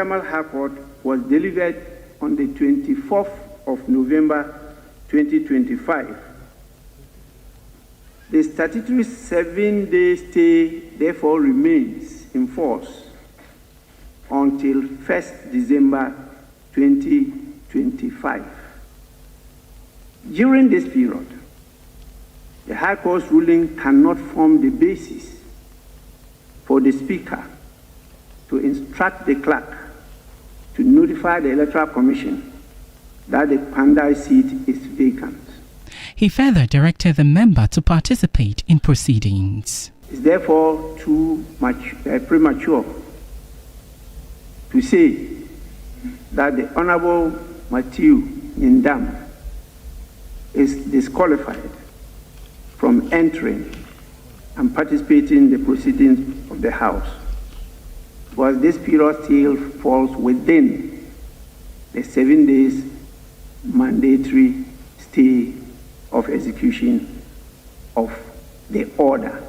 Maitama High Court was delivered on the 24th of November 2025. The statutory 7-day stay therefore remains in force until 1st December 2025. During this period, the High Court's ruling cannot form the basis for the Speaker to instruct the clerk to notify the Electoral Commission that the Pandai seat is vacant. He further directed the member to participate in proceedings. It's therefore too much premature to say that the Honorable Matthew Nyindam is disqualified from entering and participating in the proceedings of the House, because this period still falls within the 7 days mandatory stay of execution of the order.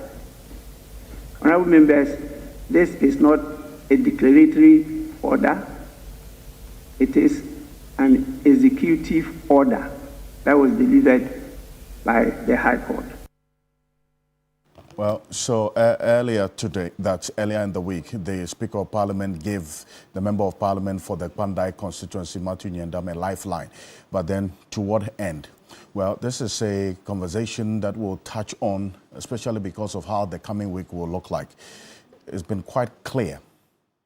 Honorable members, this is not a declaratory order. It is an executive order that was delivered by the High Court. Well, so earlier in the week, the Speaker of Parliament gave the Member of Parliament for the Pandai constituency, Matthew Nyindam, a lifeline. But then to what end? Well, this is a conversation that will touch on, especially because of how the coming week will look like. It's been quite clear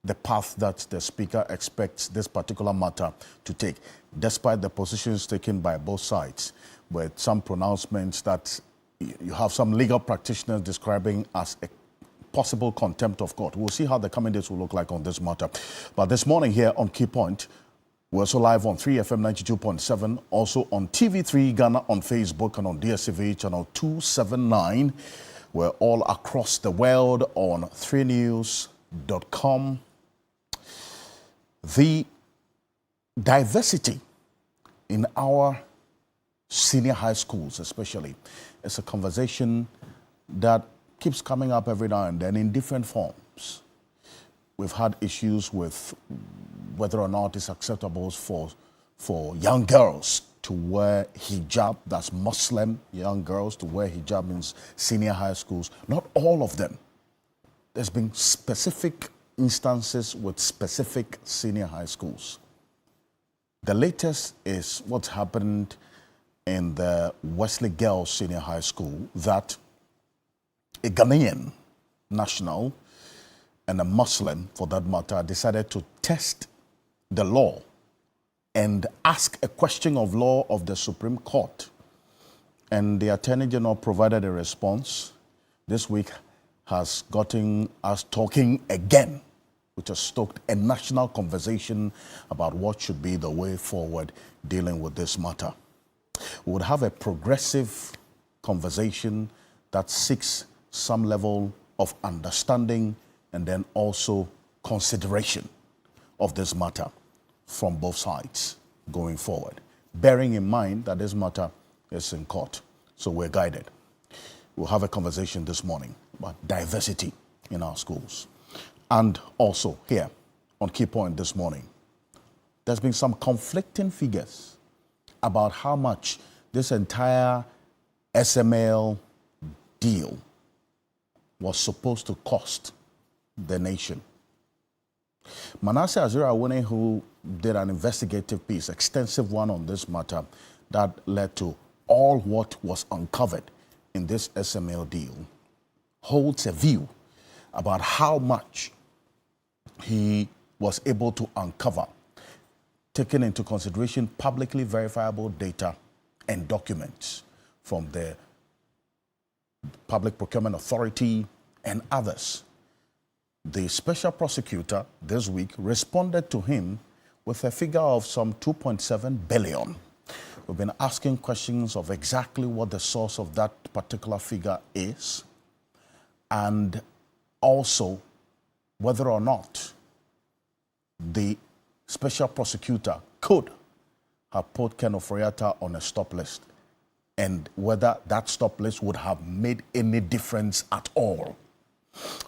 the path that the Speaker expects this particular matter to take, despite the positions taken by both sides, with some pronouncements that you have some legal practitioners describing as a possible contempt of court. We'll see how the coming days will look like on this matter. But this morning here on Key Point, we're also live on 3FM 92.7, also on TV3 Ghana on Facebook and on DSTV channel 279. We're all across the world on 3news.com. The diversity in our senior high schools especially is a conversation that keeps coming up every now and then in different forms. We've had issues with whether or not it's acceptable for young girls to wear hijab, that's Muslim young girls to wear hijab in senior high schools. Not all of them. There's been specific instances with specific senior high schools. The latest is what happened in the Wesley Girls Senior High School, that a Ghanaian national and a Muslim, for that matter, decided to test the law and ask a question of law of the Supreme Court. And the Attorney General provided a response. This week has gotten us talking again, which has stoked a national conversation about what should be the way forward dealing with this matter. We would have a progressive conversation that seeks some level of understanding and then also consideration of this matter from both sides going forward, bearing in mind that this matter is in court. So we're guided. We'll have a conversation this morning about diversity in our schools. And also here on Key Point this morning, there's been some conflicting figures about how much this entire SML deal was supposed to cost the nation. Manasseh Azura-Awuni, who did an investigative piece, extensive one on this matter, that led to all what was uncovered in this SML deal, holds a view about how much he was able to uncover, taking into consideration publicly verifiable data and documents from the Public Procurement Authority and others. The special prosecutor this week responded to him with a figure of some 2.7 billion. We've been asking questions of exactly what the source of that particular figure is, and also whether or not the special prosecutor could have put Ken Ofori-Atta on a stop list, and whether that stop list would have made any difference at all.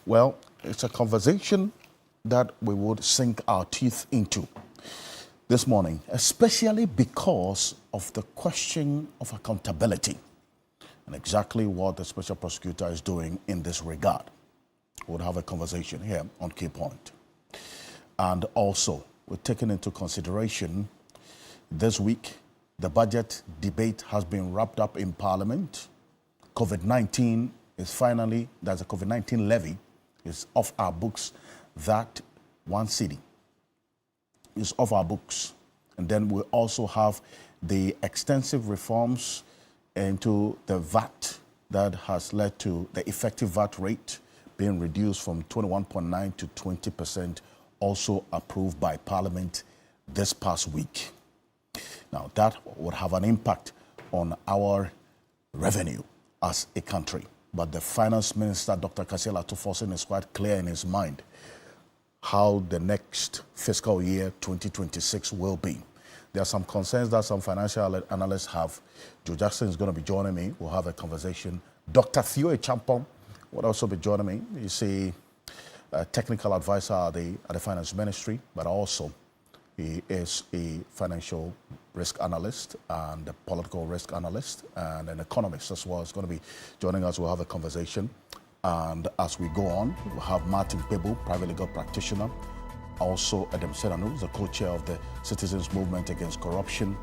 Well, it's a conversation that we would sink our teeth into this morning, especially because of the question of accountability and exactly what the special prosecutor is doing in this regard. We'll have a conversation here on Key Point. And also, we're taking into consideration this week, the budget debate has been wrapped up in Parliament. COVID-19 is finally, there's a COVID-19 levy, is off our books. That one city is off our books. And then we also have the extensive reforms into the VAT that has led to the effective VAT rate being reduced from 21.9 to 20%, also approved by Parliament this past week. Now, that would have an impact on our revenue as a country. But the Finance Minister, Dr. Kwasi Ato-Forson, is quite clear in his mind how the next fiscal year 2026 will be. There are some concerns that some financial analysts have. Joe Jackson is going to be joining me. We'll have a conversation. Dr. Theo Acheampong will also be joining me. He's a technical advisor at the Finance Ministry, but also he is a financial risk analyst and a political risk analyst and an economist as well. He's going to be joining us. We'll have a conversation. And as we go on, we'll have Martin Pebu, private legal practitioner. Also, Adam Seranu, the co-chair of the Citizens Movement Against Corruption.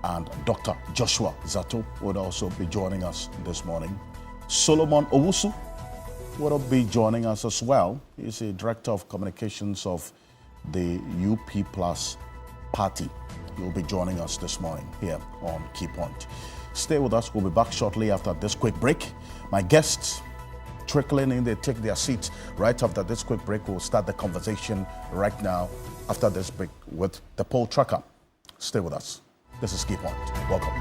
And Dr. Joshua Zato would also be joining us this morning. Solomon Owusu would be joining us as well. He's a director of communications of the UP Plus party. He'll be joining us this morning here on Key Point. Stay with us. We'll be back shortly after this quick break. My guests trickling in, they take their seats right after this quick break. We'll start the conversation right now after this break with the poll tracker. Stay with us. This is Key Point. Welcome.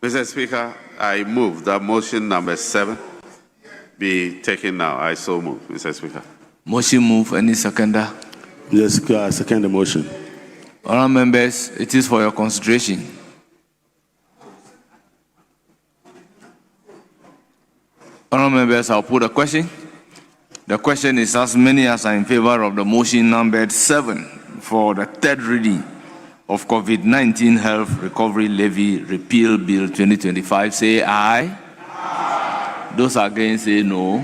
Mr. Speaker, I move that motion number 7 be taken now. I so move, Mr. Speaker. Motion move. Any seconder? Yes, I second the motion. Honourable members, it is for your consideration. Honourable members, I'll put a question. The question is as many as are in favor of the motion numbered 7 for the third reading of COVID-19 Health Recovery Levy Repeal Bill 2025, say aye. Aye. Those against say no.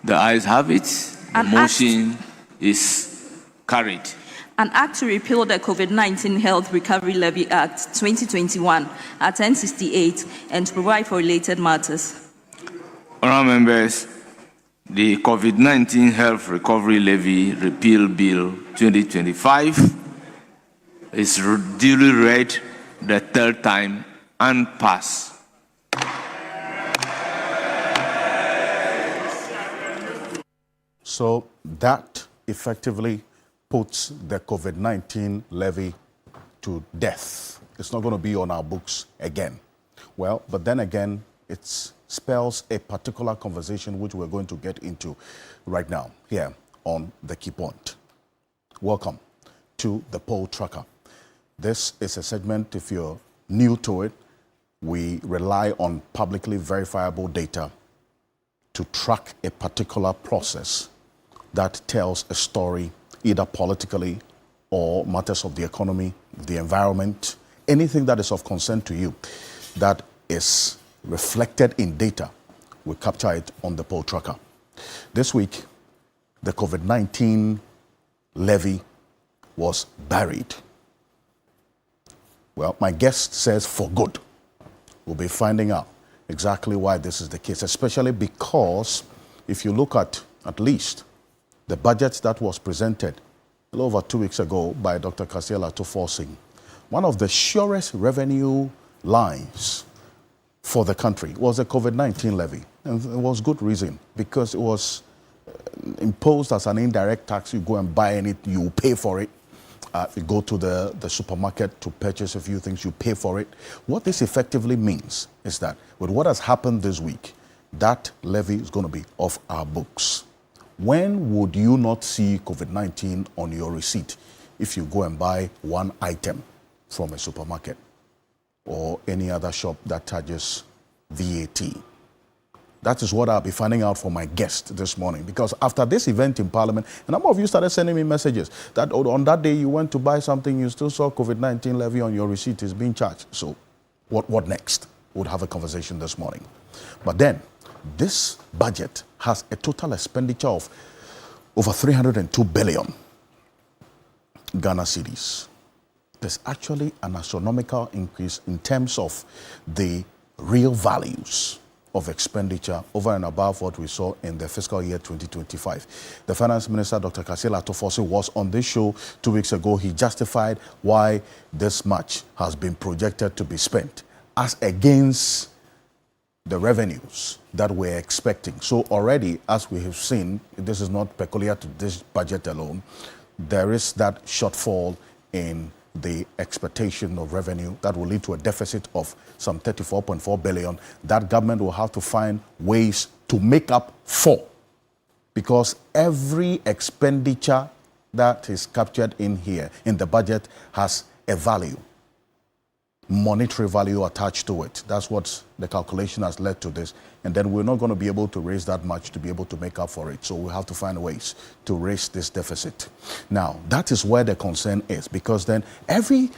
The ayes have it. The motion is carried. An act to repeal the COVID-19 Health Recovery Levy Act 2021 at 1068 and to provide for related matters. Honourable members, the COVID-19 Health Recovery Levy Repeal Bill 2025 is duly read the third time and passed. So that effectively puts the COVID-19 levy to death. It's not going to be on our books again. Well, but then again, it spells a particular conversation which we're going to get into right now here on The Key Point. Welcome to the Poll Tracker. This is a segment, if you're new to it, we rely on publicly verifiable data to track a particular process that tells a story, either politically or matters of the economy, the environment, anything that is of concern to you that is reflected in data, we capture it on the Poll Tracker. This week, the COVID-19 levy was buried. Well, my guest says for good. We'll be finding out exactly why this is the case, especially because if you look at least the budget that was presented a little over 2 weeks ago by Dr. Kasia Ato-Forsyth, one of the surest revenue lines for the country was the COVID-19 levy. And it was good reason, because it was imposed as an indirect tax. You go and buy anything, you pay for it. You go to the supermarket to purchase a few things, you pay for it. What this effectively means is that with what has happened this week, that levy is going to be off our books. When would you not see COVID-19 on your receipt if you go and buy one item from a supermarket or any other shop that charges VAT? That is what I'll be finding out from my guest this morning, because after this event in Parliament, a number of you started sending me messages that on that day you went to buy something, you still saw COVID-19 levy on your receipt is being charged. So what next? We'll have a conversation this morning. But then, this budget has a total expenditure of over 302 billion Ghana cedis. There's actually an astronomical increase in terms of the real values of expenditure over and above what we saw in the fiscal year 2025. The Finance Minister, Dr. Kasia Ato-Forsyth, was on this show 2 weeks ago. He justified why this much has been projected to be spent as against the revenues that we're expecting. So already, as we have seen, this is not peculiar to this budget alone, there is that shortfall in the expectation of revenue that will lead to a deficit of some 34.4 billion that government will have to find ways to make up for, because every expenditure that is captured in here in the budget has a value, monetary value attached to it. That's what the calculation has led to this. And then we're not going to be able to raise that much to be able to make up for it. So we'll have to find ways to raise this deficit. Now, that is where the concern is, because then every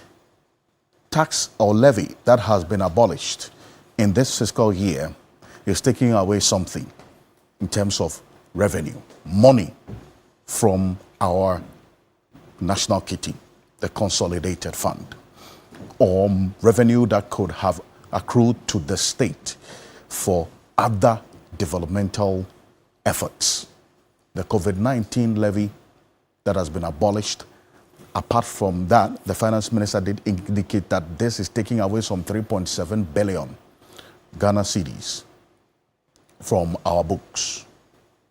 tax or levy that has been abolished in this fiscal year is taking away something in terms of revenue, money from our national kitty, the consolidated fund, or revenue that could have accrued to the state for other developmental efforts. The COVID-19 levy that has been abolished, apart from that, the Finance Minister did indicate that this is taking away some 3.7 billion Ghana cedis from our books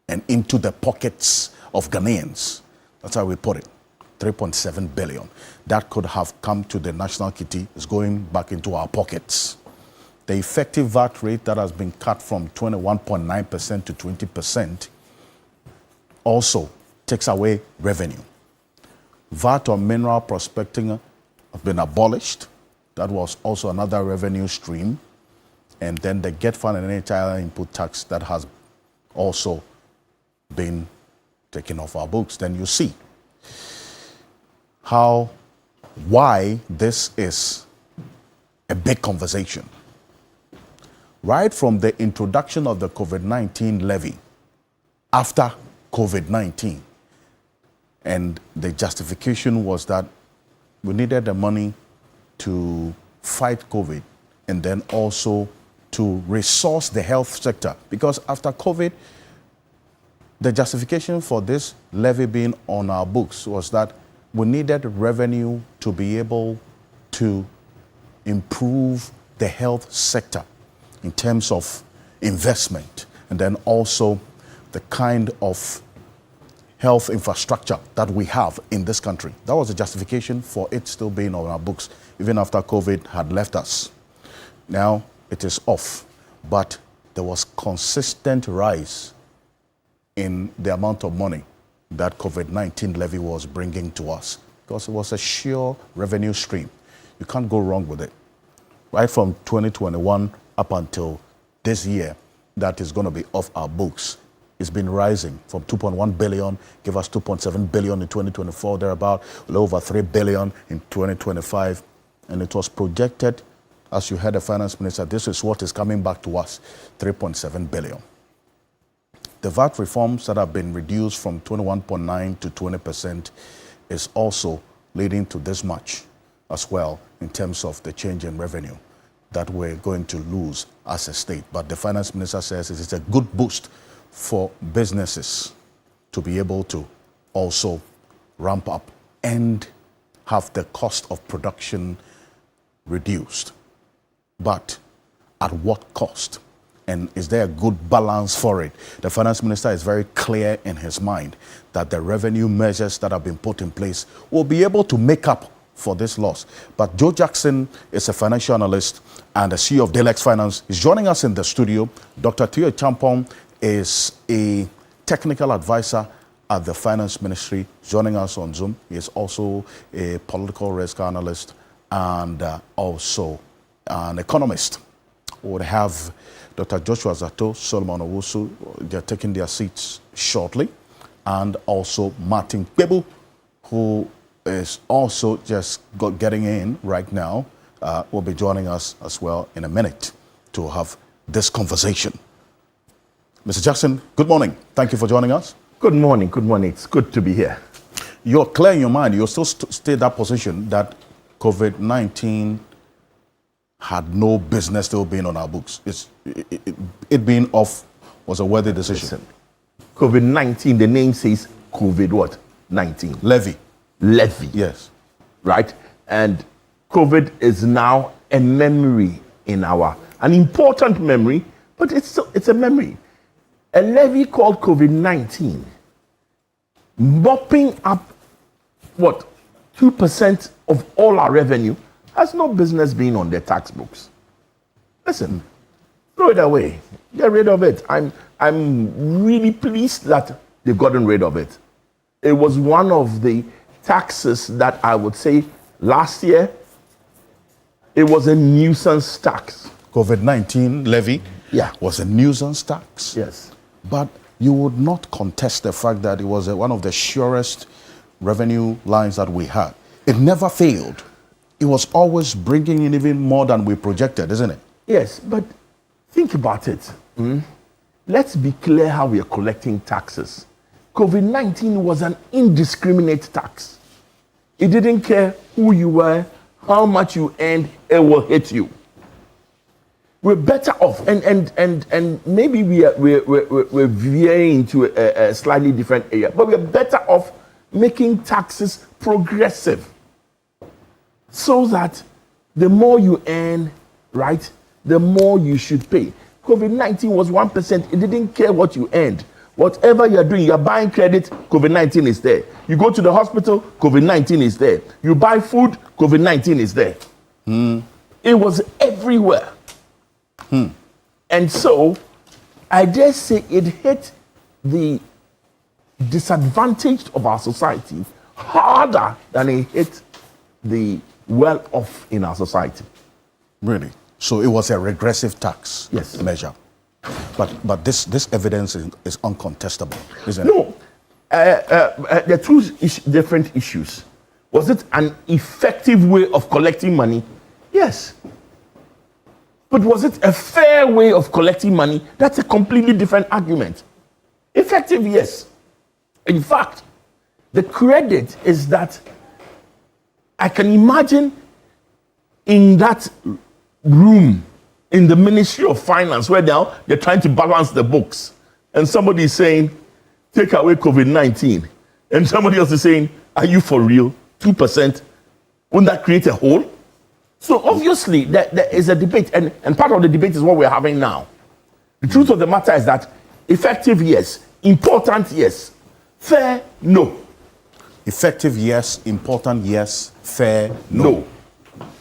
and into the pockets of Ghanaians. That's how we put it. 3.7 billion. That could have come to the national kitty, is going back into our pockets. the effective VAT rate that has been cut from 21.9% to 20% also takes away revenue. VAT on mineral prospecting has been abolished. That was also another revenue stream. And then the Get Fund and NHI input tax that has also been taken off our books. Then you see why this is a big conversation. Right from the introduction of the COVID-19 levy, after COVID-19, and the justification was that we needed the money to fight COVID and then also to resource the health sector. Because after COVID, the justification for this levy being on our books was that we needed revenue to be able to improve the health sector in terms of investment and then also the kind of health infrastructure that we have in this country. That was the justification for it still being on our books, even after COVID had left us. Now it is off, but there was consistent rise in the amount of money that COVID-19 levy was bringing to us because it was a sure revenue stream. You can't go wrong with it. Right from 2021 up until this year, that is going to be off our books. It's been rising from 2.1 billion, give us 2.7 billion in 2024, thereabout, a little over 3 billion in 2025. And it was projected, as you heard the finance minister, this is what is coming back to us, 3.7 billion. The VAT reforms that have been reduced from 21.9 to 20% is also leading to this much as well in terms of the change in revenue that we're going to lose as a state. But the finance minister says it is a good boost for businesses to be able to also ramp up and have the cost of production reduced. But at what cost? And is there a good balance for it? The finance minister is very clear in his mind that the revenue measures that have been put in place will be able to make up for this loss. But Joe Jackson is a financial analyst and the CEO of Delex Finance. Is joining us in the studio. Dr. Tio Champong is a technical advisor at the finance ministry, joining us on Zoom. He is also a political risk analyst and also an economist. We would have Dr. Joshua Zato, Solomon Owusu, they're taking their seats shortly, and also Martin Kpebu, who is also just getting in right now, will be joining us as well in a minute to have this conversation. Mr. Jackson, good morning. Thank you for joining us. Good morning. Good morning. It's good to be here. You're clear in your mind. You still stay that position that COVID-19 had no business still being on our books. It being off was a worthy decision. Listen, COVID-19, the name says COVID what? 19. Levy. Yes. Right? And COVID is now a memory in an important memory, but it's a memory. A levy called COVID-19, mopping up, 2% of all our revenue, has no business being on their tax books. Listen, throw it away. Get rid of it. I'm really pleased that they've gotten rid of it. It was one of the taxes that I would say last year, it was a nuisance tax. COVID-19 levy was a nuisance tax. Yes. But you would not contest the fact that it was one of the surest revenue lines that we had. It never failed. It was always bringing in even more than we projected, isn't it? Yes, but think about it. Let's be clear how we are collecting taxes. COVID-19 was an indiscriminate tax. It didn't care who you were, how much you earned, it will hit you. We're better off, and maybe we're veering into a slightly different area, but we're better off making taxes progressive so that the more you earn, right, the more you should pay. COVID-19 was 1%. It didn't care what you earned. Whatever you're doing, you're buying credit, COVID-19 is there. You go to the hospital, COVID-19 is there. You buy food, COVID-19 is there. It was everywhere. And so, I dare say it hit the disadvantaged of our society harder than it hit the well-off in our society. Really? So it was a regressive tax Yes. measure. But this evidence is uncontestable, isn't it? No, there are two different issues. Was it an effective way of collecting money? Yes. But was it a fair way of collecting money? That's a completely different argument. Effective, yes. In fact, the credit is that I can imagine in that room in the Ministry of Finance where they're trying to balance the books, and somebody is saying, take away COVID-19, and somebody else is saying, are you for real? 2%? Wouldn't that create a hole? So obviously there is a debate, and part of the debate is what we're having now. The truth of the matter is that effective, yes. Important, yes. Fair, no. Effective, yes. Important, yes. Fair, no. No.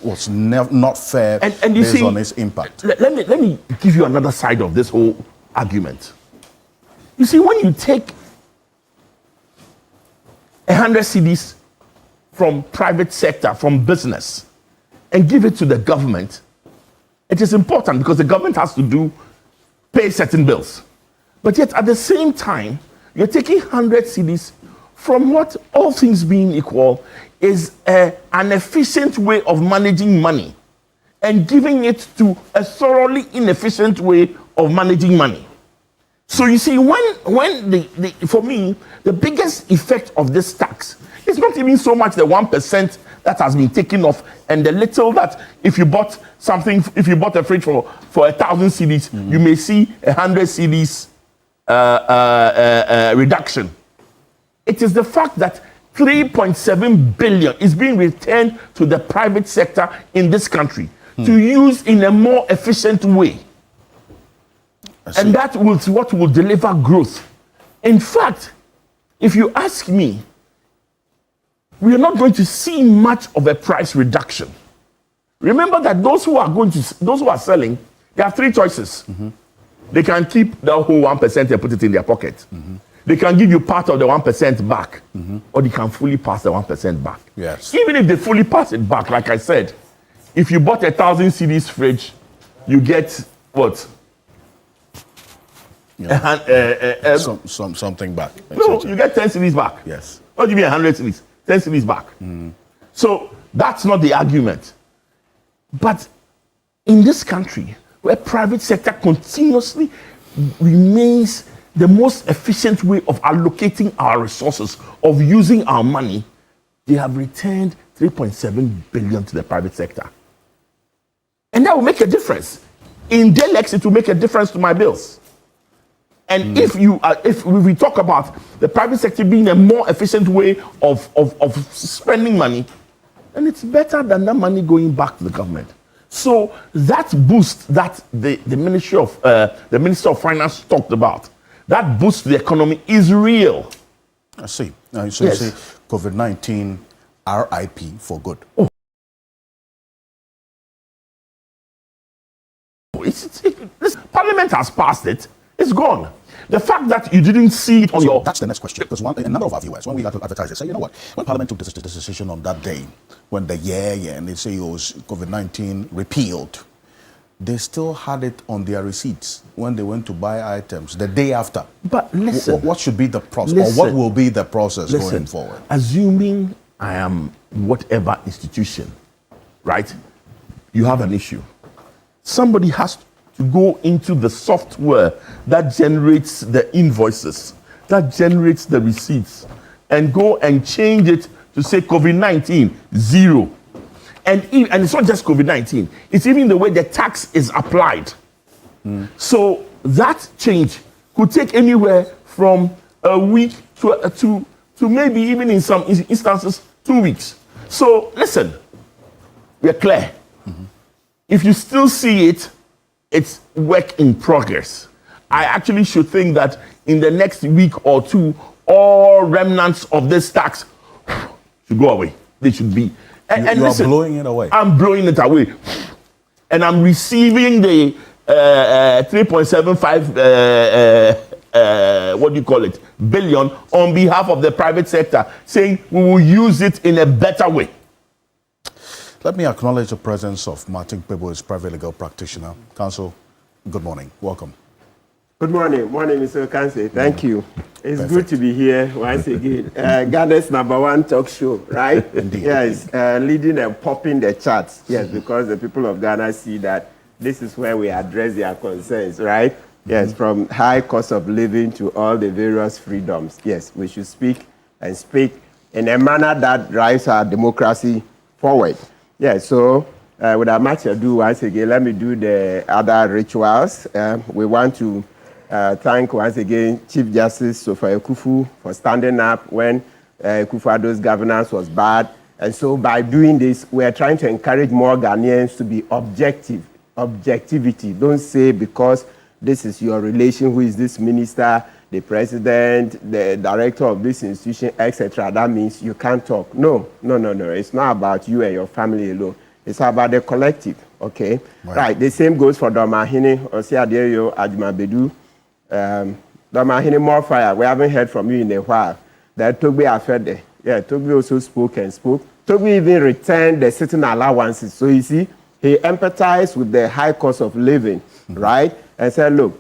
Was not fair And you based see, on its impact. Let me give you another side of this whole argument. You see, when you take 100 cedis from private sector, from business, and give it to the government, it is important because the government has to pay certain bills. But yet at the same time, you're taking 100 cedis from what, all things being equal, is an efficient way of managing money and giving it to a thoroughly inefficient way of managing money. So you see, when for me, the biggest effect of this tax is not even so much the 1% that has been taken off and the little that if you bought a fridge for 1,000 cedis, you may see 100 cedis reduction. It is the fact that 3.7 billion is being returned to the private sector in this country to use in a more efficient way. And that will what will deliver growth. In fact, if you ask me, we are not going to see much of a price reduction. Remember that those who are selling, they have three choices. They can keep the whole 1% and put it in their pocket. They can give you part of the 1% back, or they can fully pass the 1% back. Yes. Even if they fully pass it back, like I said, if you bought 1,000 cedis fridge, you get what? Yeah. Something back. No, you get 10 cedis back. Yes. Not give me 100 cedis, 10 cedis back. So that's not the argument. But in this country, where private sector continuously remains the most efficient way of allocating our resources, of using our money, they have returned 3.7 billion to the private sector. And that will make a difference. In Delex, it will make a difference to my bills. And if we talk about the private sector being a more efficient way of spending money, then it's better than that money going back to the government. So that boost that the Minister of Finance talked about, that boost to the economy is real. I see. So yes. You say COVID-19 RIP for good. Oh. Parliament has passed it. It's gone. The fact that you didn't see it on your... That's the next question. Because a number of our viewers, when we got to advertise it, say, you know what? When Parliament took this decision on that day, when and they say it was COVID-19 repealed, they still had it on their receipts when they went to buy items the day after. But listen... What should be the process? Or what will be the process going forward? Assuming I am whatever institution, right? You have an issue. Somebody has to go into the software that generates the invoices, that generates the receipts, and go and change it to say COVID-19, 0. And it's not just COVID-19, it's even the way the tax is applied. So that change could take anywhere from a week to maybe even in some instances 2 weeks. So listen, we're clear. If you still see it, it's work in progress. I actually should think that in the next week or two, all remnants of this tax should go away. They should be. And you listen, are blowing it away. I'm blowing it away. And I'm receiving the 3.75 billion on behalf of the private sector, saying we will use it in a better way. Let me acknowledge the presence of Martin Kpebu, his private legal practitioner. Counsel, good morning. Welcome. Good morning. Morning, Mr. Kanse. Thank you. It's good to be here once again. Ghana's #1 talk show, right? Indeed. Yes, leading and popping the charts. Yes, because the people of Ghana see that this is where we address their concerns, right? Yes, from high cost of living to all the various freedoms. Yes, we should speak and speak in a manner that drives our democracy forward. Yes, so without much ado, once again, let me do the other rituals. We want to thank once again Chief Justice Sophia Akuffo for standing up when Akufo-Addo's governance was bad. And so by doing this, we are trying to encourage more Ghanaians to be objective. Objectivity. Don't say because this is your relation, who is this minister, the president, the director of this institution, etc. That means you can't talk. No. It's not about you and your family alone. It's about the collective, okay? Right. The same goes for Domahini, Osiadeyo, Ajumabedu. Domahini, more fire. We haven't heard from you in a while. That Togbe Afede. Yeah, Togbe also spoke. Togbe even returned the certain allowances. So you see, he empathized with the high cost of living, right? And said, look,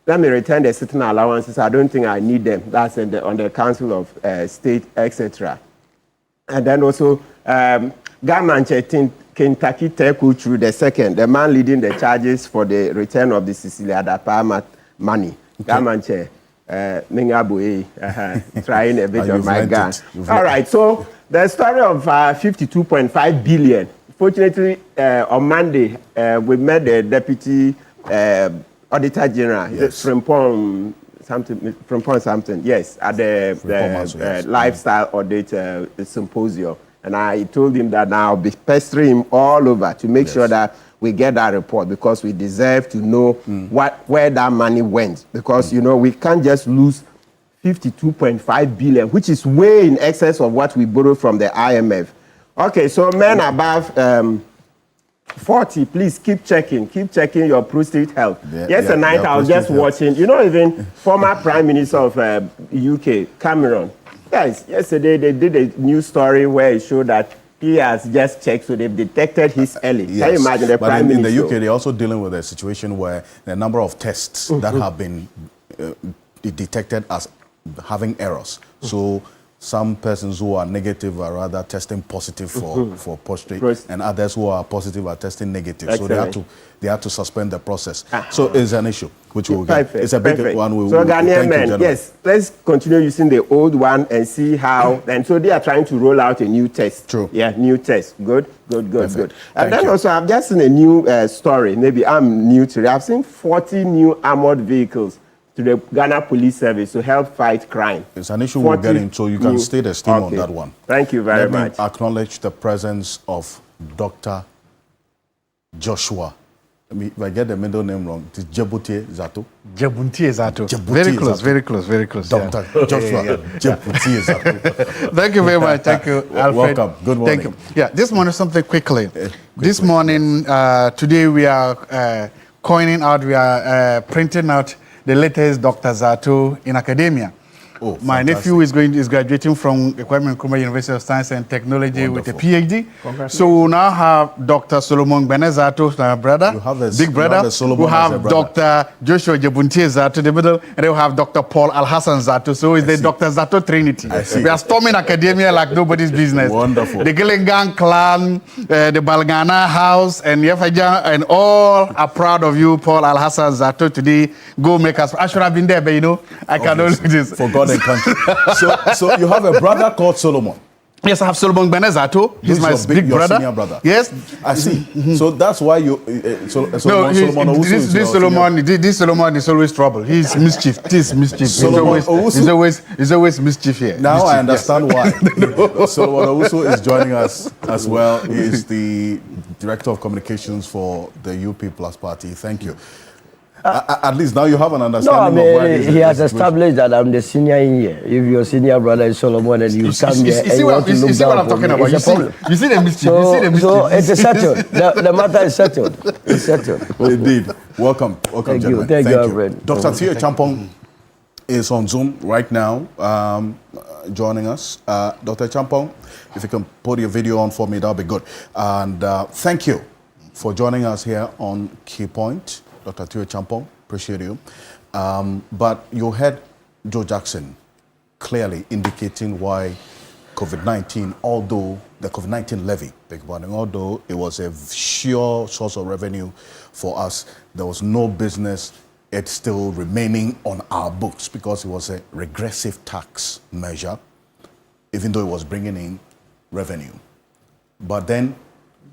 let me return the certain allowances. I don't think I need them. That's on the Council of State, etc. And then also, Gamanche Kentucky Teku through the second, the man leading the charges for the return of the Cecilia Dapama money. Okay. Gamanche, Mingabue, trying a bit of my gun. All right, so the story of 52.5 billion. Fortunately, on Monday, we met the Deputy Auditor General, yes. Frimpong something, yes, at the Lifestyle Audit Symposium. And I told him that now I'll be pestering him all over to make sure that we get that report, because we deserve to know where that money went. Because, you know, we can't just lose 52.5 billion, which is way in excess of what we borrowed from the IMF. Okay, so men above 40, please keep checking your prostate health. Yesterday night I was just watching, you know, even former Prime Minister of UK, Cameron. Yes, yesterday they did a news story where it showed that he has just checked, so they've detected his early. Yes. Can you imagine the Prime Minister? In the UK, they're also dealing with a situation where the number of tests that have been detected as having errors. So some persons who are negative are rather testing positive for prostate, and others who are positive are testing negative. Excellent. So they have to suspend the process. So it's an issue which we will get. It's a big one. So Ghanaian men, yes, let's continue using the old one and see how. And so they are trying to roll out a new test. True. Yeah, new test. Good. And then also I've just seen a new story. Maybe I'm new to it. I've seen 40 new armored vehicles to the Ghana Police Service to help fight crime. It's an issue we'll get into, so you can stay the steam on that one. Thank you very much. Let me acknowledge the presence of Dr. Joshua. If I get the middle name wrong, it's Jebuntie Zato. Jebuntie Zato. Very close. Dr. Joshua Jebuntie Zato. Thank you very much. Thank you, Alfred. Welcome. Good morning. Thank you. Yeah, this morning something quickly. This morning, today we are printing out the latest Dr. Zato in academia. Oh, my nephew is graduating from Kwame Nkrumah University of Science and Technology. Wonderful. With a PhD. So we now have Dr. Solomon Gbene Zato, my brother, big brother. We have Dr. Joshua Jebuntie Zato in the middle, and then we have Dr. Paul Alhassan Zato. So it's the Dr. Zato Trinity. We are storming academia like nobody's business. Wonderful. The Gillingham clan, the Balgana house, and Yefaja, and all are proud of you, Paul Alhassan Zato. Today, go make us. I should have been there, but you know, I cannot do this. For God and country. So you have a brother called Solomon. Yes, I have Solomon Gbene Zato. He's my big brother. Senior brother. Yes, I see. So that's why you. This Solomon is always trouble. He's mischief. He's mischief. He's always mischief here. Now mischief, I understand why. Solomon Owusu is joining us as well. He is the Director of Communications for the UP Plus Party. Thank you. At least now you have an understanding of why he has established that I'm the senior in here. If your senior brother is Solomon and you come here and you want to look down I'm talking about. You see the mischief. So it's settled. The matter is settled. It's settled. Indeed. Welcome, Thank gentlemen. Thank you, Alfred. Dr. Theo Champong is on Zoom right now, joining us. Dr. Champong, if you can put your video on for me, that'll be good. And thank you for joining us here on Key Point. Dr. Theo Champong, appreciate you. But you heard Joe Jackson clearly indicating why COVID-19, although the COVID-19 levy, although it was a sure source of revenue for us, there was no business it still remaining on our books because it was a regressive tax measure, even though it was bringing in revenue. But then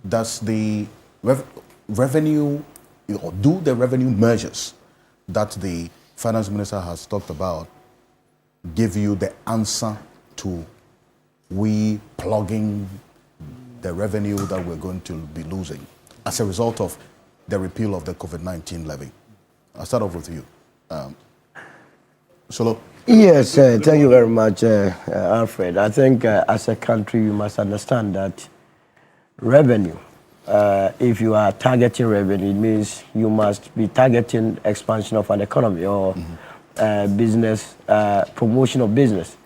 does the revenue, or do the revenue measures that the finance minister has talked about give you the answer to we plugging the revenue that we're going to be losing as a result of the repeal of the COVID-19 levy? I'll start off with you. Solo? Yes, thank you very much, Alfred. I think as a country, you must understand that revenue, if you are targeting revenue, it means you must be targeting expansion of an economy or business, promotion of business.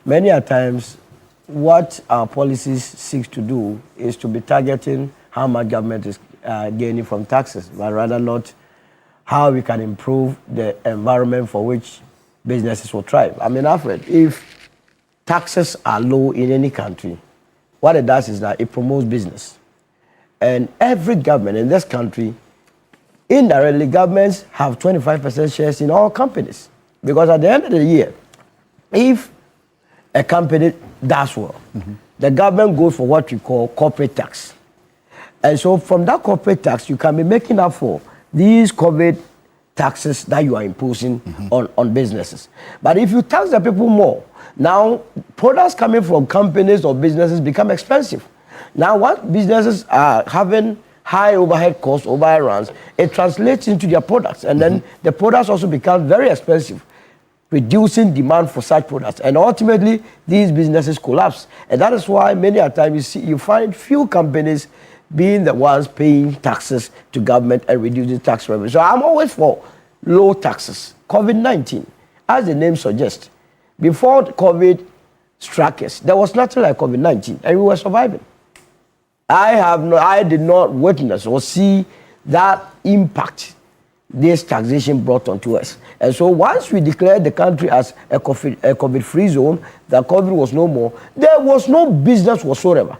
Many a times, what our policies seek to do is to be targeting how much government is gaining from taxes, but rather not how we can improve the environment for which businesses will thrive. I mean, Alfred, if taxes are low in any country, what it does is that it promotes business. And every government in this country, indirectly, governments have 25% shares in all companies. Because at the end of the year, if a company does well, the government goes for what we call corporate tax. And so from that corporate tax, you can be making up for these COVID taxes that you are imposing on businesses. But if you tax the people more, now products coming from companies or businesses become expensive. Now what businesses are having high overhead costs, overruns, it translates into their products. And then the products also become very expensive, reducing demand for such products. And ultimately, these businesses collapse. And that is why many a time you find few companies being the ones paying taxes to government and reducing tax revenue. So I'm always for low taxes. COVID-19, as the name suggests, before COVID struck us, there was nothing like COVID-19, and we were surviving. I did not witness or see that impact this taxation brought onto us. And so once we declared the country as a COVID-free zone, that COVID was no more, there was no business whatsoever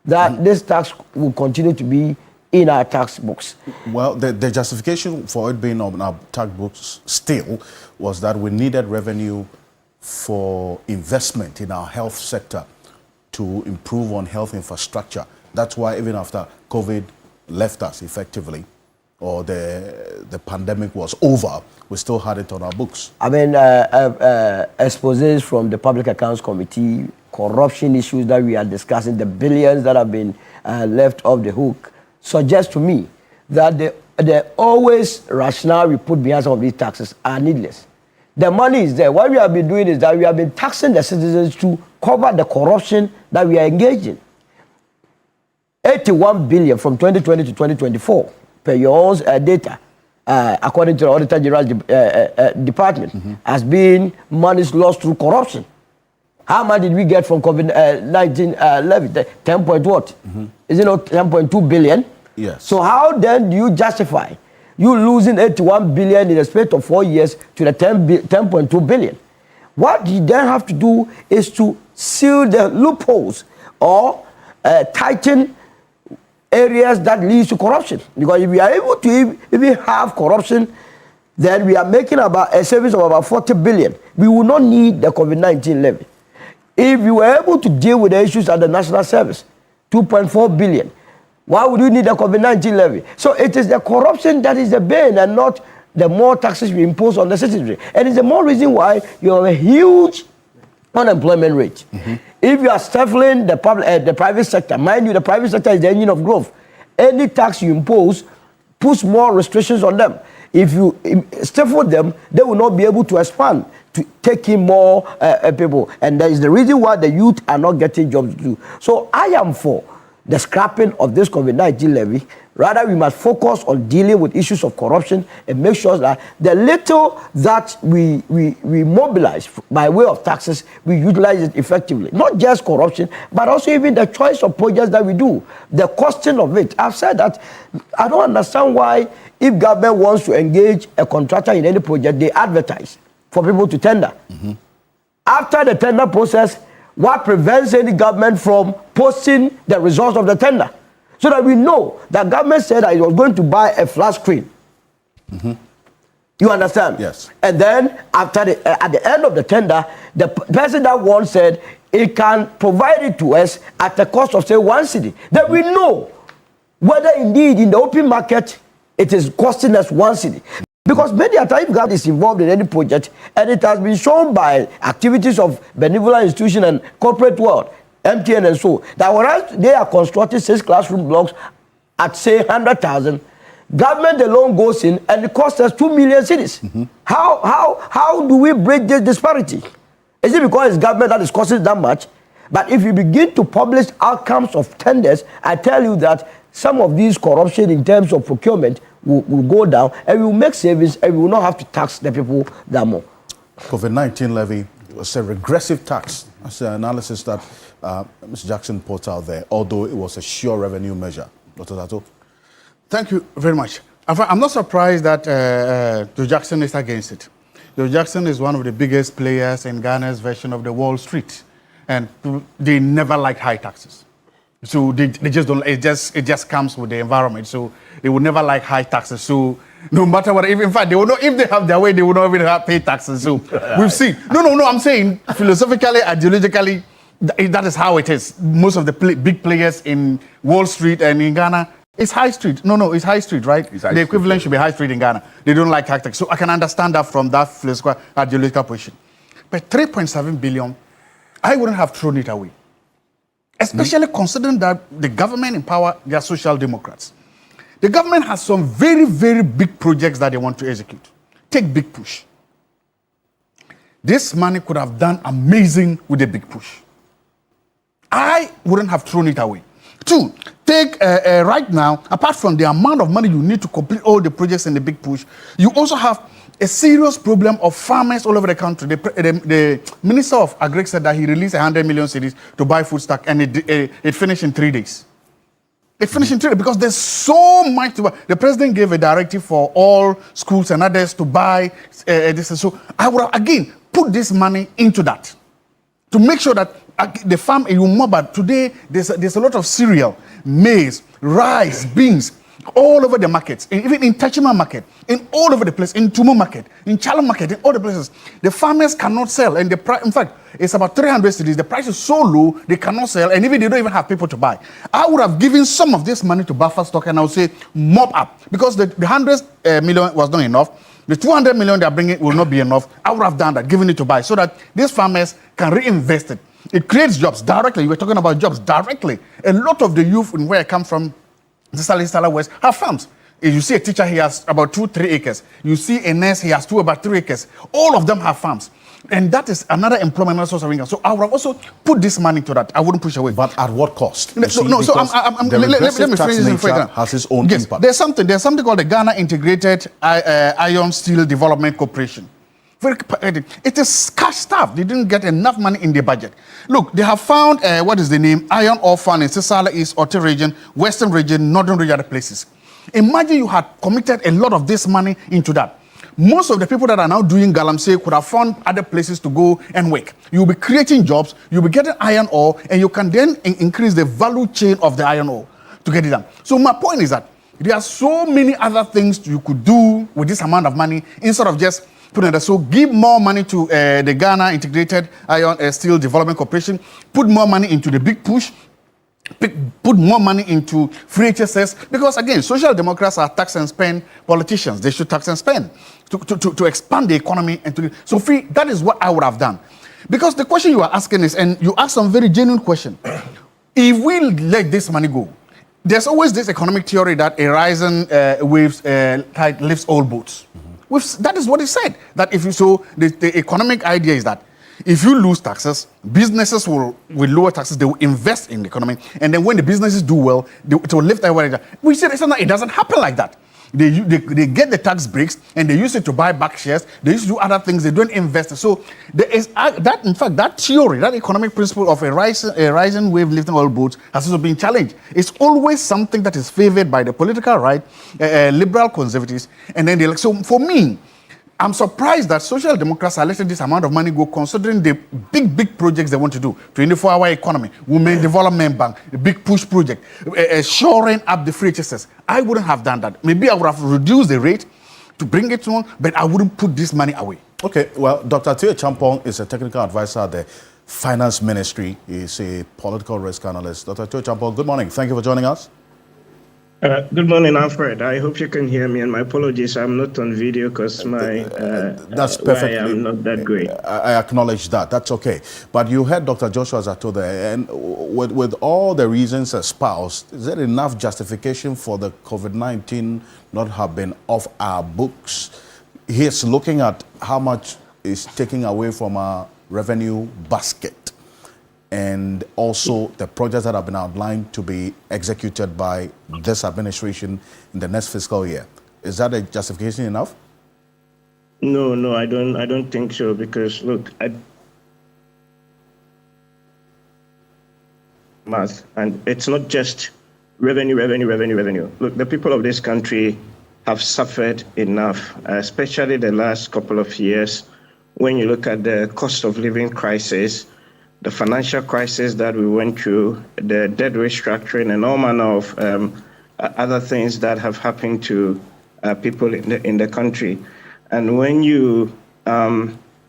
that this tax will continue to be in our tax books. Well, the justification for it being on our tax books still was that we needed revenue for investment in our health sector to improve on health infrastructure. That's why even after COVID left us effectively, or the pandemic was over, we still had it on our books. I mean, exposés from the Public Accounts Committee, corruption issues that we are discussing, the billions that have been left off the hook, suggest to me that the always rationale we put behind some of these taxes are needless. The money is there. What we have been doing is that we have been taxing the citizens to cover the corruption that we are engaged in. 81 billion from 2020 to 2024 per your own data, according to the Auditor General Department, has been monies lost through corruption. How much did we get from COVID-19 levy? 10 point what? Is it not 10.2 billion? Yes. So how then do you justify you losing 81 billion in the space of 4 years to the 10.2 billion? What you then have to do is to seal the loopholes or tighten areas that leads to corruption. Because if we are able to even have corruption, then we are making about a savings of about 40 billion. We will not need the COVID-19 levy. If we were able to deal with the issues at the national service, 2.4 billion, why would you need the COVID-19 levy? So it is the corruption that is the bane and not the more taxes we impose on the citizenry. And it's the more reason why you have a huge unemployment rate. If you are stifling the private sector, mind you, the private sector is the engine of growth. Any tax you impose puts more restrictions on them. If you stifle them, they will not be able to expand, to take in more people. And that is the reason why the youth are not getting jobs to do. So I am for the scrapping of this COVID-19 levy. Rather, we must focus on dealing with issues of corruption and make sure that the little that we mobilize by way of taxes, we utilize it effectively. Not just corruption, but also even the choice of projects that we do, the costing of it. I've said that I don't understand why, if government wants to engage a contractor in any project, they advertise for people to tender. After the tender process, what prevents any government from posting the results of the tender? So that we know that government said that it was going to buy a flat screen. You understand? Yes. And then after at the end of the tender, the person that won said it can provide it to us at the cost of, say, 1 cedi. Then we know whether indeed in the open market it is costing us 1 cedi. Because many a time government is involved in any project, and it has been shown by activities of benevolent institution and corporate world, MTN and so, that whereas they are constructing 6 classroom blocks at, say, 100,000, government alone goes in and it costs us 2 million cedis. How do we break this disparity? Is it because it's government that is costing that much? But if you begin to publish outcomes of tenders, I tell you that some of these corruption in terms of procurement will go down, and we will make savings, and we will not have to tax the people that more. COVID-19 levy was a regressive tax. That's the analysis that Mr. Jackson put out there, although it was a sure revenue measure. Dr. Zato? Thank you very much. I'm not surprised that Joe Jackson is against it. Joe Jackson is one of the biggest players in Ghana's version of the Wall Street, and they never liked high taxes. So they just don't. It just comes with the environment. So they would never like high taxes. So no matter what, in fact, they will not. If they have their way, they will not even pay taxes. So we've seen. No. I'm saying philosophically, ideologically, that is how it is. Most of the big players in Wall Street and in Ghana, it's high street. No, it's high street, right? The equivalent should be high street in Ghana. They don't like high tax. So I can understand that from that philosophical ideological position. But 3.7 billion, I wouldn't have thrown it away. Especially considering that the government in power, they are social democrats. The government has some very, very big projects that they want to execute. Take Big Push. This money could have done amazing with the Big Push. I wouldn't have thrown it away. 2, take right now, apart from the amount of money you need to complete all the projects in the Big Push, you also have a serious problem of farmers all over the country. The Minister of Agri said that he released 100 million cedis to buy food stock, and it finished in 3 days. It finished in 3 days because there's so much to buy. The president gave a directive for all schools and others to buy this. So I would have, again, put this money into that to make sure that the farm, you know, but today there's a lot of cereal, maize, rice, beans, all over the markets, even in Tachima market, in all over the place, in Tumu market, in Chala market, in all the places. The farmers cannot sell, and the price, in fact, it's about 300 cedis. The price is so low, they cannot sell, and even they don't even have people to buy. I would have given some of this money to buffer stock, and I would say mop up, because the 100 million was not enough. The 200 million they are bringing will not be enough. I would have done that, given it to buy, so that these farmers can reinvest it. It creates jobs directly. You were talking about jobs directly. A lot of the youth in where I come from, the Sala West, have farms. If you see a teacher, he has about 2-3 acres. You see a nurse, he has about 3 acres. All of them have farms. And that is another employment source of income. So I would have also put this money to that. I wouldn't push away. But at what cost? Let me phrase it for you. Has its own impact. There's something called the Ghana Integrated Iron Steel Development Corporation. It is cash stuff. They didn't get enough money in the budget. Look, they have found, what is the name? Iron ore found in Sisala East, Ote region, Western region, Northern region, other places. Imagine you had committed a lot of this money into that. Most of the people that are now doing Galamsey could have found other places to go and work. You'll be creating jobs, you'll be getting iron ore, and you can then increase the value chain of the iron ore to get it done. So my point is that there are so many other things you could do with this amount of money instead of just putting it. So give more money to the Ghana Integrated Iron Steel Development Corporation, put more money into the Big Push, put more money into free HSS, because again, social democrats are tax and spend politicians. They should tax and spend to expand the economy and to so free. That is what I would have done, because the question you are asking is, and you ask some very genuine question. If we let this money go, there's always this economic theory that a rising waves tide lifts all boats. That is what he said. That if you so the economic idea is that if you lose taxes, businesses will, with lower taxes, they will invest in the economy. And then when the businesses do well, it will lift everybody. We said it doesn't happen like that. They get the tax breaks and they use it to buy back shares. They used to do other things. They don't invest. So there is that. In fact, that theory, that economic principle of a rising wave lifting all boats, has also been challenged. It's always something that is favored by the political right, liberal conservatives, and then they like. So for me, I'm surprised that Social Democrats are letting this amount of money go, considering the big projects they want to do. 24-hour economy, Women Development Bank, the big push project, shoring up the free HSS. I wouldn't have done that. Maybe I would have reduced the rate to bring it on, but I wouldn't put this money away. Okay, well, Dr. Teo Champong is a technical advisor at the Finance Ministry. He's a political risk analyst. Dr. Teo Champong, good morning. Thank you for joining us. Good morning, Alfred. I hope you can hear me, and my apologies, I'm not on video because that's perfect. I'm not that great. I acknowledge that. That's okay. But you heard Dr. Joshua Zato there, and with all the reasons espoused, is there enough justification for the COVID-19 not have been off our books? He's looking at how much is taking away from our revenue basket, and also the projects that have been outlined to be executed by this administration in the next fiscal year. Is that a justification enough? No, I don't think so, because look, math, and it's not just revenue. Look, the people of this country have suffered enough, especially the last couple of years. When you look at the cost of living crisis, the financial crisis that we went through, the debt restructuring, and all manner of other things that have happened to people in the country. And when you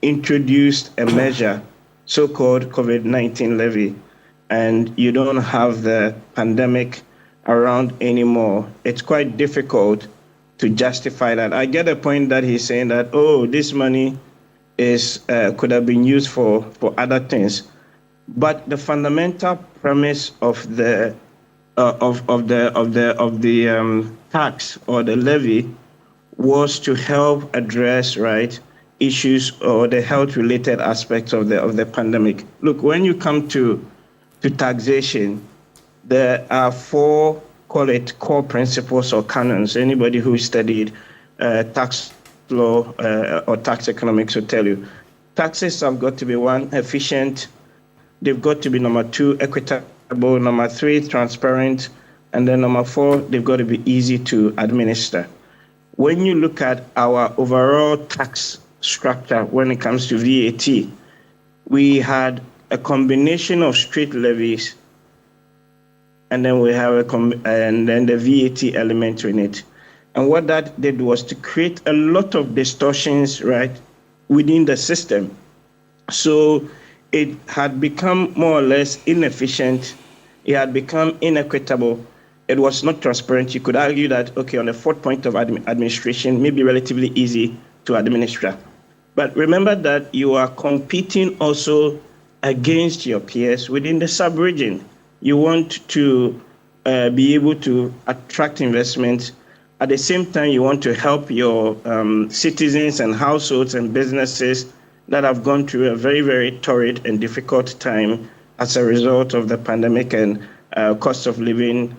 introduced a measure, so-called COVID-19 levy, and you don't have the pandemic around anymore, it's quite difficult to justify that. I get the point that he's saying that, this money could have been used for other things. But the fundamental premise of the tax or the levy was to help address issues or the health-related aspects of the pandemic. Look, when you come to taxation, there are four, call it core principles or canons. Anybody who studied tax law or tax economics will tell you. Taxes have got to be, one, efficient. They've got to be, number two, equitable, number three, transparent, and then number four, they've got to be easy to administer. When you look at our overall tax structure when it comes to VAT, we had a combination of straight levies, and then we have and then the VAT element in it. And what that did was to create a lot of distortions, within the system. So it had become more or less inefficient. It had become inequitable. It was not transparent. You could argue that, on the fourth point of administration, maybe relatively easy to administer. But remember that you are competing also against your peers within the sub-region. You want to be able to attract investment. At the same time, you want to help your citizens and households and businesses that have gone through a very, very torrid and difficult time as a result of the pandemic and cost of living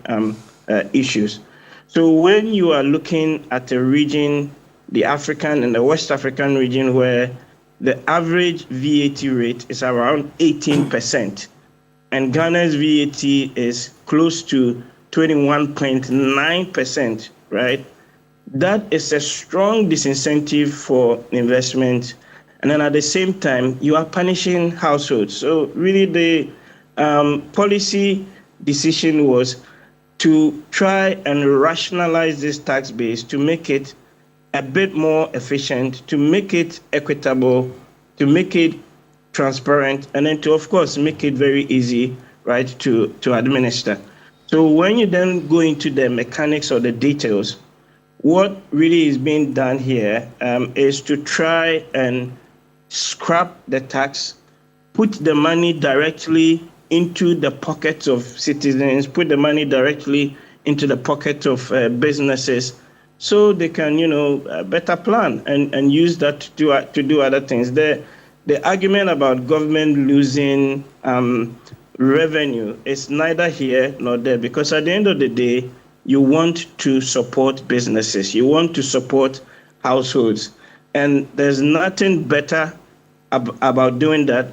issues. So when you are looking at a region, the African and the West African region, where the average VAT rate is around 18%, and Ghana's VAT is close to 21.9%, that is a strong disincentive for investment. And then at the same time, you are punishing households. So really the policy decision was to try and rationalize this tax base, to make it a bit more efficient, to make it equitable, to make it transparent, and then to, of course, make it very easy, to administer. So when you then go into the mechanics or the details, what really is being done here is to try and scrap the tax, put the money directly into the pockets of citizens, put the money directly into the pocket of businesses, so they can, better plan and use that to do other things. The the argument about government losing revenue is neither here nor there, because at the end of the day, you want to support businesses, you want to support households, and there's nothing better about doing that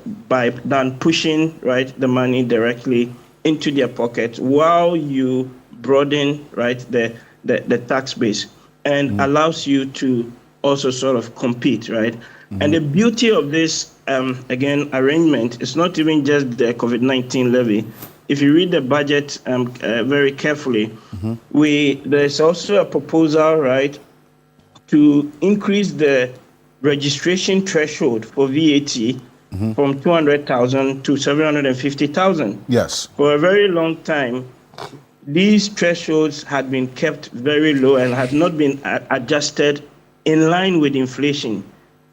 than pushing the money directly into their pockets while you broaden the tax base, and allows you to also sort of compete, right? And the beauty of this again arrangement is not even just the COVID-19 levy. If you read the budget very carefully, there's also a proposal, right, to increase the registration threshold for VAT from 200,000 to 750,000. Yes. For a very long time, these thresholds had been kept very low and had not been adjusted in line with inflation.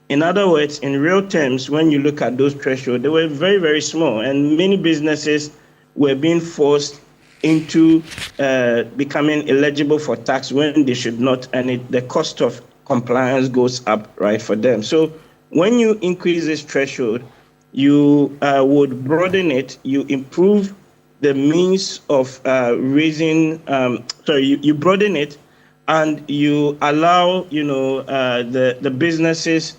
In other words, in real terms, when you look at those thresholds, they were very, very small, and many businesses were being forced into becoming eligible for tax when they should not, and the cost of compliance goes up, right, for them. So when you increase this threshold, you would broaden it, you improve the means of raising, you broaden it, and you allow, the businesses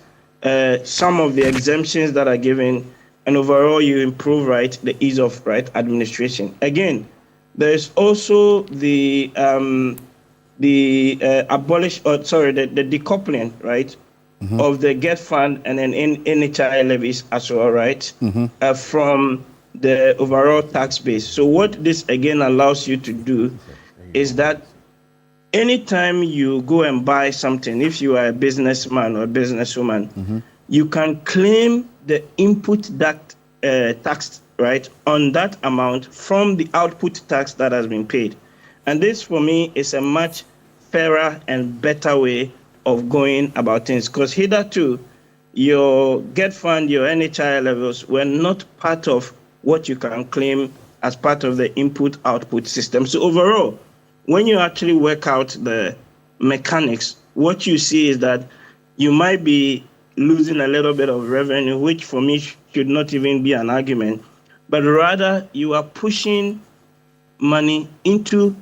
some of the exemptions that are given, and overall you improve, right, the ease of, administration. Again, there's also the decoupling, right, of the GET fund and then NHI levies as well, right, from the overall tax base. So what this again allows you to do is that anytime you go and buy something, if you are a businessman or a businesswoman, you can claim the input that tax, right, on that amount from the output tax that has been paid. And this, for me, is a much fairer and better way of going about things, because hitherto, your GET fund, your NHI levels were not part of what you can claim as part of the input-output system. So overall, when you actually work out the mechanics, what you see is that you might be losing a little bit of revenue, which for me should not even be an argument, but rather you are pushing money into,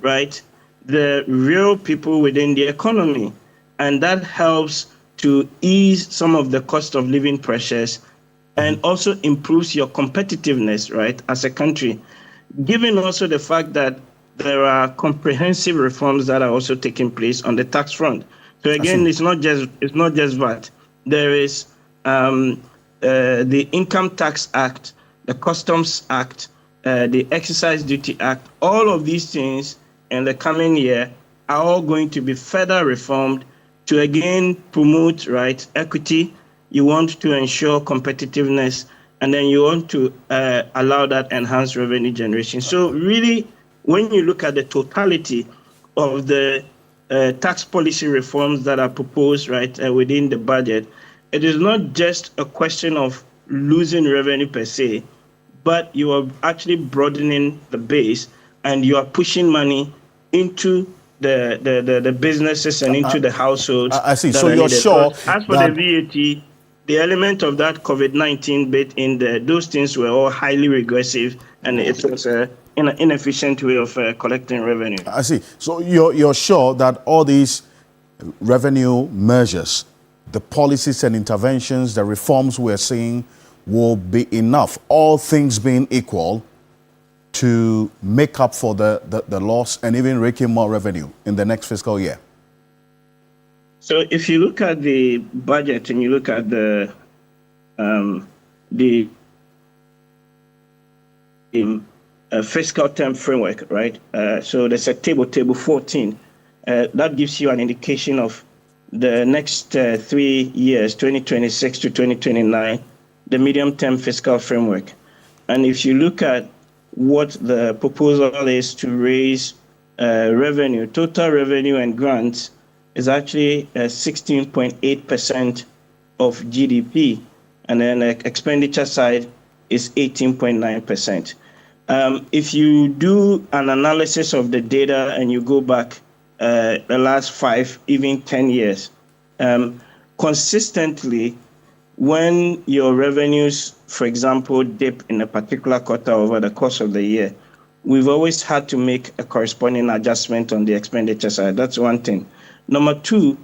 the real people within the economy. And that helps to ease some of the cost of living pressures and also improves your competitiveness, right, as a country, given also the fact that there are comprehensive reforms that are also taking place on the tax front. So again, it's not just VAT. There is the Income Tax Act, the Customs Act, the Excise Duty Act. All of these things in the coming year are all going to be further reformed to again promote, equity. You want to ensure competitiveness, and then you want to allow that enhanced revenue generation. So really, when you look at the totality of the tax policy reforms that are proposed, within the budget, it is not just a question of losing revenue per se, but you are actually broadening the base, and you are pushing money into the businesses and into the households. I see. So you're sure as for the VAT, the element of that COVID-19 bit in there, those things were all highly regressive, and it was an inefficient way of collecting revenue. I see. So you're sure that all these revenue measures, the policies and interventions, the reforms we're seeing will be enough, all things being equal, to make up for the loss and even rake in more revenue in the next fiscal year? So if you look at the budget and you look at the fiscal term framework, right? So there's a table 14. That gives you an indication of the next 3 years, 2026 to 2029, the medium-term fiscal framework. And if you look at what the proposal is to raise revenue, total revenue and grants is actually 16.8% of GDP, and then the expenditure side is 18.9%. If you do an analysis of the data and you go back the last 5, even 10 years, consistently, when your revenues, for example, dip in a particular quarter over the course of the year, we've always had to make a corresponding adjustment on the expenditure side. That's one thing. Number two,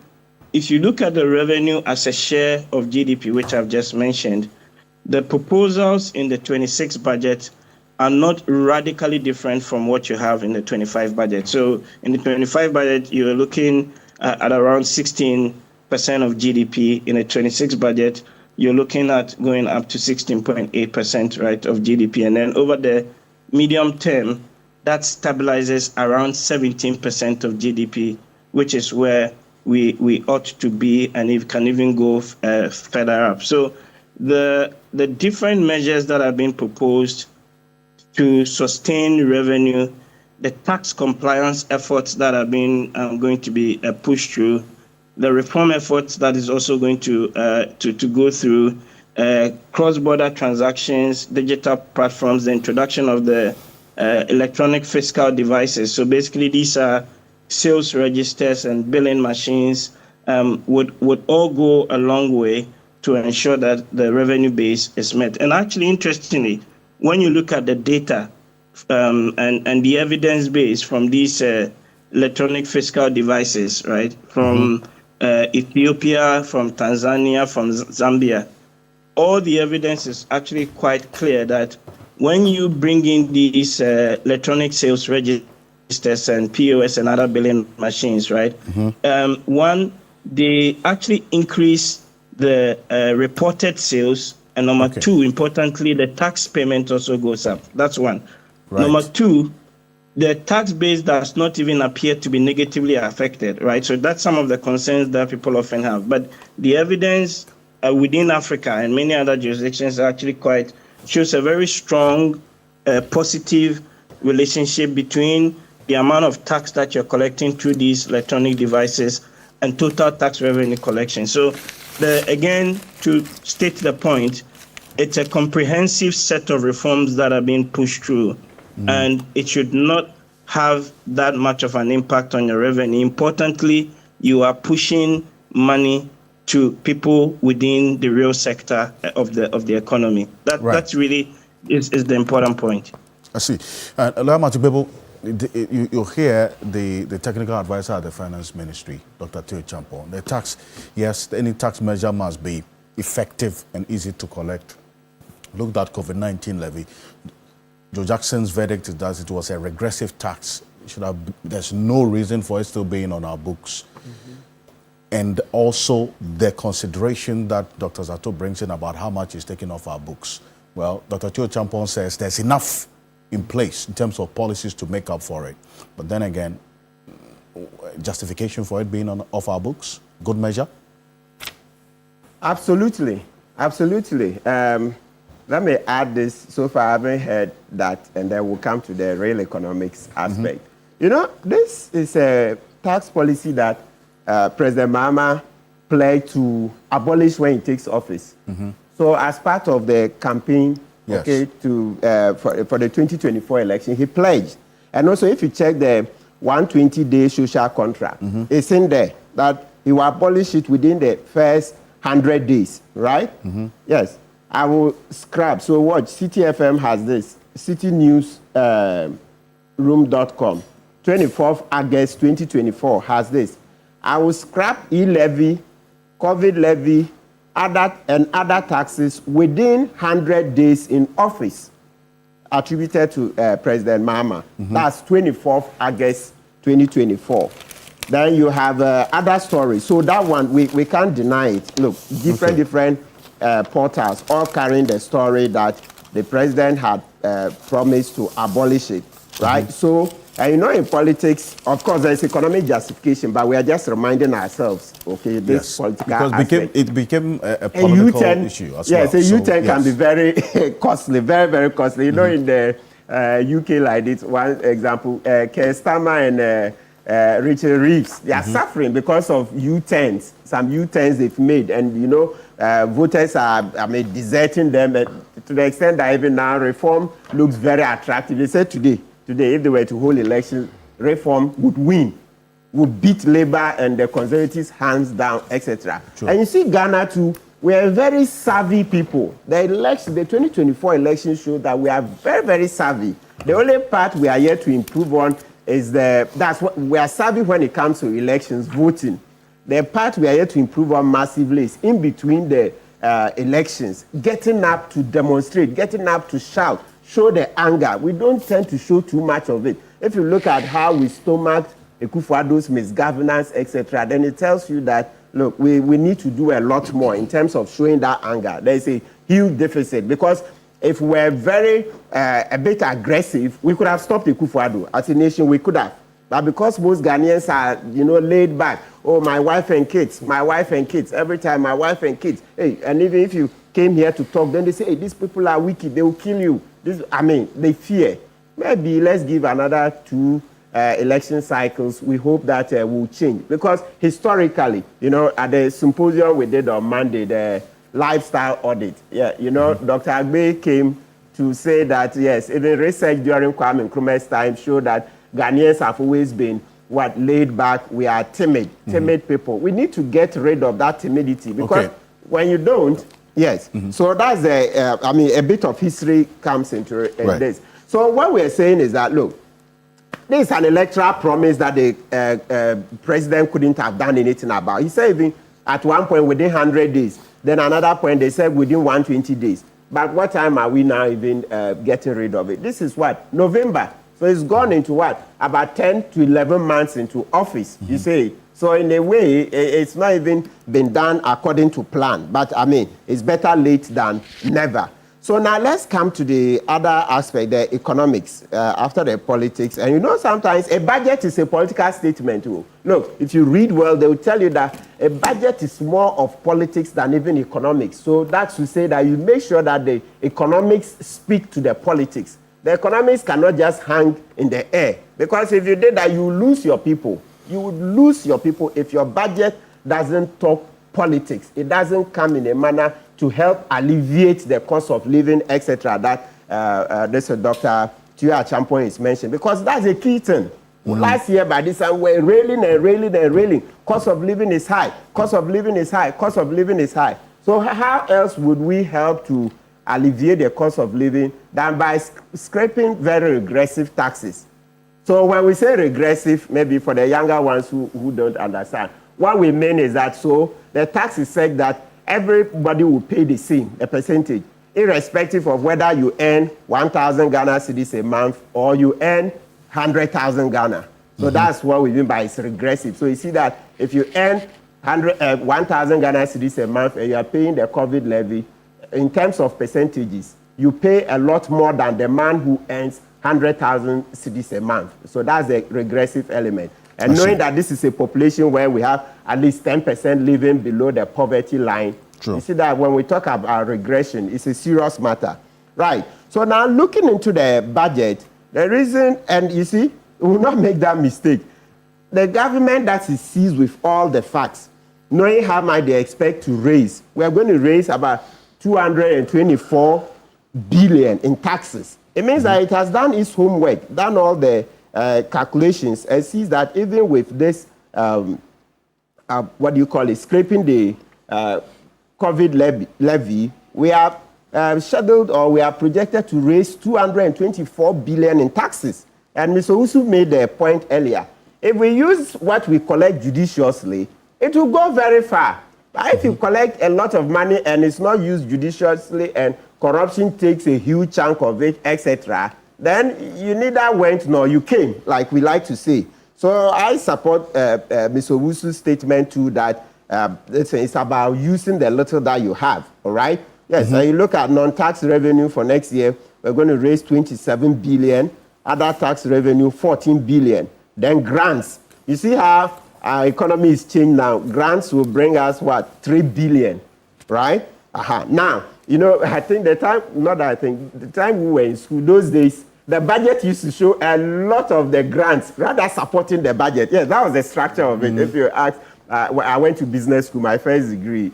if you look at the revenue as a share of GDP, which I've just mentioned, the proposals in the 26 budget are not radically different from what you have in the 25 budget. So in the 25 budget, you're looking at around 16% of GDP. In the 26 budget, you're looking at going up to 16.8%, right, of GDP. And then over the medium term, that stabilizes around 17% of GDP, which is where we ought to be, and it can even go further up. So the different measures that have been proposed to sustain revenue, the tax compliance efforts that have been going to be pushed through, the reform efforts that is also going to go through, cross-border transactions, digital platforms, the introduction of the electronic fiscal devices. So basically, these are sales registers and billing machines, would all go a long way to ensure that the revenue base is met. And actually, interestingly, when you look at the data and the evidence base from these electronic fiscal devices, right, from Ethiopia, from Tanzania, from Zambia, all the evidence is actually quite clear that when you bring in these electronic sales registers and POS and other billing machines, right, one, they actually increase the reported sales, and number two, importantly, the tax payment also goes up. That's one. Right. Number two, the tax base does not even appear to be negatively affected, right? So that's some of the concerns that people often have. But the evidence within Africa and many other jurisdictions actually shows a very strong positive relationship between the amount of tax that you're collecting through these electronic devices and total tax revenue collection. So again, to state the point, it's a comprehensive set of reforms that are being pushed through, and it should not have that much of an impact on your revenue. Importantly, you are pushing money to people within the real sector of the economy. That's really is the important point. I see. People, you hear the technical advisor at the Finance Ministry, Dr. Teo Champon. The tax, yes, any tax measure must be effective and easy to collect. Look at COVID-19 levy. Joe Jackson's verdict is that it was a regressive tax. There's no reason for it still being on our books. And also the consideration that Dr. Zato brings in about how much is taken off our books. Well, Dr. Teo Champon says there's enough in place in terms of policies to make up for it. But then again, justification for it being off our books, good measure? Absolutely, absolutely. Let me add this. So far, I haven't heard that, and then we'll come to the real economics aspect. You know, this is a tax policy that President Mahama pledged to abolish when he takes office. So as part of the campaign, for the 2024 election, he pledged. And also, if you check the 120-day social contract, it's in there that he will abolish it within the first 100 days, right? Yes. I will scrap. So watch, CTFM has this, citynewsroom.com, 24th August 2024 has this. I will scrap e-levy, COVID levy, other taxes within 100 days in office attributed to President Mahama. That's 24th August 2024. Then you have other stories. So that one, we can't deny it. Look, different portals all carrying the story that the president had promised to abolish it, right? So, you know, in politics, of course, there's economic justification, but we are just reminding ourselves, okay, this political aspect. It became a political issue as well. Yes, a U-turn can be very costly, very, very costly. You know, in the UK, like this, one example, Keir Starmer and Richard Reeves, they are suffering because of U-turns, some U-turns they've made, and, you know, voters are, deserting them to the extent that even now reform looks very attractive. They said today, if they were to hold elections, reform would win, would beat Labour and the Conservatives hands down, etc. And you see Ghana too, we are very savvy people. The 2024 election showed that we are very, very savvy. The only part we are yet to improve on is that's what we are savvy when it comes to elections, voting. The part we are yet to improve on massively is in between the elections, getting up to demonstrate, getting up to shout, show the anger. We don't tend to show too much of it. If you look at how we stomached Akufo-Addo's misgovernance, etc., then it tells you that, look, we need to do a lot more in terms of showing that anger. There is a huge deficit because if we were a bit aggressive, we could have stopped Akufo-Addo. As a nation, we could have. But because most Ghanaians are, laid back, oh, my wife and kids, every time my wife and kids. Hey, and even if you came here to talk, then they say, hey, these people are wicked, they will kill you. They fear. Maybe let's give another 2 election cycles. We hope that will change. Because historically, at the symposium we did on Monday, the lifestyle audit, Dr. Agbe came to say that, yes, even research during Kwame Nkrumah's time showed that Ghanaians have always been laid back. We are timid people. We need to get rid of that timidity because when you don't, yes. So that's a bit of history comes into this. So what we're saying is that, look, this is an electoral promise that the president couldn't have done anything about. He said even at one point within 100 days, then another point they said within 120 days. But what time are we now even getting rid of it? This is what? November. So it's gone into what? About 10 to 11 months into office, you say. So in a way, it's not even been done according to plan. But it's better late than never. So now let's come to the other aspect, the economics, after the politics. And sometimes a budget is a political statement too. Look, if you read well, they will tell you that a budget is more of politics than even economics. So that's to say that you make sure that the economics speak to the politics. The economics cannot just hang in the air. Because if you did that, you lose your people. You would lose your people if your budget doesn't talk politics. It doesn't come in a manner to help alleviate the cost of living, etc. That this Dr. Tio Acheampong is mentioning. Because that's a key thing. Last year, by this time, we're railing. Cost of living is high. Cost of living is high. Cost of living is high. So how else would we help to alleviate the cost of living than by scraping very regressive taxes? So when we say regressive, maybe for the younger ones who don't understand, what we mean is that the tax is said that everybody will pay the same, a percentage, irrespective of whether you earn 1,000 Ghana cedis a month or you earn 100,000 Ghana. So that's what we mean by it's regressive. So you see that if you earn 1,000 Ghana cedis a month and you are paying the COVID levy, in terms of percentages, you pay a lot more than the man who earns 100,000 cedis a month. So that's a regressive element. And knowing that this is a population where we have at least 10% living below the poverty line, you see that when we talk about regression, it's a serious matter. Right. So now looking into the budget, the reason, and you see, we will not make that mistake. The government that is seized with all the facts, knowing how much they expect to raise, we are going to raise about 224 billion in taxes. It means that it has done its homework, done all the calculations, and sees that even with this, scraping the COVID levy, we are scheduled or we are projected to raise 224 billion in taxes. And Mr. Usu made the point earlier. If we use what we collect judiciously, it will go very far. But if you collect a lot of money and it's not used judiciously and corruption takes a huge chunk of it, etc., then you neither went nor you came, like we like to say. So I support Mr. Owusu's statement too that it's about using the little that you have, all right? Yes, you look at non-tax revenue for next year, we're going to raise 27 billion, other tax revenue 14 billion. Then grants, you see how our economy is changed now. Grants will bring us, 3 billion, right? Now, I think the time we were in school, those days, the budget used to show a lot of the grants rather supporting the budget. Yes, that was the structure of it. If you ask, I went to business school, my first degree,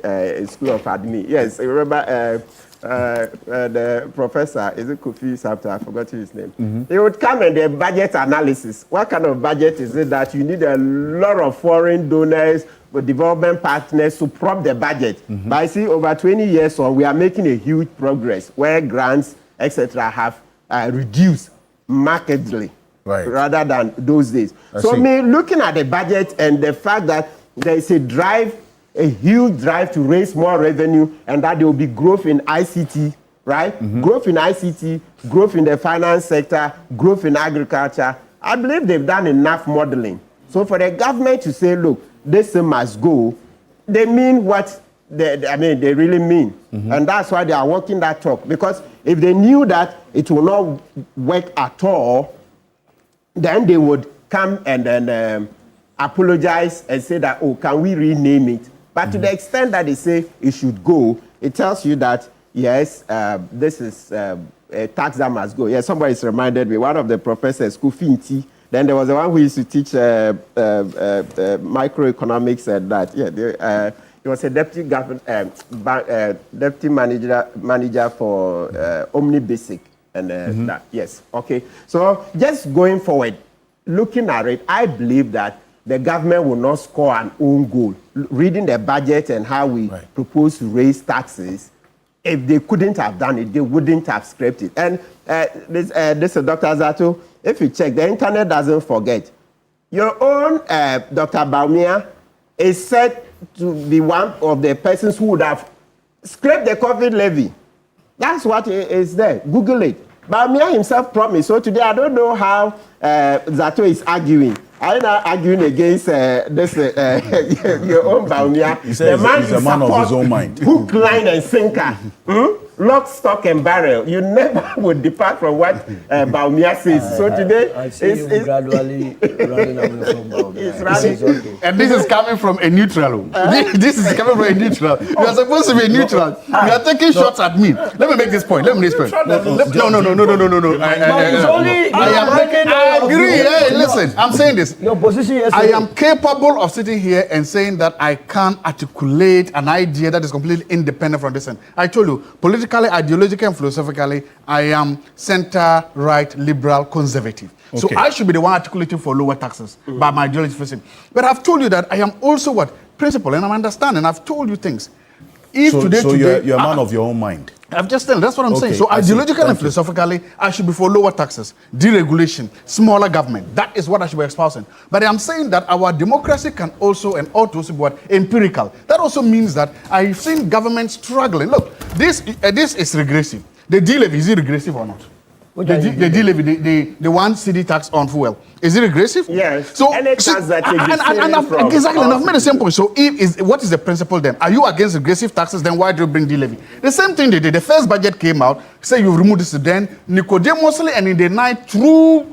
School of Admin. Yes, I remember the professor, is it Kofi Sapta? I forgot his name. He would come and the budget analysis. What kind of budget is it that you need a lot of foreign donors, development partners to prop the budget? But I see over 20 years on, we are making a huge progress where grants, etc., have reduced markedly rather than those days. Me looking at the budget and the fact that there is a huge drive to raise more revenue and that there will be growth in ICT, right? Growth in ICT, growth in the finance sector, growth in agriculture. I believe they've done enough modeling. So for the government to say, look, this must go, they mean what they really mean. And that's why they are walking that talk. Because if they knew that it will not work at all, then they would come and then apologize and say that, oh, can we rename it? But to the extent that they say it should go, it tells you that, yes, this is a tax that must go. Yes, somebody's reminded me, one of the professors, Kufinti, then there was the one who used to teach microeconomics and that. Yeah, he was a deputy manager for OmniBasic and that. Yes, okay. So just going forward, looking at it, I believe that the government will not score an own goal. Reading the budget and how we propose to raise taxes, if they couldn't have done it, they wouldn't have scraped it. And this is Dr. Zato. If you check, the internet doesn't forget. Your own Dr. Bawumia is said to be one of the persons who would have scraped the COVID levy. That's what is there. Google it. Bawumia himself promised. So today I don't know how Zato is arguing. I'm not arguing against your own Bawumia. The man is a man of his own mind. Hook, line, and sinker. Lock, stock, and barrel. You never would depart from what Bawumia says. So today, it's gradually running away from Bawumia. And this is coming from a neutral. This is coming from a neutral. You are supposed to be a neutral. You are taking shots at me. Let me make this point. No. I agree. Hey, listen, I'm saying this. Your position yesterday. I am capable of sitting here and saying that I can articulate an idea that is completely independent from this. I told you, politically, ideologically, and philosophically, I am center, right, liberal, conservative. Okay. So I should be the one articulating for lower taxes by my ideology facing. But I've told you that I am also what? Principle, and I'm understanding. I've told you things. You're a man of your own mind. I've just said that's what I'm saying. So ideologically and philosophically, I should be for lower taxes, deregulation, smaller government. That is what I should be espousing. But I'm saying that our democracy can also and ought to also be what? Empirical. That also means that I've seen government struggling. Look, this is regressive. The D-levy, is it regressive or not? The D-levy, the 1 cedi tax on fuel, is it regressive? Yes. So, and exactly, and I've made the same point. So, what is the principle then? Are you against regressive taxes? Then why do you bring D-levy? The same thing they did. The first budget came out, say you remove this, then Nicodemusly, and in the night through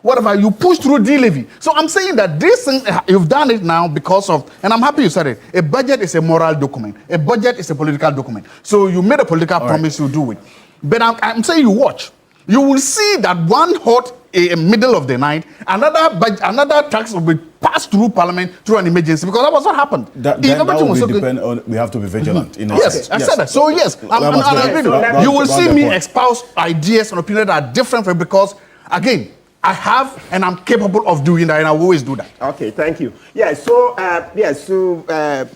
whatever you push through D-levy. So I'm saying that this thing you've done it now because of, and I'm happy you said it. A budget is a moral document. A budget is a political document. So you made a political promise, you do it. But I'm saying you watch. You will see that one hot middle of the night, another tax will be passed through Parliament through an emergency, because that was what happened. That will depend on, we have to be vigilant. In yes, I said that. So yes, I'm agreeing. You will see me espouse ideas and opinions that are different from, because again, I have and I'm capable of doing that, and I will always do that. Okay, thank you. Yeah, so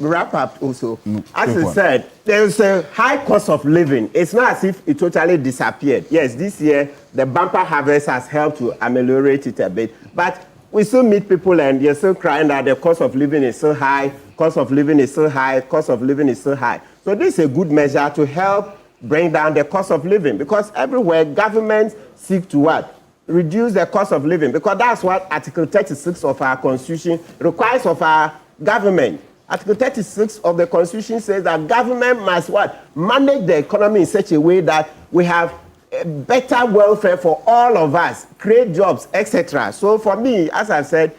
wrap up also. As I said, there's a high cost of living. It's not as if it totally disappeared. Yes, this year the bumper harvest has helped to ameliorate it a bit, but we still meet people and they're still crying that the cost of living is so high, cost of living is so high, cost of living is so high. So this is a good measure to help bring down the cost of living, because everywhere governments seek to what? Reduce the cost of living, because that's what Article 36 of our Constitution requires of our government. Article 36 of the Constitution says that government must what? Manage the economy in such a way that we have better welfare for all of us, create jobs, etc. So for me, as I've said,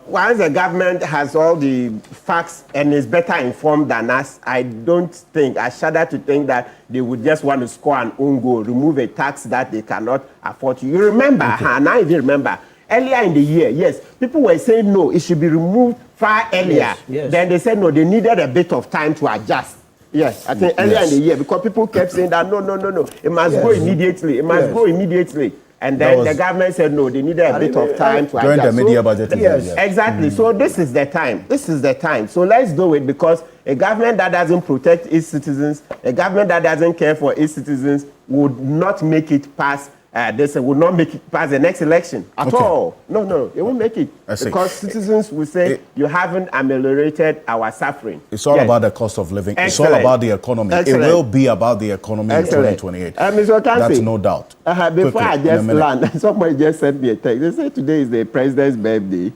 once the government has all the facts and is better informed than us, I shudder to think that they would just want to score an own goal, remove a tax that they cannot afford to. You remember, and I even remember, earlier in the year, yes, people were saying no, it should be removed far earlier. Yes. Then they said no, they needed a bit of time to adjust. Yes, I think earlier in the year, because people kept saying that no, it must go immediately. It must go immediately. And then the government said no, they needed a bit of time to during adjust. the media budget. Yes, exactly. So this is the time. This is the time. So let's do it, because a government that doesn't protect its citizens, a government that doesn't care for its citizens would not make it past would not make it past the next election at all. No, it won't make it. Because citizens will say, you haven't ameliorated our suffering. It's all about the cost of living. Excellent. It's all about the economy. Excellent. It will be about the economy in 2028. Mr. Okansi, that's no doubt. Before I just land, somebody just sent me a text. They said today is the president's birthday.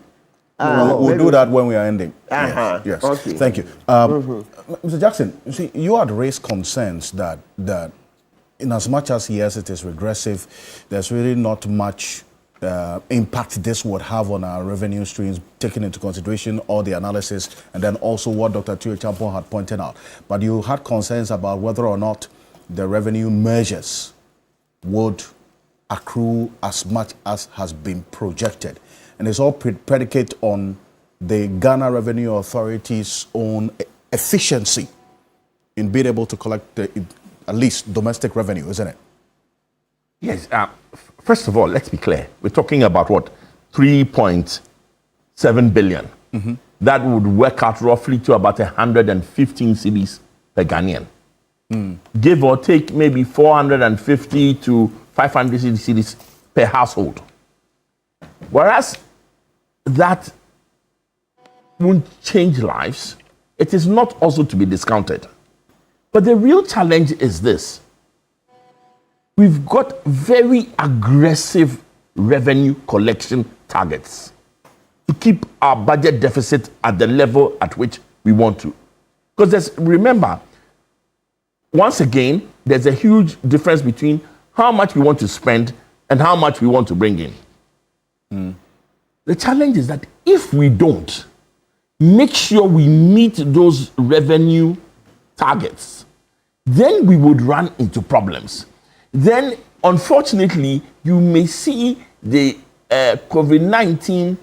We'll do that when we are ending. Yes. Okay. Thank you. Mr. Jackson, you see, you had raised concerns that in as much as, yes, it is regressive, there's really not much impact this would have on our revenue streams, taking into consideration all the analysis and then also what Dr. Tue Champong had pointed out. But you had concerns about whether or not the revenue measures would accrue as much as has been projected. And it's all predicated on the Ghana Revenue Authority's own efficiency in being able to collect at least domestic revenue, isn't it? Yes. First of all, let's be clear. We're talking about what? 3.7 billion. Mm-hmm. That would work out roughly to about 115 cedis per Ghanaian. Give or take maybe 450 to 500 cedis per household. Whereas that won't change lives, it is not also to be discounted. But the real challenge is this. We've got very aggressive revenue collection targets to keep our budget deficit at the level at which we want to. Because remember, once again, there's a huge difference between how much we want to spend and how much we want to bring in. The challenge is that if we don't make sure we meet those revenue targets, then we would run into problems. Then, unfortunately, you may see the COVID-19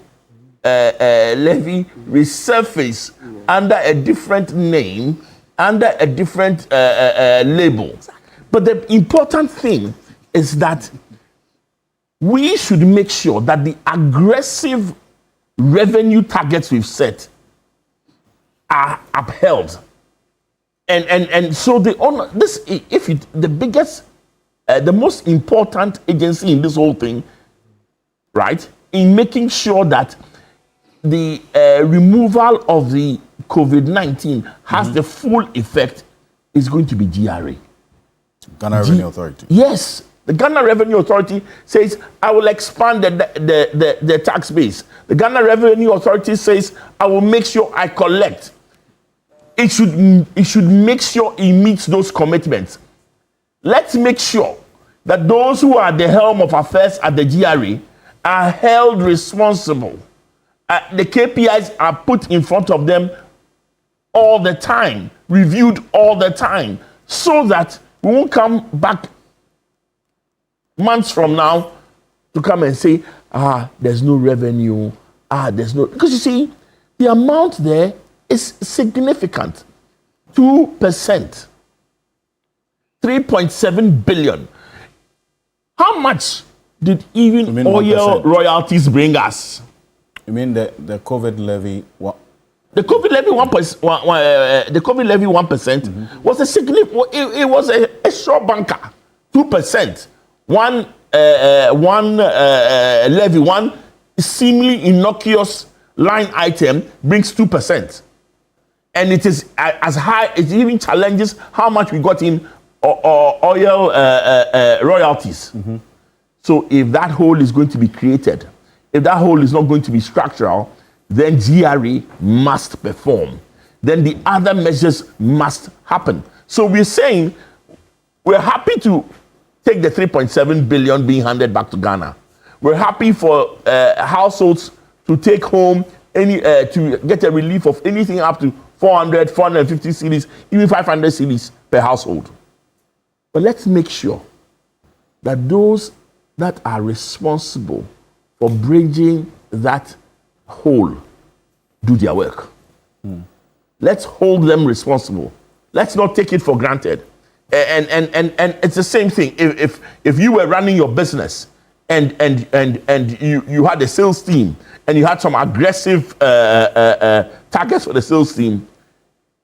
levy resurface under a different name, under a different label. But the important thing is that we should make sure that the aggressive revenue targets we've set are upheld. And so the most important agency in this whole thing, right, in making sure that the removal of the COVID-19 has the full effect is going to be GRA. Ghana Revenue Authority. Yes. The Ghana Revenue Authority says, I will expand the tax base. The Ghana Revenue Authority says, I will make sure I collect. It should make sure it meets those commitments. Let's make sure that those who are at the helm of affairs at the GRA are held responsible. The KPIs are put in front of them all the time, reviewed all the time, so that we won't come back months from now to come and say, there's no revenue, there's no... Because you see, the amount there is significant. 2%. 3.7 billion. How much did even oil 1%? Royalties bring us? You mean the COVID levy? The COVID levy 1%. The COVID levy 1% was a significant. It was a short banker. 2%. One levy, one seemingly innocuous line item brings 2%, and it is as high. It even challenges how much we got in oil royalties. So if that hole is going to be created, if that hole is not going to be structural, then GRA must perform. Then the other measures must happen. So we're saying we're happy to take the 3.7 billion being handed back to Ghana. We're happy for households to take home to get a relief of anything up to 400, 450 cedis, even 500 cedis per household. But let's make sure that those that are responsible for bridging that hole do their work. Let's hold them responsible. Let's not take it for granted. And it's the same thing. If you were running your business and you had a sales team and you had some aggressive targets for the sales team,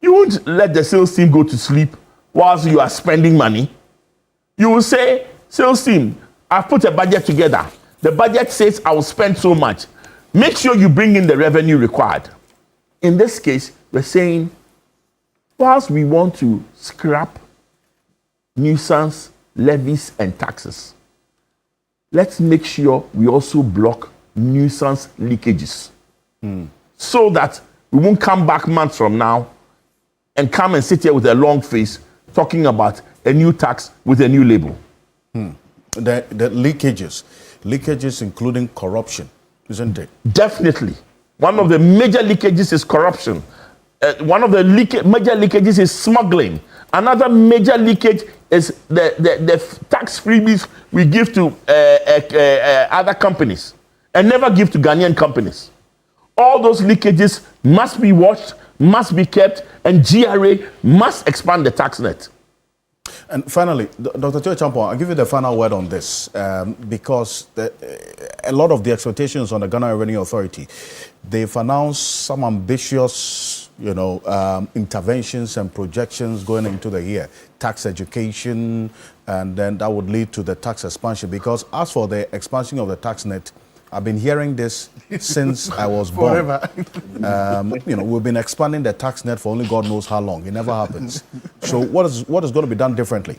you won't let the sales team go to sleep whilst you are spending money. You will say, sales team, I've put a budget together. The budget says I will spend so much. Make sure you bring in the revenue required. In this case, we're saying, whilst we want to scrap nuisance, levies, and taxes, let's make sure we also block nuisance leakages so that we won't come back months from now and come and sit here with a long face talking about a new tax with a new label. The leakages including corruption, isn't it? Definitely. One of the major leakages is corruption. One of the major leakages is smuggling. Another major leakage is the tax freebies we give to other companies and never give to Ghanaian companies. All those leakages must be watched, must be kept, and GRA must expand the tax net. And finally, Dr. Joe Champon, I'll give you the final word on this because a lot of the expectations on the Ghana Revenue Authority, they've announced some ambitious, interventions and projections going into the year, tax education, and then that would lead to the tax expansion. Because as for the expansion of the tax net, I've been hearing this since I was born. We've been expanding the tax net for only God knows how long. It never happens. So what is going to be done differently?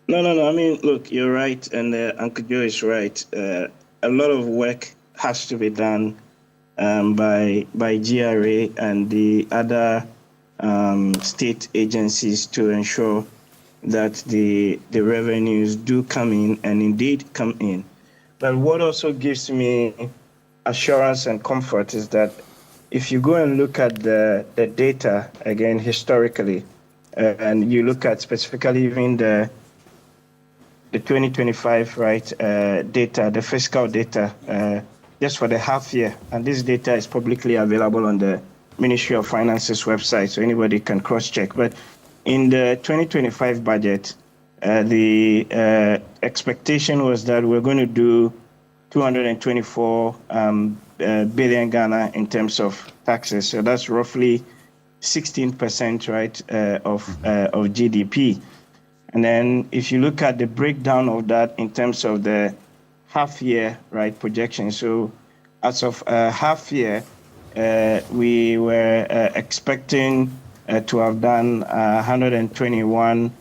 No. I mean, look, you're right, and Uncle Joe is right. A lot of work has to be done by GRA and the other state agencies to ensure that the revenues do come in and indeed come in. But what also gives me assurance and comfort is that if you go and look at the data, again, historically, and you look at specifically even the 2025, data, the fiscal data, just for the half year, and this data is publicly available on the Ministry of Finance's website, so anybody can cross-check. But in the 2025 budget, the expectation was that we're going to do 224 billion Ghana in terms of taxes. So that's roughly 16%, of GDP. And then if you look at the breakdown of that in terms of the half year, projection. So as of half year, we were expecting to have done 121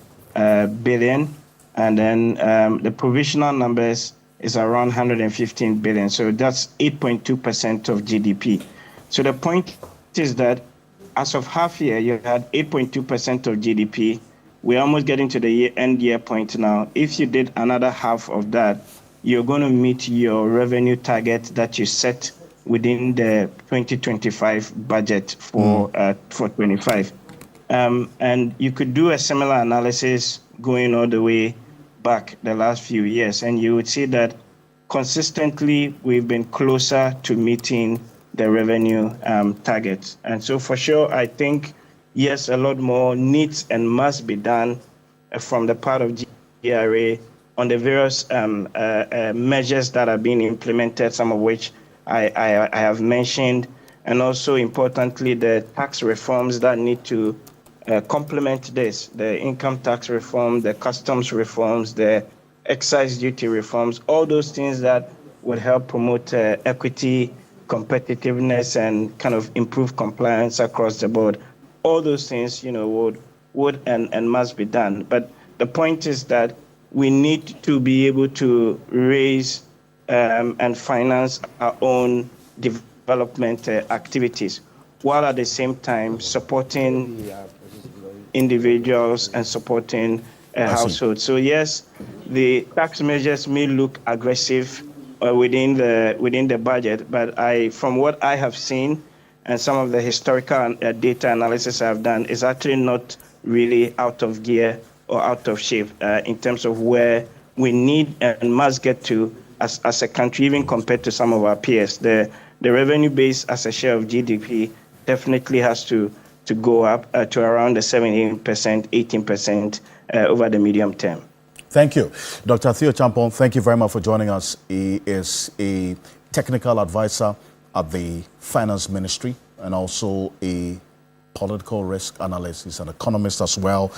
billion, and then the provisional numbers is around 115 billion. So that's 8.2% of GDP. So the point is that as of half year, you had 8.2% of GDP. We're almost getting to the end year point now. If you did another half of that, you're going to meet your revenue target that you set within the 2025 budget for 25. And you could do a similar analysis going all the way back the last few years, and you would see that consistently we've been closer to meeting the revenue targets. And so for sure, I think, yes, a lot more needs and must be done from the part of GRA on the various measures that are being implemented, some of which I have mentioned, and also importantly, the tax reforms that need to complement this, the income tax reform, the customs reforms, the excise duty reforms, all those things that would help promote equity, competitiveness, and kind of improve compliance across the board. All those things, would and must be done. But the point is that we need to be able to raise and finance our own development activities, while at the same time supporting individuals and supporting households. So yes, the tax measures may look aggressive within the budget, but from what I have seen and some of the historical data analysis I've done, is actually not really out of gear or out of shape in terms of where we need and must get to as a country, even compared to some of our peers. The revenue base as a share of GDP definitely has to to go up to around the 17%, 18% over the medium term. Thank you. Dr. Theo Champong, thank you very much for joining us. He is a technical advisor at the Finance Ministry and also a political risk analyst. He's an economist as well.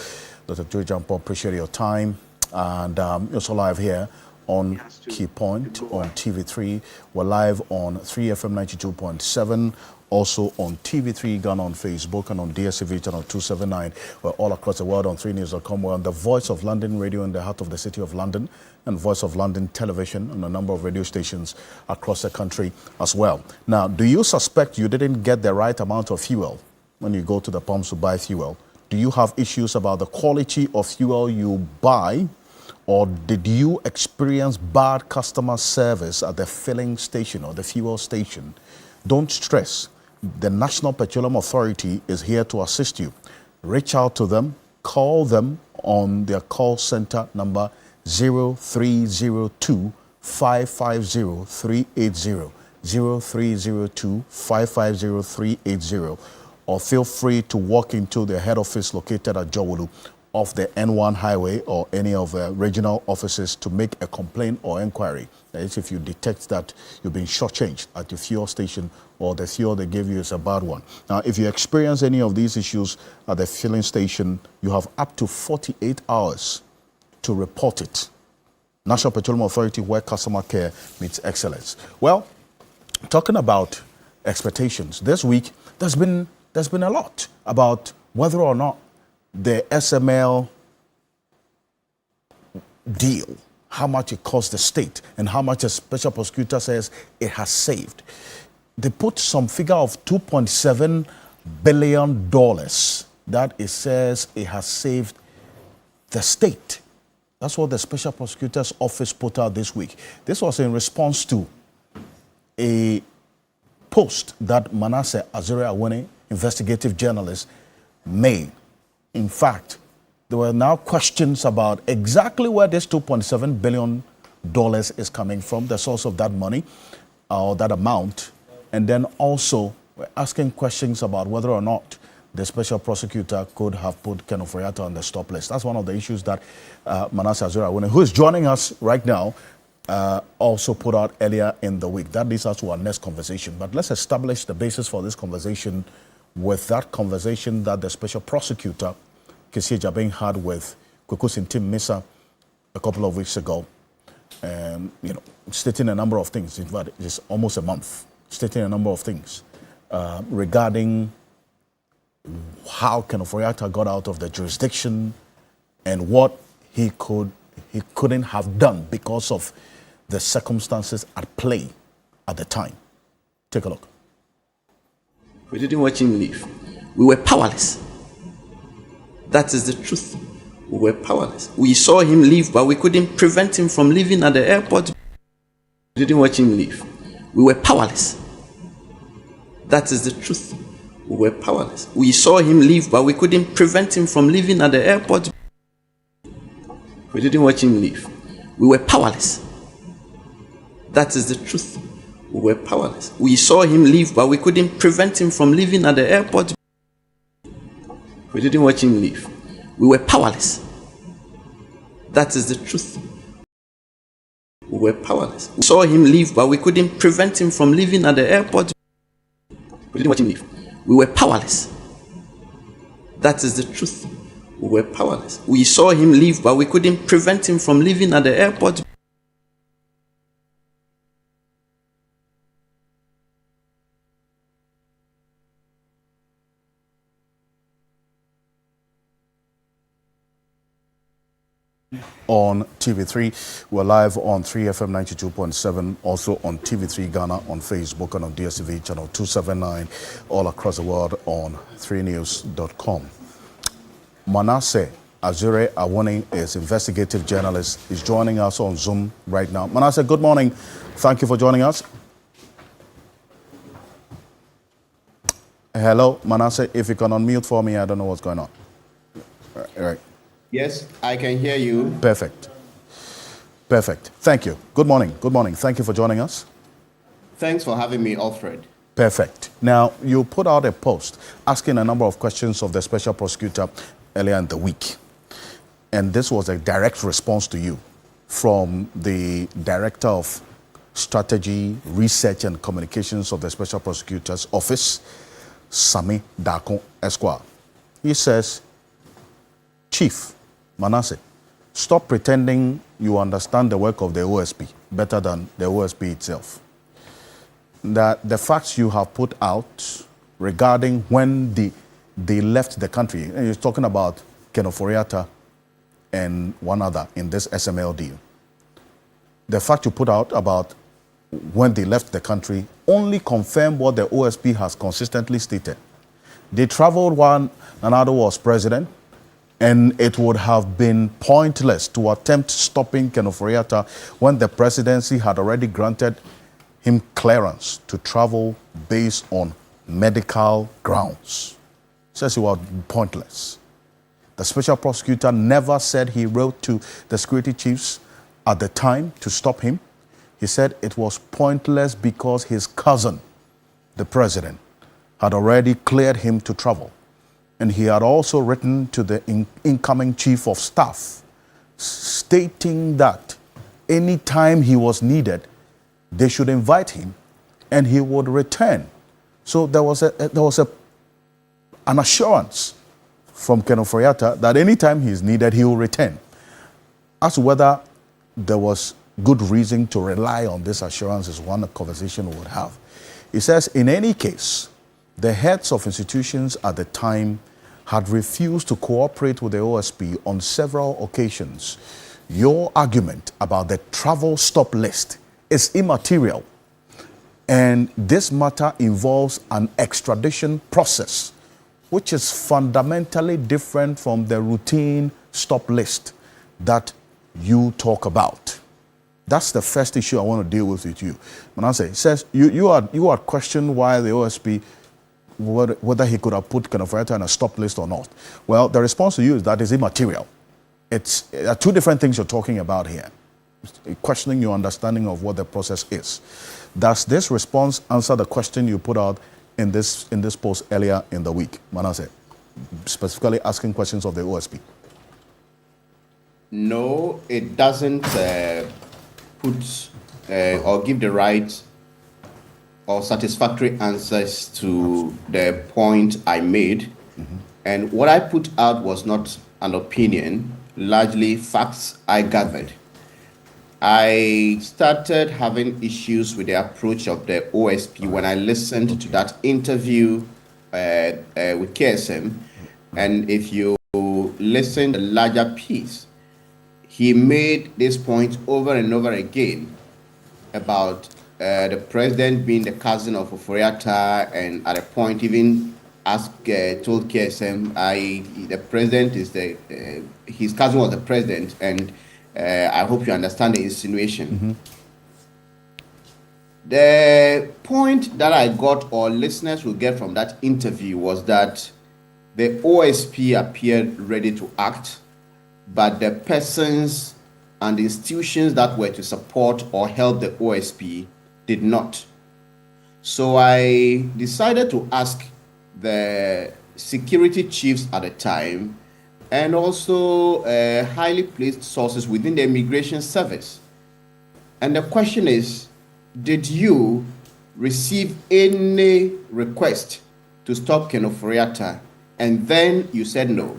Dr. Theo Champong, appreciate your time. And you're also live here on Key Point on TV3. We're live on 3FM 92.7. Also on TV3 Ghana on Facebook and on DSTV channel 279. We're all across the world on 3news.com. We're on the Voice of London radio in the heart of the city of London and Voice of London television on a number of radio stations across the country as well. Now, do you suspect you didn't get the right amount of fuel when you go to the pumps to buy fuel? Do you have issues about the quality of fuel you buy? Or did you experience bad customer service at the filling station or the fuel station? Don't stress. The National Petroleum Authority is here to assist you. Reach out to them, call them on their call center number 0302 550 380, 0302 550 380, or feel free to walk into their head office located at Jowolu off the N1 highway or any of the regional offices to make a complaint or inquiry. That is, if you detect that you've been shortchanged at the fuel station or the fuel they gave you is a bad one. Now, if you experience any of these issues at the filling station, you have up to 48 hours to report it. National Petroleum Authority, where customer care meets excellence. Well, talking about expectations, this week there's been a lot about whether or not the SML deal, how much it cost the state and how much a special prosecutor says it has saved. They put some figure of $2.7 billion that it says it has saved the state. That's what the special prosecutor's office put out this week. This was in response to a post that Manasseh Azure-Awuni, investigative journalist, made. In fact, there were now questions about exactly where this $2.7 billion is coming from, the source of that money or that amount. And then also we're asking questions about whether or not the special prosecutor could have put Ken Ofori-Atta on the stop list. That's one of the issues that Manasseh Azure-Awuni, who is joining us right now, also put out earlier in the week. That leads us to our next conversation. But let's establish the basis for this conversation with that conversation that the special prosecutor, Kessie Jabeng, had with Kwaku Sintim-Mensah a couple of weeks ago, stating a number of things. In fact, it's almost a month, stating a number of things regarding how Ken Ofori-Atta got out of the jurisdiction and what he couldn't have done because of the circumstances at play at the time. Take a look. We didn't watch him leave. We were powerless. That is the truth. We were powerless. We saw him leave, but we couldn't prevent him from leaving at the airport. We didn't watch him leave. We were powerless. That is the truth. We were powerless. We saw him leave, but we couldn't prevent him from leaving at the airport. We didn't watch him leave. We were powerless. That is the truth. We were powerless. We saw him leave, but we couldn't prevent him from leaving at the airport. We didn't watch him leave. We were powerless. That is the truth. We were powerless. We saw him leave, but we couldn't prevent him from leaving at the airport. We didn't watch him leave. We were powerless. That is the truth. We were powerless. We saw him leave, but we couldn't prevent him from leaving at the airport. On TV3, we're live on 3FM 92.7, also on TV3 Ghana, on Facebook and on DSTV channel 279, all across the world on 3news.com. Manasseh Azure-Awuni is investigative journalist. He's joining us on Zoom right now. Manasseh, good morning. Thank you for joining us. Hello, Manasseh. If you can unmute for me, I don't know what's going on. All right. Yes, I can hear you. Perfect. Perfect. Thank you. Good morning. Good morning. Thank you for joining us. Thanks for having me, Alfred. Perfect. Now, you put out a post asking a number of questions of the special prosecutor earlier in the week. And this was a direct response to you from the Director of Strategy, Research and Communications of the Special Prosecutor's Office, Sami Darko Esquire. He says, Chief Manasseh, stop pretending you understand the work of the OSP better than the OSP itself. That the facts you have put out regarding when they left the country, and you're talking about Ken Ofori-Atta and one other in this SML deal. The fact you put out about when they left the country only confirmed what the OSP has consistently stated. They traveled while Nana-Addo was president, and it would have been pointless to attempt stopping Ken Ofori-Atta when the presidency had already granted him clearance to travel based on medical grounds. Says it was pointless. The special prosecutor never said he wrote to the security chiefs at the time to stop him. He said it was pointless because his cousin, the president, had already cleared him to travel. And he had also written to the incoming chief of staff stating that anytime he was needed, they should invite him and he would return. So there was an assurance from Ken Ofori-Atta that anytime he is needed, he will return. As to whether there was good reason to rely on this assurance is one conversation we would have. He says, in any case, the heads of institutions at the time had refused to cooperate with the OSP on several occasions. Your argument about the travel stop list is immaterial, and this matter involves an extradition process, which is fundamentally different from the routine stop list that you talk about. That's the first issue I want to deal with you. Manasseh says you had questioned why the OSP, whether he could have put Ken Ofori-Atta on a stop list or not. Well, the response to you is that is immaterial. There are two different things you're talking about here. Questioning your understanding of what the process is. Does this response answer the question you put out in this post earlier in the week, Manasseh, specifically asking questions of the OSP? No, it doesn't put or give the right or satisfactory answers to the point I made. Mm-hmm. And what I put out was not an opinion, largely facts I gathered. I started having issues with the approach of the OSP when I listened to that interview with KSM. And if you listen to the larger piece, he made this point over and over again about the president being the cousin of Ofori-Atta, and at a point even told KSM, the president is his cousin was the president, and I hope you understand the insinuation. Mm-hmm. The point that I got, or listeners will get from that interview, was that the OSP appeared ready to act, but the persons and the institutions that were to support or help the OSP did not. So I decided to ask the security chiefs at the time, and also highly placed sources within the immigration service. And the question is, did you receive any request to stop Ken Ofori-Atta? And then you said no.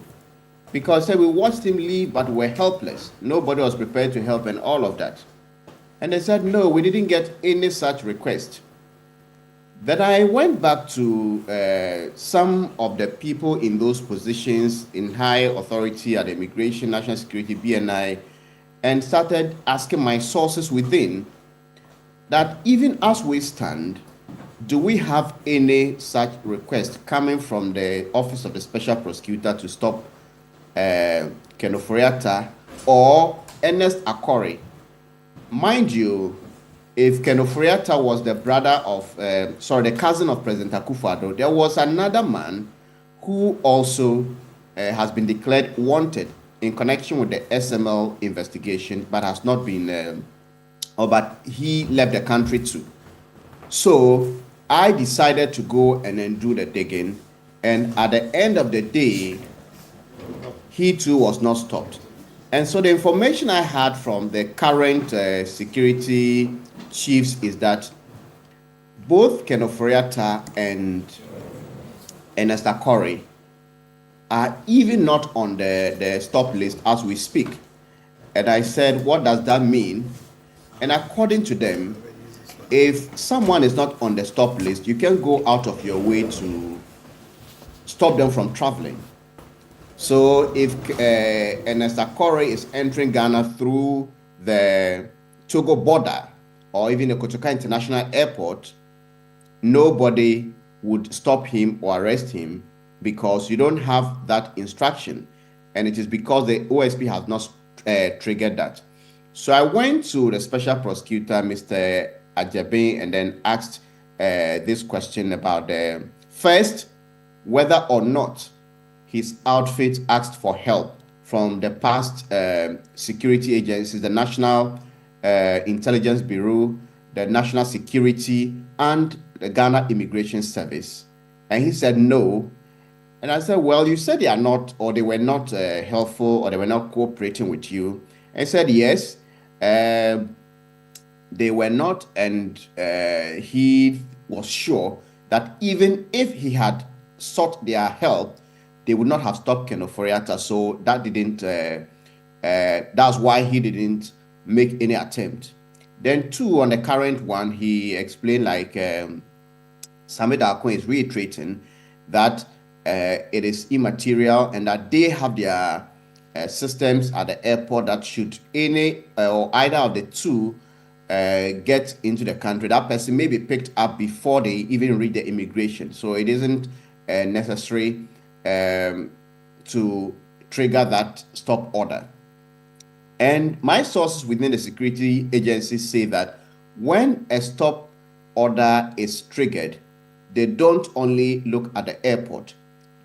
Because we watched him leave, but we're helpless. Nobody was prepared to help and all of that. And they said, no, we didn't get any such request. Then I went back to some of the people in those positions in high authority at Immigration, National Security, BNI, and started asking my sources within that even as we stand, do we have any such request coming from the Office of the Special Prosecutor to stop Ken Ofori-Atta or Ernest Akori? Mind you, if Ken Ofori-Atta was the the cousin of President Akufo-Addo, there was another man who also has been declared wanted in connection with the SML investigation, but has not been, but he left the country too. So I decided to go and then do the digging, and at the end of the day, he too was not stopped. And so the information I had from the current security chiefs is that both Ken Ofori-Atta and Ernest Akori are even not on the stop list as we speak. And I said, what does that mean? And according to them, if someone is not on the stop list, you can go out of your way to stop them from traveling. So if Ernest Akori is entering Ghana through the Togo border or even the Kotoka International Airport, nobody would stop him or arrest him because you don't have that instruction. And it is because the OSP has not triggered that. So I went to the special prosecutor, Mr. Ajabe, and then asked this question about first, whether or not his outfit asked for help from the past security agencies, the National Intelligence Bureau, the National Security, and the Ghana Immigration Service. And he said no. And I said, well, you said they are not, or they were not helpful, or they were not cooperating with you. And he said, yes, they were not. And he was sure that even if he had sought their help, they would not have stopped Ken Ofori-Atta. So that didn't, that's why he didn't make any attempt. Then two, on the current one, he explained like Sameh Darko is reiterating that it is immaterial and that they have their systems at the airport that should any or either of the two get into the country, that person may be picked up before they even reach the immigration. So it isn't necessary to trigger that stop order. And my sources within the security agency say that when a stop order is triggered, they don't only look at the airport,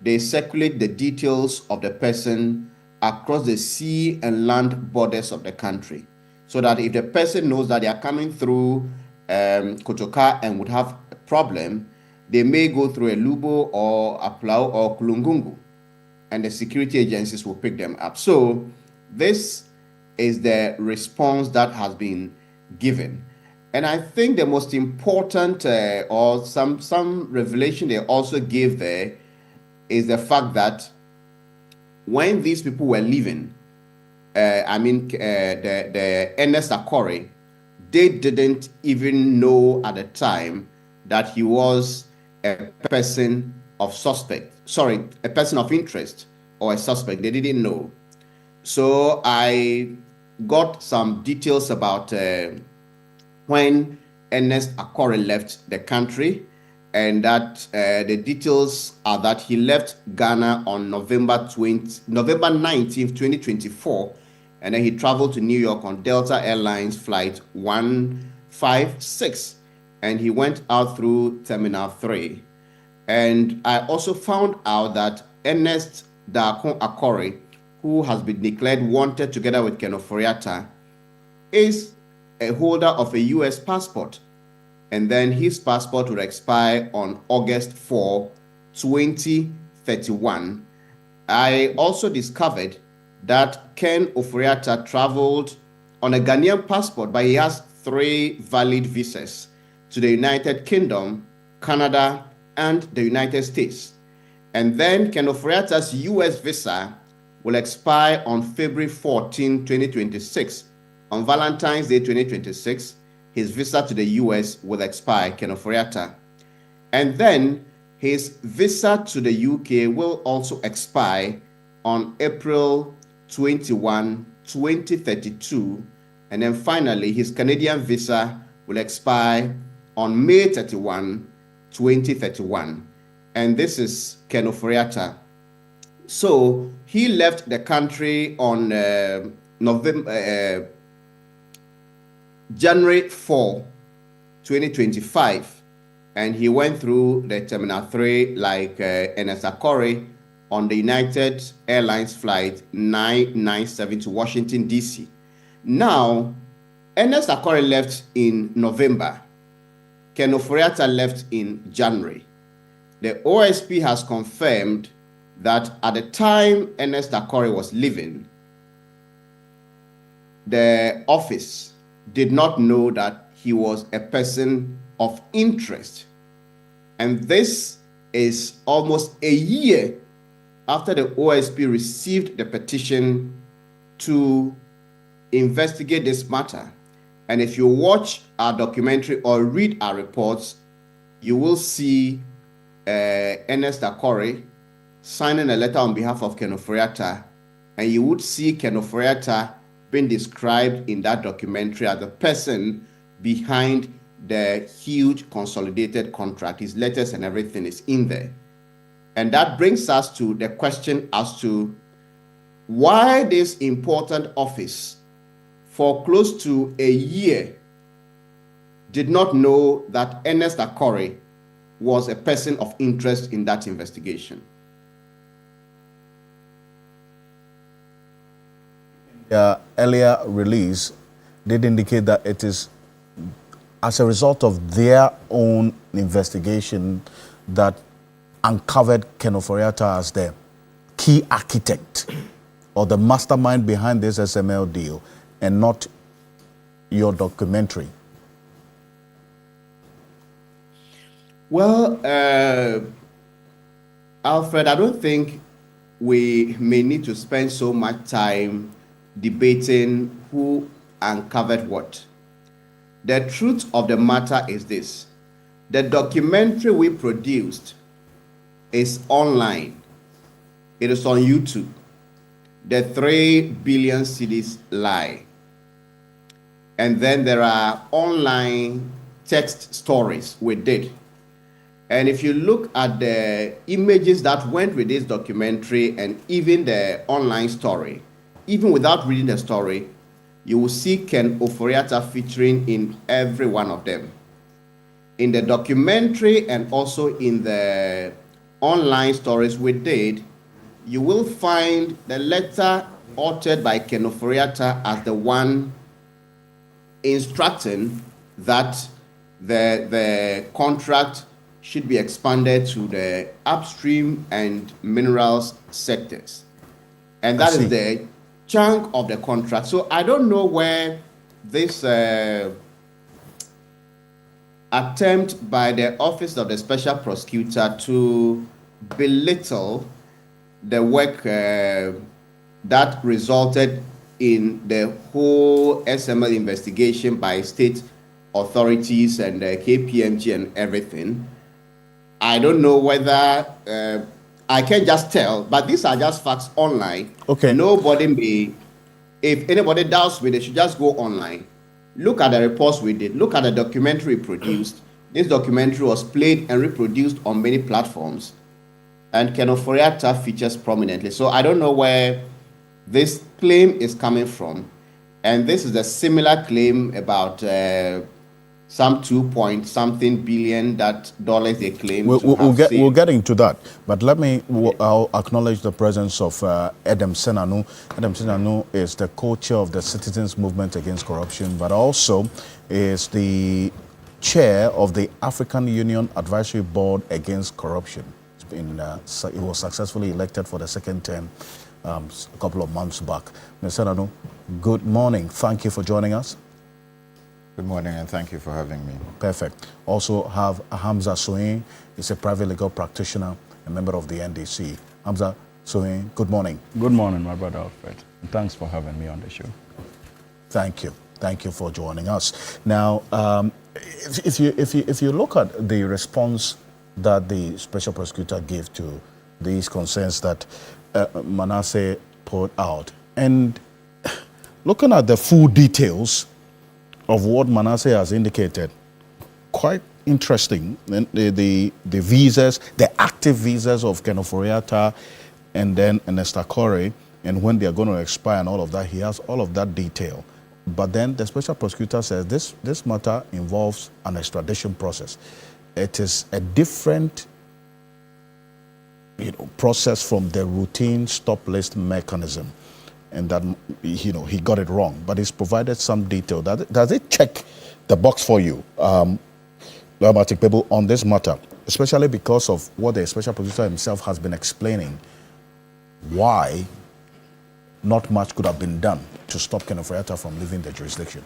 they circulate the details of the person across the sea and land borders of the country. So that if the person knows that they are coming through Kotoka and would have a problem, they may go through a Lubo or Aplau or Kulungungu, and the security agencies will pick them up. So this is the response that has been given. And I think the most important or some revelation they also gave there is the fact that when these people were leaving, the Ernest Akori, they didn't even know at the time that he was a person of a person of interest or a suspect. They didn't know. So I got some details about when Ernest Akori left the country, and that the details are that he left Ghana on November 19th, 2024, and then he traveled to New York on Delta Airlines flight 156, and he went out through Terminal 3. And I also found out that Ernest Darko Akori, who has been declared wanted together with Ken Ofori-Atta, is a holder of a US passport. And then his passport will expire on August 4, 2031. I also discovered that Ken Ofori-Atta traveled on a Ghanaian passport, but he has 3 valid visas to the United Kingdom, Canada, and the United States. And then Ken Ofori-Atta's US visa will expire on February 14, 2026. On Valentine's Day 2026, his visa to the US will expire, Ken Ofori-Atta. And then his visa to the UK will also expire on April 21, 2032. And then finally, his Canadian visa will expire on May 31, 2031. And this is Ken Ofori-Atta. So he left the country on January 4, 2025, and he went through the Terminal 3 like Ernest Akori on the United Airlines flight 997 to Washington, D.C. Now, Ernest Akori left in November, Ken Ofori-Atta left in January. The OSP has confirmed that at the time Ernest Akori was leaving, the office did not know that he was a person of interest. And this is almost a year after the OSP received the petition to investigate this matter. And if you watch our documentary or read our reports, you will see Ernest Akori signing a letter on behalf of Ken Ofori-Atta, and you would see Ken Ofori-Atta being described in that documentary as the person behind the huge consolidated contract. His letters and everything is in there. And that brings us to the question as to why this important office for close to a year did not know that Ernest Akori was a person of interest in that investigation. Earlier release did indicate that it is as a result of their own investigation that uncovered Ken Ofori-Atta as the key architect or the mastermind behind this SML deal, and not your documentary. Well, Alfred, I don't think we may need to spend so much time debating who uncovered what. The truth of the matter is this: the documentary we produced is online. It is on YouTube. The 3 billion cedis lie. And then there are online text stories we did. And if you look at the images that went with this documentary and even the online story, even without reading the story, you will see Ken Ofori-Atta featuring in every one of them. In the documentary and also in the online stories we did, you will find the letter authored by Ken Ofori-Atta as the one instructing that the contract should be expanded to the upstream and minerals sectors. And that is the chunk of the contract. So I don't know where this attempt by the Office of the Special Prosecutor to belittle the work that resulted in the whole SML investigation by state authorities and KPMG and everything. I don't know whether I can just tell, but these are just facts online. Okay. Nobody may, if anybody doubts me, they should just go online. Look at the reports we did. Look at the documentary produced. This documentary was played and reproduced on many platforms, and Ken Ofori-Atta features prominently. So I don't know where this claim is coming from. And this is a similar claim about some 2-point-something billion dollars they claim. We'll get into that. But I'll acknowledge the presence of Edem Senanu. Edem Senanu is the co-chair of the Citizens Movement Against Corruption, but also is the chair of the African Union Advisory Board Against Corruption. He was successfully elected for the second term a couple of months back. Mr. Senanu, good morning. Thank you for joining us. Good morning, and thank you for having me. Perfect. Also have Hamza Soin. He's a private legal practitioner, a member of the NDC. Hamza Soin, good morning. Good morning, my brother Alfred. And thanks for having me on the show. Thank you. Thank you for joining us. Now, if you look at the response that the special prosecutor gave to these concerns that Manasseh put out, and looking at the full details of what Manasseh has indicated, quite interesting. And the visas, the active visas of Ken Ofori-Atta and then Ernest Akori, and when they are going to expire and all of that, he has all of that detail. But then the special prosecutor says this matter involves an extradition process. It is a different process from the routine stop list mechanism, and that he got it wrong. But he's provided some detail. Does it check the box for you? People on this matter, especially because of what the special prosecutor himself has been explaining, why not much could have been done to stop Ken Ofori-Atta from leaving the jurisdiction?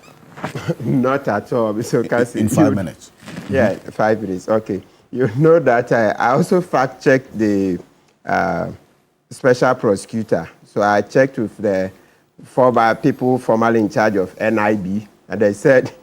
Not at all, Mr. Okasi. In 5 minutes. Yeah, 5 minutes. Okay. You know that I also fact-checked the special prosecutor. So I checked with the former people formerly in charge of NIB, and they said,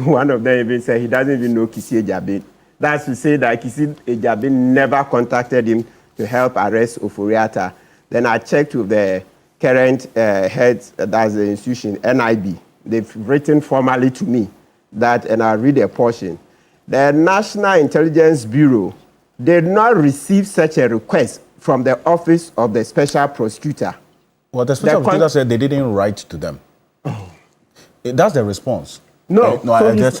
one of them even said he doesn't even know Kisi Ejabin. That's to say that Kisi Ejabin never contacted him to help arrest Ofori-Atta. Then I checked with the current heads, that's the institution, NIB. They've written formally to me that, and I'll read a portion. The National Intelligence Bureau did not receive such a request from the office of the special prosecutor. Well, the special prosecutor said they didn't write to them. Oh. That's the response. No, so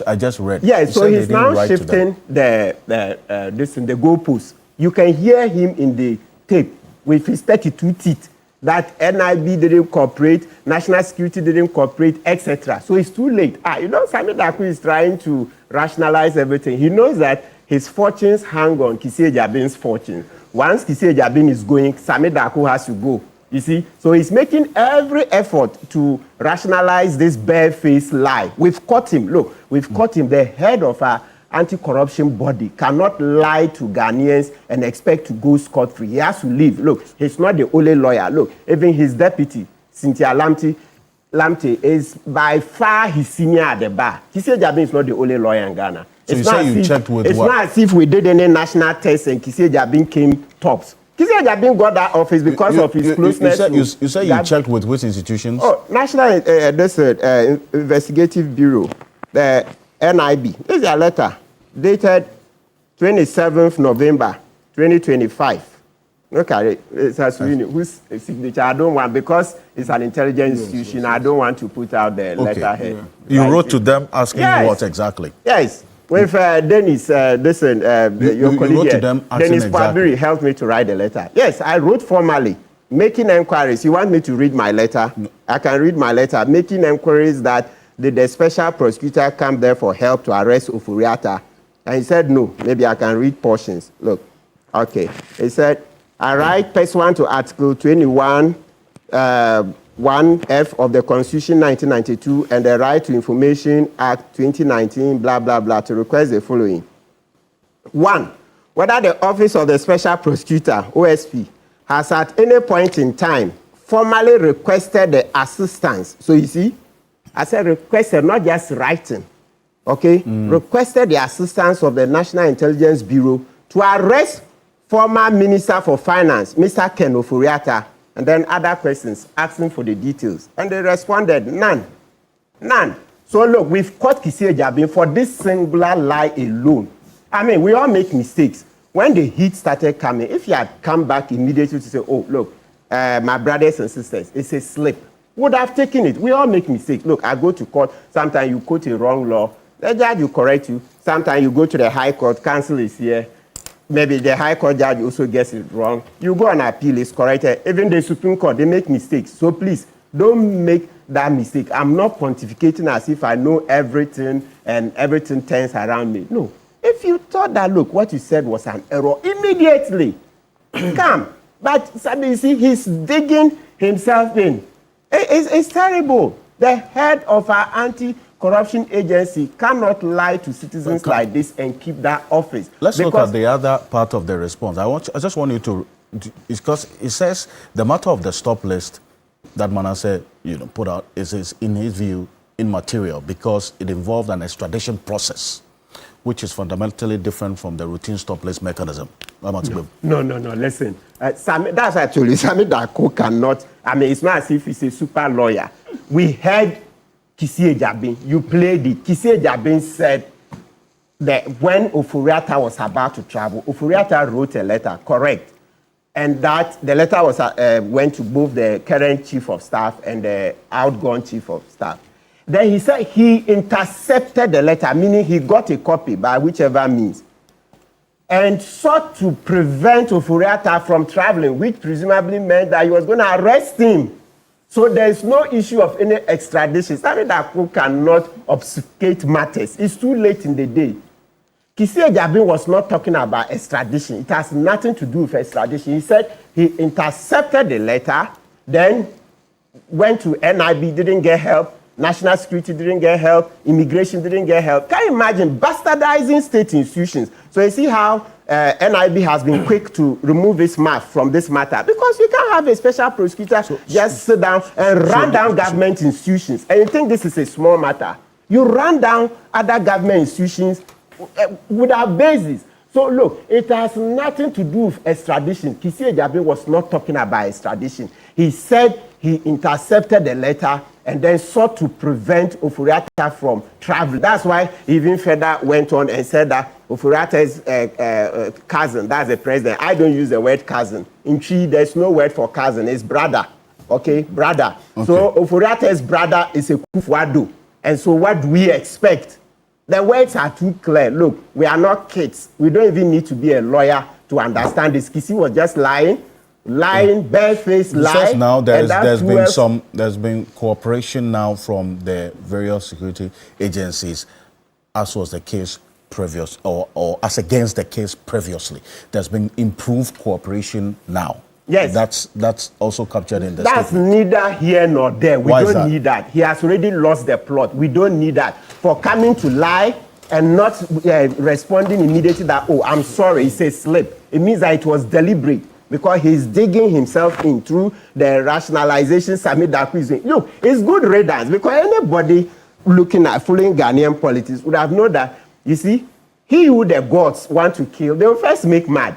I just read. Yeah, so he's now shifting the goalposts. You can hear him in the tape with his 32 teeth that NIB didn't cooperate, national security didn't cooperate, etc. So it's too late. Sami Darko is trying to rationalize everything. He knows that his fortunes hang on Kisi Ejabin's fortune. Once Kisi Ejabin is going, Sami Darko has to go. You see? So he's making every effort to rationalize this barefaced lie. We've caught him. Look, we've caught him. The head of our anti-corruption body cannot lie to Ghanaians and expect to go scot-free. He has to leave. Look, he's not the only lawyer. Look, even his deputy, Cynthia Lamte, is by far his senior at the bar. Kisi Ejabin is not the only lawyer in Ghana. So you say you checked with what? It's not as if we did any national test and Kisi Ejabin came tops. Kisi Ejabin got that office because of his closeness. You say you checked with which institutions? Oh, National Investigative Bureau, the NIB. This is a letter dated 27th November 2025. Look at it. It's whose signature I don't want, because it's an intelligence institution. I don't want to put out the letterhead. You wrote to them asking what exactly? Yes. With Dennis, your colleague here, Dennis Pabiri helped me to write the letter. Yes, I wrote formally, making inquiries. You want me to read my letter? No. I can read my letter, making inquiries that the special prosecutor come there for help to arrest Ofori-Atta. And he said, no, maybe I can read portions. Look, okay. He said, I write pursuant to Article 21, 1F of the Constitution 1992 and the Right to Information Act 2019, blah, blah, blah, to request the following. 1. Whether the Office of the Special Prosecutor, OSP, has at any point in time formally requested the assistance. So you see, I said requested, not just writing. Okay? Requested the assistance of the National Intelligence Bureau to arrest former Minister for Finance, Mr. Ken Ofori-Atta, and then other questions asking for the details. And they responded, none. None. So look, we've caught Kisi Ejabin for this singular lie alone. I mean, we all make mistakes. When the heat started coming, if you had come back immediately to say, oh, look, my brothers and sisters, it's a slip, would have taken it. We all make mistakes. Look, I go to court, sometimes you quote a wrong law, the judge will correct you. Sometimes you go to the High Court, counsel is here. Maybe the High Court judge also gets it wrong. You go and appeal, it's corrected. Even the Supreme Court, they make mistakes. So please, don't make that mistake. I'm not pontificating as if I know everything and everything turns around me. No. If you thought that, look, what you said was an error, immediately come. But you see, he's digging himself in. It's terrible. The head of our anti-corruption agency cannot lie to citizens like this and keep that office. Let's look at the other part of the response. I just want you to, because it says the matter of the stop list that Manasseh put out is, in his view, immaterial because it involved an extradition process, which is fundamentally different from the routine stop list mechanism. No, listen. That's actually, Sami Darko cannot, it's not as if he's a super lawyer. We heard Kisi Ejabin, you played it. Kisi Ejabin said that when Ofori-Atta was about to travel, Ofori-Atta wrote a letter, correct? And that the letter was went to both the current chief of staff and the outgone chief of staff. Then he said he intercepted the letter, meaning he got a copy by whichever means, and sought to prevent Ofori-Atta from traveling, which presumably meant that he was going to arrest him. So there is no issue of any extradition. Sami Darko cannot obfuscate matters. It's too late in the day. Kissi Ejabin was not talking about extradition. It has nothing to do with extradition. He said he intercepted the letter, then went to NIB, didn't get help, National Security didn't get help, Immigration didn't get help. Can you imagine bastardizing state institutions? So you see how NIB has been quick to remove its mouth from this matter, because you can't have a special prosecutor just sit down and run down government institutions. And you think this is a small matter. You run down other government institutions without basis. So look, it has nothing to do with extradition. Kissi Ejabin was not talking about extradition. He said he intercepted the letter and then sought to prevent Ofori-Atta from traveling. That's why even further went on and said that Ofori-Atta's cousin, that's the president. I don't use the word cousin. In Twi, there's no word for cousin. It's brother. Okay, brother. Okay. So Ofori-Atta's brother is a Kufuor. And so what do we expect? The words are too clear. Look, we are not kids. We don't even need to be a lawyer to understand this. Kissi was just lying, barefaced lie. Now there's been cooperation now from the various security agencies, as was the case previous, or as against the case previously. There's been improved cooperation now. Yes. That's also captured in the That's statement. neither here nor there. We Why is don't that? need that. He has already lost the plot. We don't need that. For coming to lie and not responding immediately that, oh, I'm sorry, it's a slip. It means that it was deliberate, because he's digging himself in through the rationalization Sami Darko is doing. Look, it's good riddance, because anybody looking at following Ghanaian politics would have known that, you see, he who the gods want to kill, they will first make mad.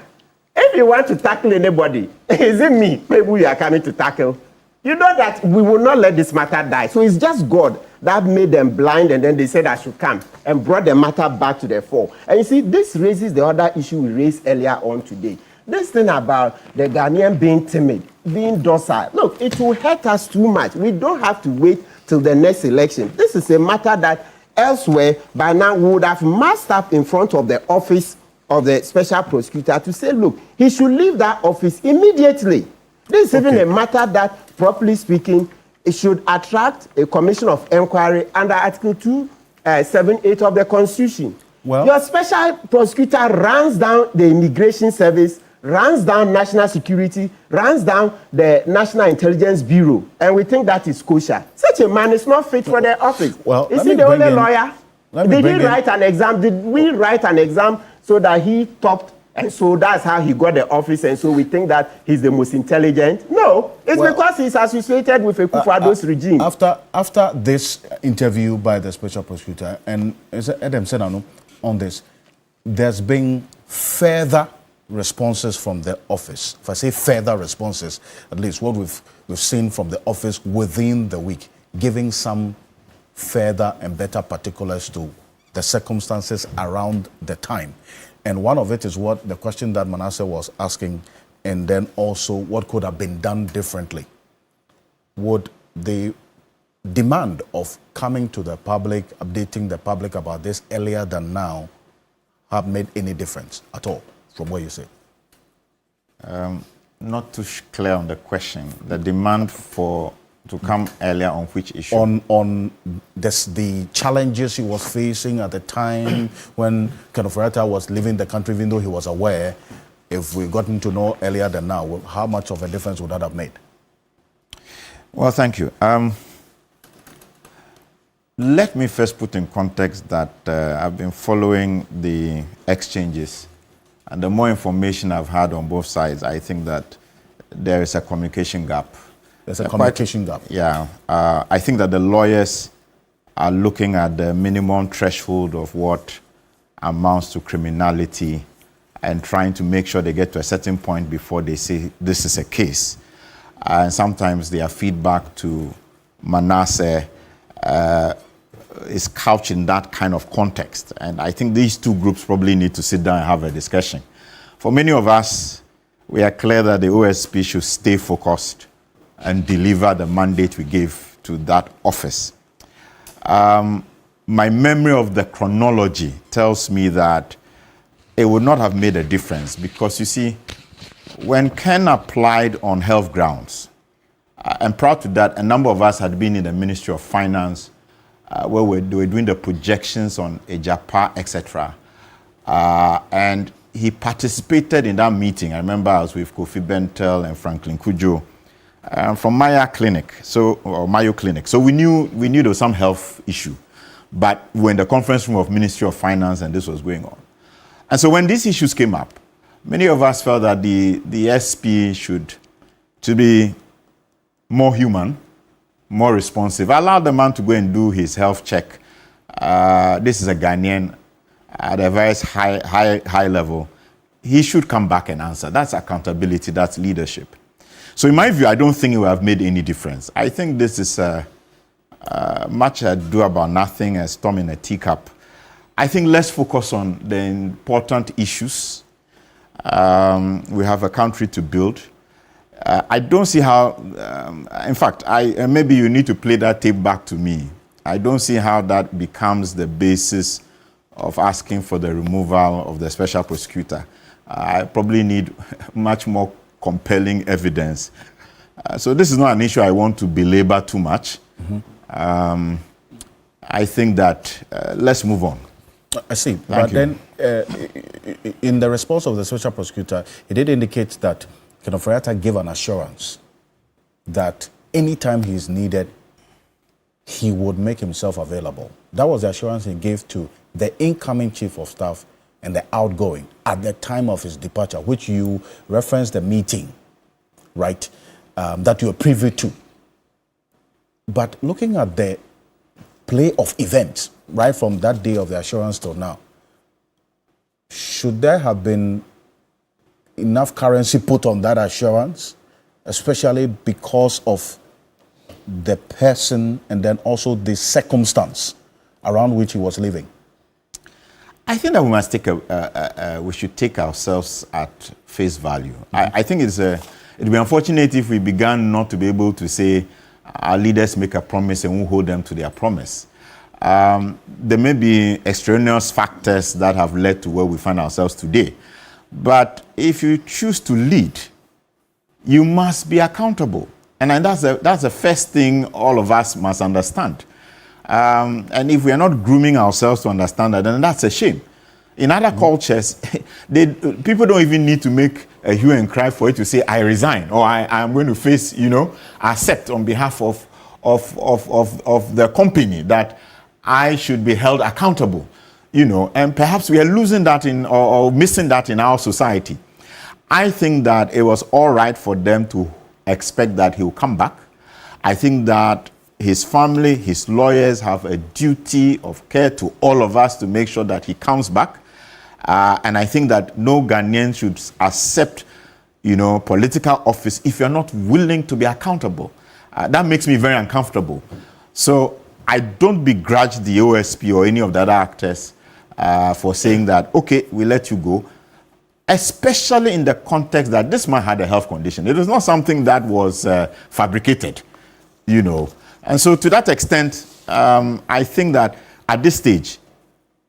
If you want to tackle anybody, is it me? Maybe we are coming to tackle. You know that we will not let this matter die. So it's just God that made them blind, and then they said I should come and brought the matter back to the fore. And you see, this raises the other issue we raised earlier on today. This thing about the Ghanaian being timid, being docile. Look, it will hurt us too much. We don't have to wait till the next election. This is a matter that elsewhere, by now, we would have massed up in front of the office of the special prosecutor to say, look, he should leave that office immediately. This is even a matter that, properly speaking, it should attract a commission of inquiry under Article 278 of the Constitution. Well, your special prosecutor runs down the Immigration Service, runs down National Security, runs down the National Intelligence Bureau, and we think that is kosher. Such a man is not fit for the office. Well, is he the only lawyer? Did he write an exam? Did we write an exam so that he topped, and so that's how he got the office, and so we think that he's the most intelligent? No, it's because he's associated with a Kufuor's regime. After this interview by the special prosecutor, and as Adam said on this, there's been further responses from the office. If I say further responses, at least what we've seen from the office within the week, giving some further and better particulars to the circumstances around the time. And one of it is what the question that Manasseh was asking, and then also what could have been done differently. Would the demand of coming to the public, updating the public about this earlier than now, have made any difference at all from what you say? Not too clear on the question. The demand to come earlier on which issue? On the challenges he was facing at the time when Ken Ofori-Atta was leaving the country, even though he was aware. If we gotten to know earlier than now, how much of a difference would that have made? Well, thank you. Let me first put in context that I've been following the exchanges, and the more information I've had on both sides, I think that there is a communication gap. There's a communication gap. Yeah. I think that the lawyers are looking at the minimum threshold of what amounts to criminality and trying to make sure they get to a certain point before they say this is a case. And sometimes their feedback to Manasseh is couched in that kind of context. And I think these two groups probably need to sit down and have a discussion. For many of us, we are clear that the OSP should stay focused and deliver the mandate we gave to that office. My memory of the chronology tells me that it would not have made a difference, because you see, when Ken applied on health grounds, and prior to that, a number of us had been in the Ministry of Finance, where they were doing the projections on Ejapa, etc. And he participated in that meeting. I remember I was with Kofi Bentel and Franklin Kujo from Mayo Clinic. So we knew there was some health issue, but we were in the conference room of Ministry of Finance and this was going on. And so when these issues came up, many of us felt that the SP should to be more human, more responsive. Allow the man to go and do his health check. This is a Ghanaian at a very high level. He should come back and answer. That's accountability, that's leadership. So in my view, I don't think it will have made any difference. I think this is much ado about nothing, a storm in a teacup. I think let's focus on the important issues. We have a country to build. I don't see how, in fact, maybe you need to play that tape back to me. I don't see how that becomes the basis of asking for the removal of the special prosecutor. I probably need much more compelling evidence. So this is not an issue I want to belabor too much. Mm-hmm. I think that let's move on. I see. But then, in the response of the special prosecutor, he did indicate that Kenneth Ofori-Atta gave an assurance that anytime he is needed, he would make himself available. That was the assurance he gave to the incoming chief of staff and the outgoing at the time of his departure, which you referenced the meeting, right, that you were privy to. But looking at the play of events, right from that day of the assurance till now, should there have been enough currency put on that assurance, especially because of the person and then also the circumstance around which he was living? I think that we must we should take ourselves at face value. Mm-hmm. I think it'd be unfortunate if we began not to be able to say our leaders make a promise and we'll hold them to their promise. There may be extraneous factors that have led to where we find ourselves today. But if you choose to lead, you must be accountable. And that's the first thing all of us must understand. And if we are not grooming ourselves to understand that, then that's a shame. In other cultures, people don't even need to make a hue and cry for it to say, I resign, or I am going to face, accept on behalf of the company that I should be held accountable. And perhaps we are losing that or missing that in our society. I think that it was all right for them to expect that he will come back. I think that his family, his lawyers have a duty of care to all of us to make sure that he comes back. And I think that no Ghanaian should accept, political office if you're not willing to be accountable. That makes me very uncomfortable. So I don't begrudge the OSP or any of the other actors for saying that, okay, we let you go, especially in the context that this man had a health condition. It was not something that was fabricated, And so to that extent, I think that at this stage,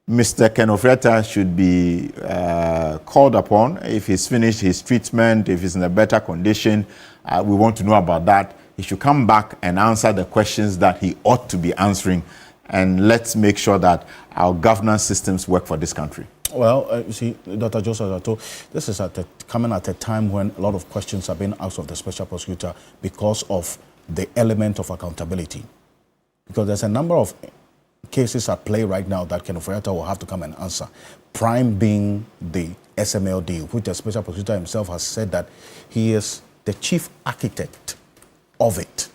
Mr. Kenneth Ofori-Atta should be called upon. If he's finished his treatment, if he's in a better condition, we want to know about that. He should come back and answer the questions that he ought to be answering. And let's make sure that our governance systems work for this country. Well, you see, Dr. Joseph Ato, this is coming at a time when a lot of questions are being asked of the special prosecutor because of the element of accountability. Because there's a number of cases at play right now that Kenneth Ofori-Atta will have to come and answer. Prime being the SMLD, which the special prosecutor himself has said that he is the chief architect of it,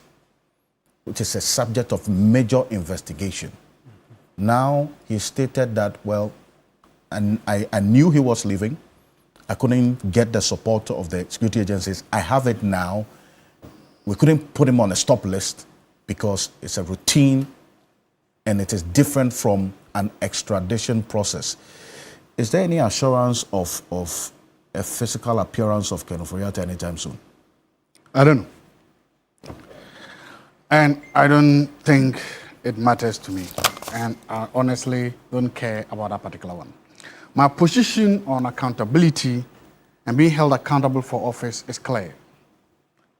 which is a subject of major investigation. Now, he stated that, well, and I knew he was leaving. I couldn't get the support of the security agencies. I have it now. We couldn't put him on a stop list because it's a routine and it is different from an extradition process. Is there any assurance of a physical appearance of Kenneth Ofori-Atta anytime soon? I don't know. And I don't think it matters to me. And I honestly don't care about that particular one. My position on accountability and being held accountable for office is clear.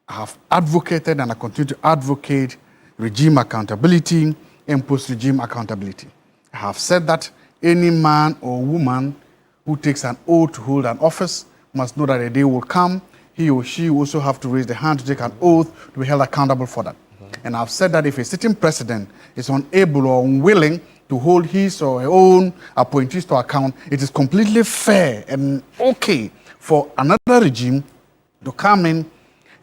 I have advocated and I continue to advocate regime accountability and post-regime accountability. I have said that any man or woman who takes an oath to hold an office must know that a day will come, he or she will also have to raise the hand to take an oath to be held accountable for that. And I've said that if a sitting president is unable or unwilling to hold his or her own appointees to account, it is completely fair and okay for another regime to come in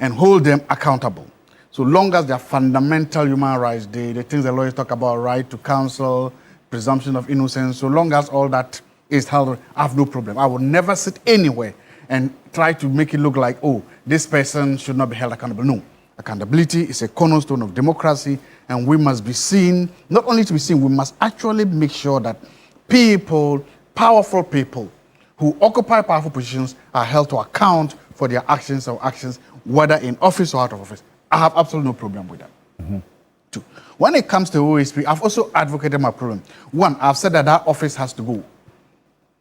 and hold them accountable. So long as their fundamental human rights, the things the lawyers talk about, right to counsel, presumption of innocence, so long as all that is held, I have no problem. I will never sit anywhere and try to make it look like, oh, this person should not be held accountable. No. Accountability is a cornerstone of democracy, and we must be seen, not only to be seen, we must actually make sure that people, powerful people, who occupy powerful positions are held to account for their actions or actions, whether in office or out of office. I have absolutely no problem with that. Two, when it comes to OSP, I've also advocated my problem. One, I've said that that office has to go.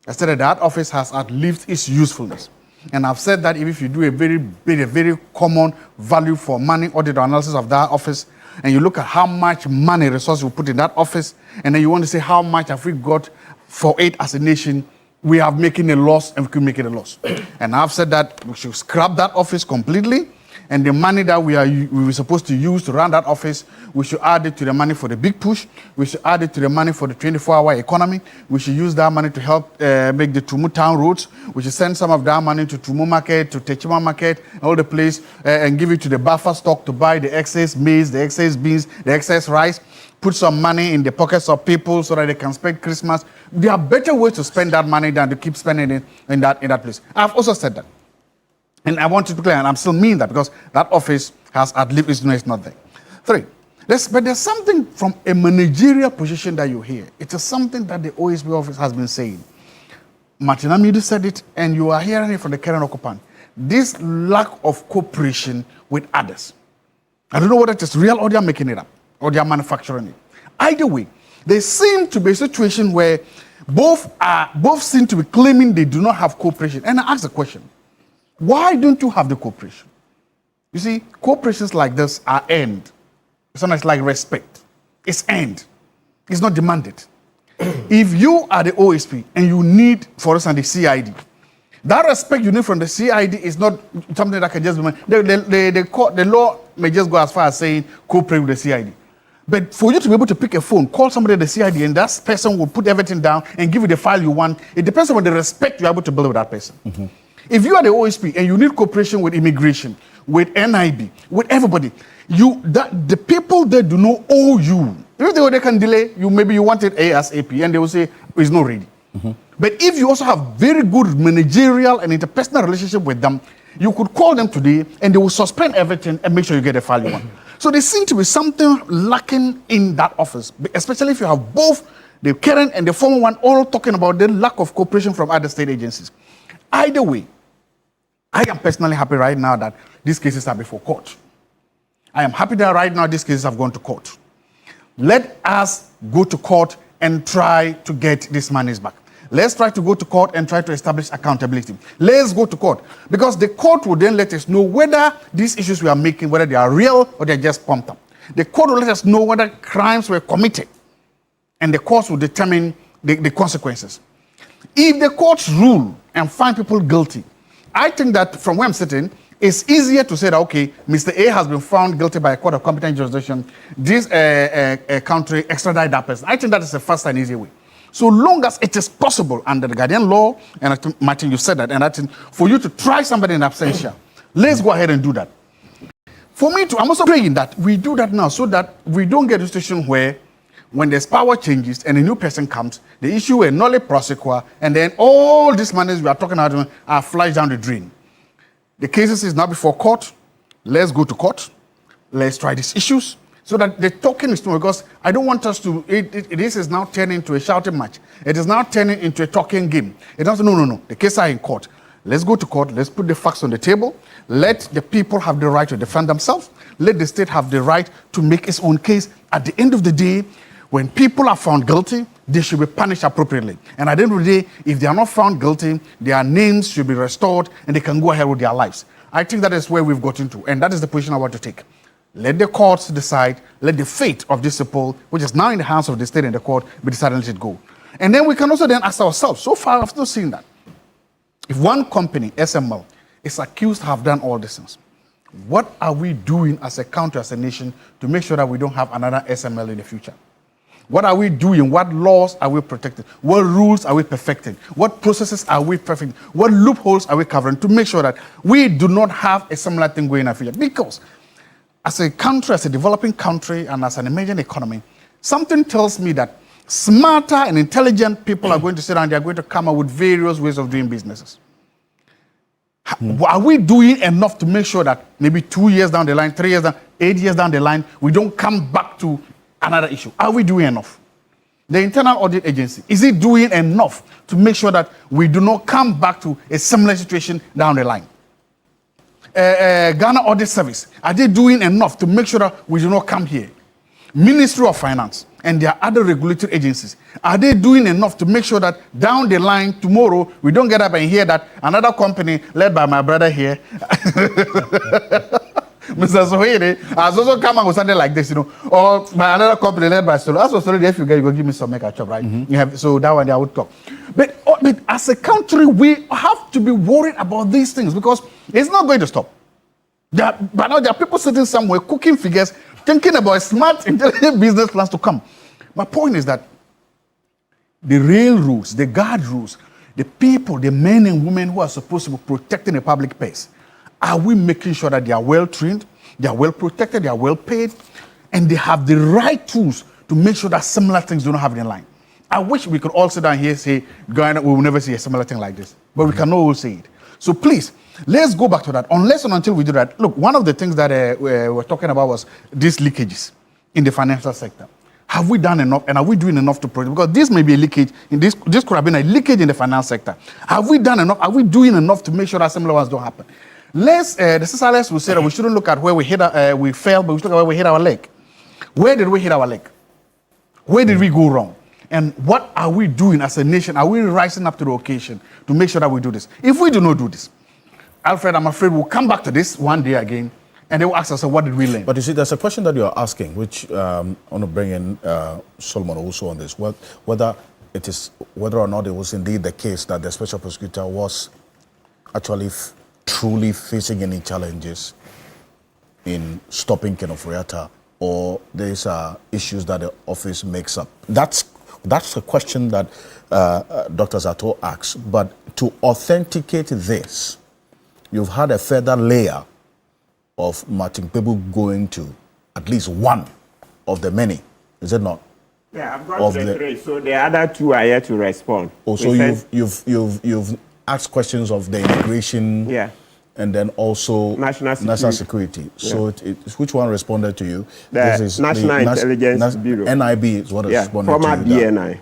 I said that that office has outlived its usefulness. And I've said that if you do a very common value for money audit or analysis of that office, and you look at how much money resources we put in that office, and then you want to say how much have we got for it as a nation, we are making a loss and we could make it a loss. And I've said that we should scrap that office completely, and the money that we were supposed to use to run that office, we should add it to the money for the big push. We should add it to the money for the 24-hour economy. We should use that money to help make the Tumu town roads. We should send some of that money to Tumu market, to Techima market, all the place, and give it to the buffer stock to buy the excess maize, the excess beans, the excess rice. Put some money in the pockets of people so that they can spend Christmas. There are better ways to spend that money than to keep spending it in that place. I've also said that. And I want to be clear, and I'm still mean that because that office has outlived its it's not there. Three, but there's something from a managerial position that you hear. It is something that the OSP office has been saying. Martin Amidu said it, and you are hearing it from the current occupant. This lack of cooperation with others. I don't know whether it is real or they are making it up, or they are manufacturing it. Either way, there seems to be a situation where both seem to be claiming they do not have cooperation. And I ask the question, why don't you have the cooperation? You see, cooperations like this are earned. It's not like respect. It's earned. It's not demanded. If you are the OSP and you need, for instance, the CID, that respect you need from the CID is not something that can just be... The law may just go as far as saying cooperate with the CID. But for you to be able to pick a phone, call somebody at the CID, and that person will put everything down and give you the file you want, it depends on the respect you're able to build with that person. If you are the OSP and you need cooperation with immigration, with NIB, with everybody, the people that do not owe you, if they can delay, maybe you want it ASAP, and they will say, it's not ready. But if you also have very good managerial and interpersonal relationship with them, you could call them today and they will suspend everything and make sure you get the file you want. So there seems to be something lacking in that office, especially if you have both the current and the former one all talking about the lack of cooperation from other state agencies. Either way, I am personally happy right now that these cases are before court. I am happy that right now these cases have gone to court. Let us go to court and try to get these monies back. Let's try to go to court and try to establish accountability. Let's go to court, because the court will then let us know whether these issues we are making, whether they are real or they're just pumped up. The court will let us know whether crimes were committed, and the courts will determine the consequences. If the courts rule and find people guilty, I think that from where I'm sitting, it's easier to say that, okay, Mr. A has been found guilty by a court of competent jurisdiction. This country extradite that person. I think that is a fast and easy way. So long as it is possible under the Guardian law, and I think, Martin, you said that, and I think for you to try somebody in absentia, let's go ahead and do that. For me too, I'm also praying that we do that now so that we don't get a situation where when there's power changes and a new person comes, the issue is nolle prosequa, and then all these monies we are talking about are flushed down the drain. The cases is now before court. Let's go to court. Let's try these issues so that the talking is no, because I don't want us to, this is now turning into a shouting match. It is now turning into a talking game. It doesn't, no. The cases are in court. Let's go to court. Let's put the facts on the table. Let the people have the right to defend themselves. Let the state have the right to make its own case. At the end of the day, when people are found guilty, they should be punished appropriately. And at the end of the day, if they are not found guilty, their names should be restored and they can go ahead with their lives. I think that is where we've gotten to, and that is the position I want to take. Let the courts decide, let the fate of this people, which is now in the hands of the state and the court, be decided and let it go. And then we can also then ask ourselves, so far I've not seen that. If one company, SML, is accused to have done all these things, what are we doing as a country, as a nation, to make sure that we don't have another SML in the future? What are we doing? What laws are we protecting? What rules are we perfecting? What processes are we perfecting? What loopholes are we covering to make sure that we do not have a similar thing going in the future? Because as a country, as a developing country, and as an emerging economy, something tells me that smarter and intelligent people are going to sit down and they're going to come up with various ways of doing businesses. Are we doing enough to make sure that maybe 2 years down the line, 3 years down, 8 years down the line, we don't come back to another issue? Are we doing enough? The Internal Audit Agency, is it doing enough to make sure that we do not come back to a similar situation down the line? Ghana Audit Service, are they doing enough to make sure that we do not come here? Ministry of Finance and their other regulatory agencies, are they doing enough to make sure that down the line tomorrow we don't get up and hear that another company led by my brother here Mr. Sohede has also come up with something like this, or by another company led by Solo. Also, Solo, if you get, you go give me some make a chop, right? You have, so that one I would talk. But as a country, we have to be worried about these things because it's not going to stop. But now there are people sitting somewhere cooking figures, thinking about smart, intelligent business plans to come. My point is that the real rules, the guard rules, the people, the men and women who are supposed to be protecting the public space, are we making sure that they are well trained, they are well protected, they are well paid, and they have the right tools to make sure that similar things do not happen in line? I wish we could all sit down here and say, Ghana, we will never see a similar thing like this. But we cannot all say it. So please, let's go back to that. Unless and until we do that, look, one of the things that we were talking about was these leakages in the financial sector. Have we done enough, and are we doing enough to protect? Because this may be a leakage, in this could have been a leakage in the finance sector. Have we done enough? Are we doing enough to make sure that similar ones don't happen? The CSRS will say that we shouldn't look at where we we failed, but we should look at where we hit our leg. Where did we hit our leg? Where did we go wrong? And what are we doing as a nation? Are we rising up to the occasion to make sure that we do this? If we do not do this, Alfred, I'm afraid we'll come back to this one day again, and they will ask us, what did we learn? But you see, there's a question that you're asking, which I want to bring in Solomon also on this, whether or not it was indeed the case that the special prosecutor was actually truly facing any challenges in stopping Ken Ofori-Atta, or these are issues that the office makes up. That's a question that Dr. Zato asks. But to authenticate this, you've had a further layer of Martin Kpebu going to at least one of the many, is it not? Yeah, I've got the three, so the other two are yet to respond. Also, you've asked questions of the immigration, and then also national security. Yeah. So which one responded to you? This is National Intelligence Bureau. NIB is what responded former to you. BNI.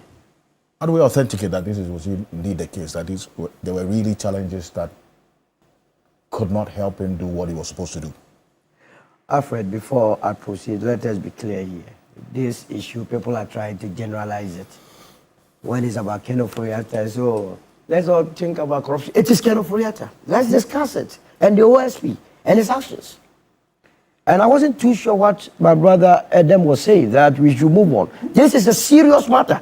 How do we authenticate that this was indeed the case, that there were really challenges that could not help him do what he was supposed to do? Alfred, before I proceed, let us be clear here. This issue, people are trying to generalize it. When it's about Ken Ofori-Atta, so let's all think about corruption. It is Ken Ofori-Atta. Let's discuss it. And the OSP and his actions. And I wasn't too sure what my brother Adam was saying, that we should move on. This is a serious matter.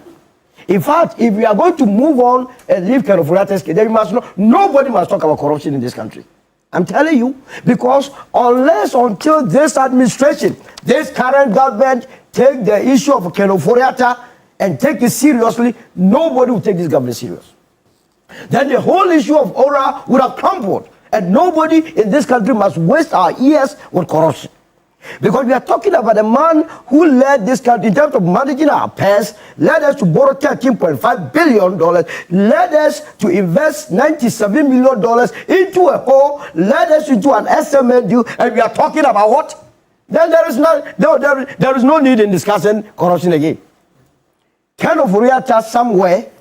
In fact, if we are going to move on and leave Ken Ofori-Atta's case, then nobody must talk about corruption in this country. I'm telling you, because until this administration, this current government take the issue of Ken Ofori-Atta and take it seriously, nobody will take this government serious. Then the whole issue of ORA would have crumbled, and nobody in this country must waste our ears with corruption. Because we are talking about a man who led this country in terms of managing our past, led us to borrow $13.5 billion, led us to invest $97 million into a hole, led us into an SMA deal, and we are talking about what? Then there is no need in discussing corruption again. Ken Ofori-Atta somewhere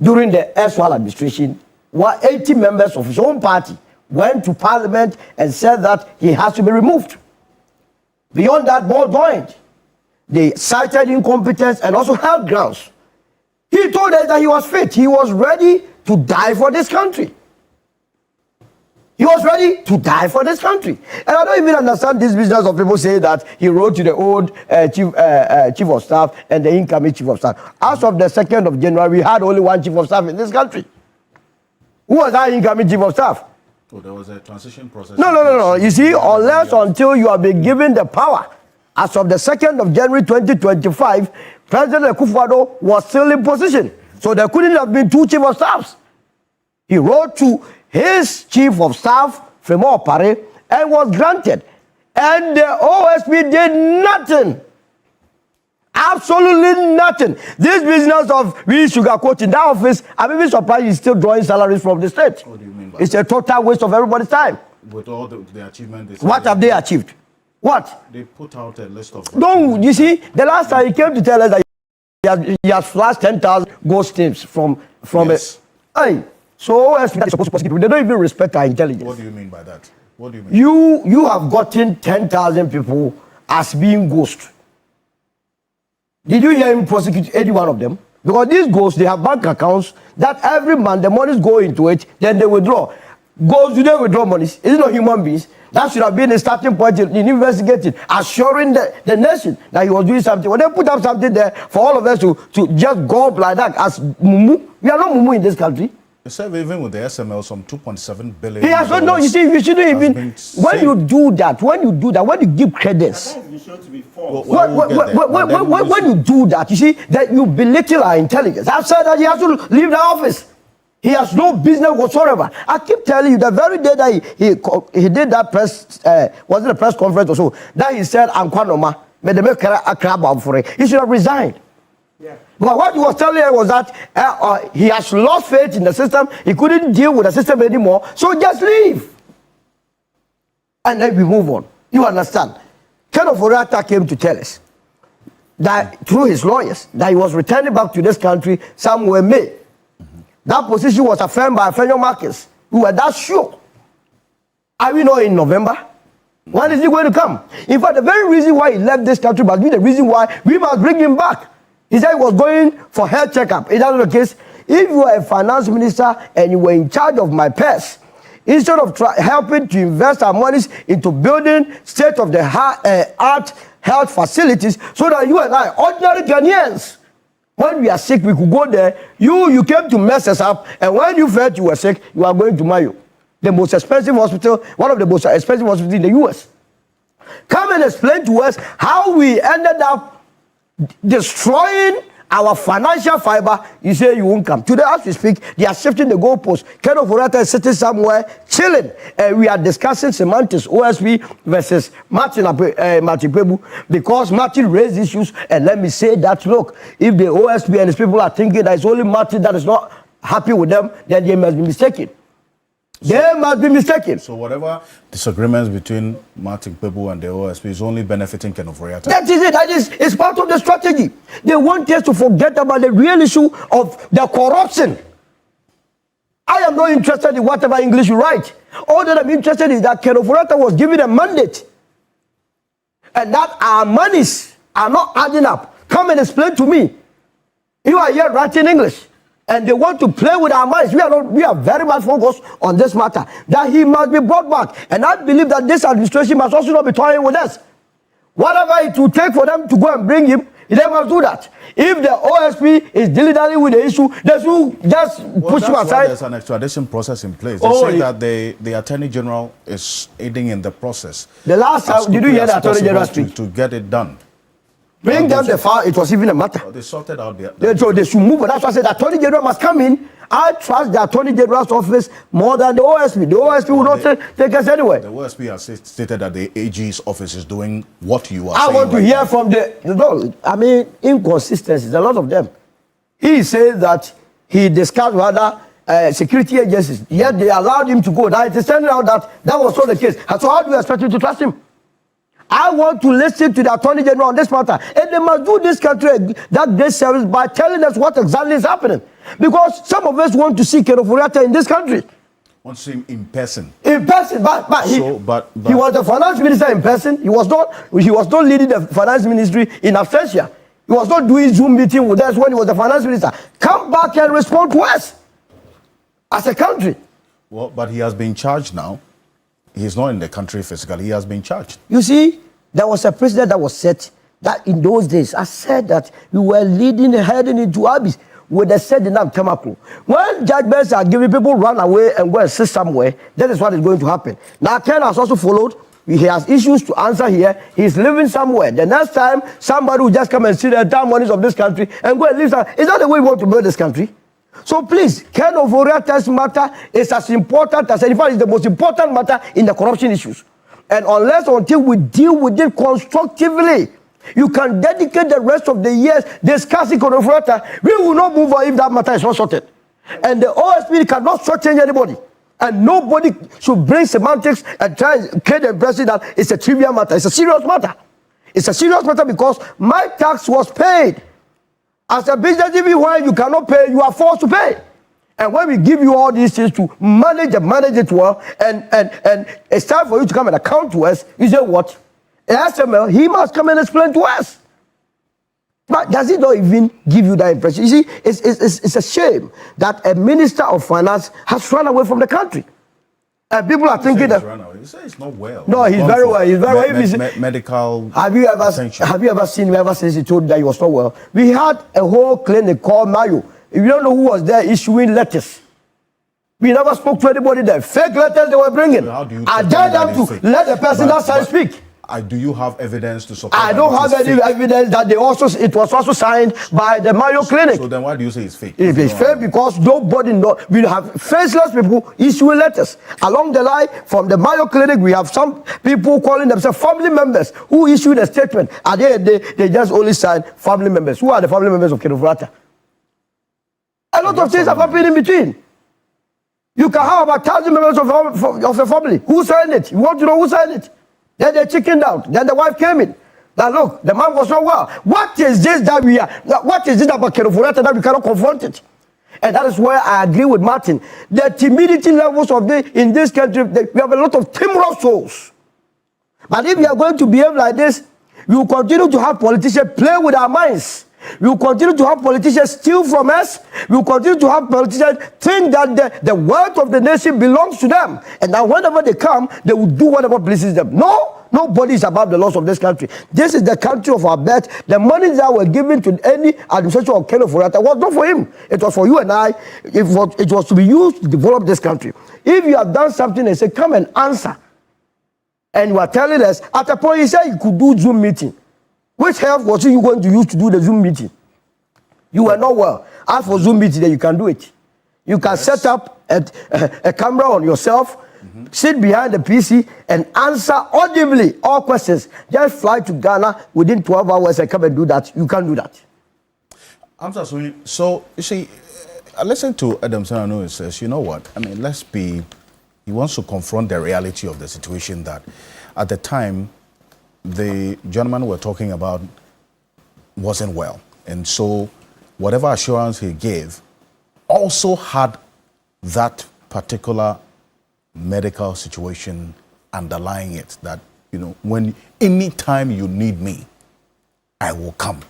during the erstwhile administration, 80 members of his own party went to Parliament and said that he has to be removed. Beyond that, ball joined. They cited incompetence and also held grounds. He told us that he was fit. He was ready to die for this country. He was ready to die for this country. And I don't even understand this business of people saying that he wrote to the old chief of staff and the incoming chief of staff. As of the 2nd of January, we had only one chief of staff in this country. Who was our incoming chief of staff? So there was a transition process. No. You see, unless until you have been given the power, as of the 2nd of January 2025, President Akufo-Addo was still in position. So there couldn't have been two chief of staffs. He wrote to his chief of staff, Fremont Pare, and was granted. And the OSP did nothing. Absolutely nothing. This business of we sugarcoating that office, I'm even surprised he's still drawing salaries from the state. What do you mean by it's a total waste of everybody's time. With all the achievements. What have they achieved? What? They put out a list of... No, you see, the last time he came to tell us that he has flashed 10,000 ghost names from yes. Hey, so OSP that is supposed to prosecute. They don't even respect our intelligence. What do you mean by that? What do you mean? You have gotten 10,000 people as being ghosts. Did you hear him prosecute any one of them? Because these ghosts, they have bank accounts that every month the monies go into it, then they withdraw. Ghosts, do they withdraw monies? Is it not human beings? That should have been a starting point in investigating, assuring the nation that he was doing something. When they put up something there for all of us to just go up like that as mumu, we are not mumu in this country. You said even with the SML, some 2.7 billion. He has no. You see, you shouldn't even. When you do that, when you give credence. When you do that, you see that you belittle our intelligence. I've said that he has to leave the office. He has no business whatsoever. I keep telling you, the very day that he did that press, was it a press conference or so, that he said, "I'm Kwanoma, may they make a crab out for it." He should have resigned. Yeah. But what he was telling her was that he has lost faith in the system. He couldn't deal with the system anymore. So just leave. And then we move on. You understand? Kenneth Ofori-Atta came to tell us that through his lawyers, that he was returning back to this country somewhere May. That position was affirmed by Fenyo Marcus. We were that sure. Are we not in November? When is he going to come? In fact, the very reason why he left this country must be the reason why we must bring him back. He said he was going for health checkup. Is that not the case? If you were a finance minister and you were in charge of my purse, instead of helping to invest our monies into building state-of-the-art health facilities so that you and I, ordinary Ghanaians, when we are sick, we could go there. You came to mess us up, and when you felt you were sick, you are going to Mayo, the most expensive hospital, one of the most expensive hospitals in the U.S. Come and explain to us how we ended up destroying our financial fiber. You say you won't come. Today, as we speak, they are shifting the goalposts. Kenneth Ofori-Atta is sitting somewhere, chilling. And we are discussing semantics, OSP versus Martin Kpebu, because Martin raised issues. And let me say that, look, if the OSP and his people are thinking that it's only Martin that is not happy with them, then they must be mistaken. They must be mistaken. So whatever disagreements between Martin Kpebu and the OSP is only benefiting Kenneth Ofori-Atta. That is it. That is, it's part of the strategy. They want us to forget about the real issue of the corruption. I am not interested in whatever English you write. All that I'm interested in is that Kenneth Ofori-Atta was given a mandate. And that our monies are not adding up. Come and explain to me. You are here writing English. And they want to play with our minds. We are very much focused on this matter, that he must be brought back. And I believe that this administration must also not be toying with us. Whatever it will take for them to go and bring him, they must do that. If the OSP is dilly-dally with the issue, they should just push him aside. There's an extradition process in place. They say that the Attorney General is aiding in the process. The last time, did you hear the Attorney General speak? To get it done. Bring them the file, it was even a matter. They sorted out so they should move. That's why I said the Attorney General must come in. I trust the Attorney General's office more than the OSP. The OSP will not take us anywhere. The OSP has stated that the AG's office is doing what you are saying. I want to hear from inconsistencies, a lot of them. He says that he discussed with other security agencies, yet they allowed him to go. Now it is turning out that was not the case. So how do you expect you to trust him? I want to listen to the Attorney General on this matter. And they must do this country that great service by telling us what exactly is happening. Because some of us want to see Kenneth Ofori-Atta in this country. Want to see him in person. In person, but he was the finance minister in person. He was not leading the finance ministry in absentia. He was not doing Zoom meeting with us when he was the finance minister. Come back and respond to us as a country. Well, but he has been charged now he's not in the country physically. He has been charged. You see, there was a precedent that was set that in those days, I said that we were heading into abyss with the said enough Temako. When judgments are giving people run away and go and sit somewhere, that is what is going to happen. Now, Ken has also followed. He has issues to answer here. He's living somewhere. The next time, somebody will just come and see the entire monies of this country and go and live somewhere. Is that the way we want to build this country? So please, Ken Ofori-Attah's matter is as important as, in fact, it's the most important matter in the corruption issues. And until we deal with it constructively, you can dedicate the rest of the years discussing Ken Ofori-Attah. We will not move on if that matter is not sorted. And the OSP cannot shortchange anybody. And nobody should bring semantics and try and create the impression that it's a trivial matter. It's a serious matter. It's a serious matter because my tax was paid. As a business, even when you cannot pay, you are forced to pay. And when we give you all these things to manage it well, and it's time for you to come and account to us, you say what? SML, he must come and explain to us. But does it not even give you that impression? You see, it's a shame that a minister of finance has run away from the country. And people are thinking that... You say he's not well. No, he's very well. He's very well. Medical Have you ever seen him ever since he told that he was not well? We had a whole clinic called Mayo. If you don't know who was there issuing letters, we never spoke to anybody there. Fake letters they were bringing. I dare them to let the person that side speak. Do you have evidence to support? I don't have any evidence that it was also signed by the Mayo Clinic. So then why do you say it's fake? It is fake because nobody knows. We have faceless people issuing letters. Along the line, from the Mayo Clinic, we have some people calling themselves family members who issued a statement. At the end of the day, they just only signed family members. Who are the family members of Ken Ofori-Attah? A lot of things have happened in between. You can have about 1,000 members of a family. Who signed it? You want to know who signed it? Then they chickened out. Then the wife came in. Now look, the man was not well. What is this that we are? What is this about Ken Ofori-Attah that we cannot confront it? And that is where I agree with Martin. The timidity levels in this country, we have a lot of timorous souls. But if we are going to behave like this, we will continue to have politicians play with our minds. We will continue to have politicians steal from us. We will continue to have politicians think that the wealth of the nation belongs to them. And now whenever they come, they will do whatever pleases them. No, nobody is above the laws of this country. This is the country of our birth. The money that were given to any administration of Ken Ofori-Attah was not for him. It was for you and I. It was to be used to develop this country. If you have done something and say, come and answer, and you are telling us, at a point he said you could do Zoom meeting. Which help was you going to use to do the Zoom meeting? You were not well. Ask for Zoom meeting, then you can do it. You can set up a camera on yourself, sit behind the PC, and answer audibly all questions. Just fly to Ghana within 12 hours and come and do that. You can do that. So, you see, I listened to Adam Senano. He says, you know what? I mean, he wants to confront the reality of the situation that at the time, the gentleman we're talking about wasn't well. And so whatever assurance he gave also had that particular medical situation underlying it, that, you know, when anytime you need me, I will come.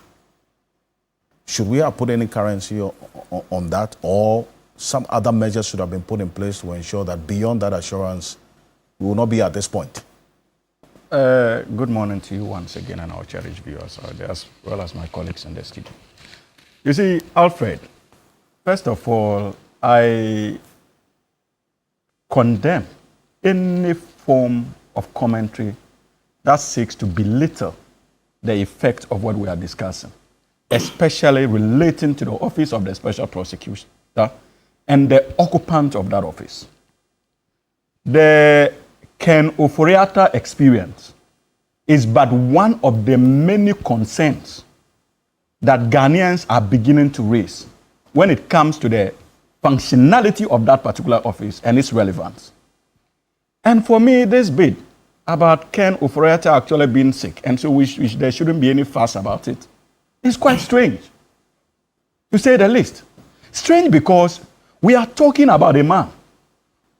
Should we have put any currency on that, or some other measures should have been put in place to ensure that beyond that assurance, we will not be at this point? Good morning to you once again and our cherished viewers, as well as my colleagues in the studio. You see, Alfred, first of all, I condemn any form of commentary that seeks to belittle the effect of what we are discussing, especially relating to the office of the special prosecutor and the occupant of that office. The Ken Ofori-Attah experience is but one of the many concerns that Ghanaians are beginning to raise when it comes to the functionality of that particular office and its relevance. And for me, this bit about Ken Ofori-Attah actually being sick, and so there shouldn't be any fuss about it, is quite strange, to say the least. Strange because we are talking about a man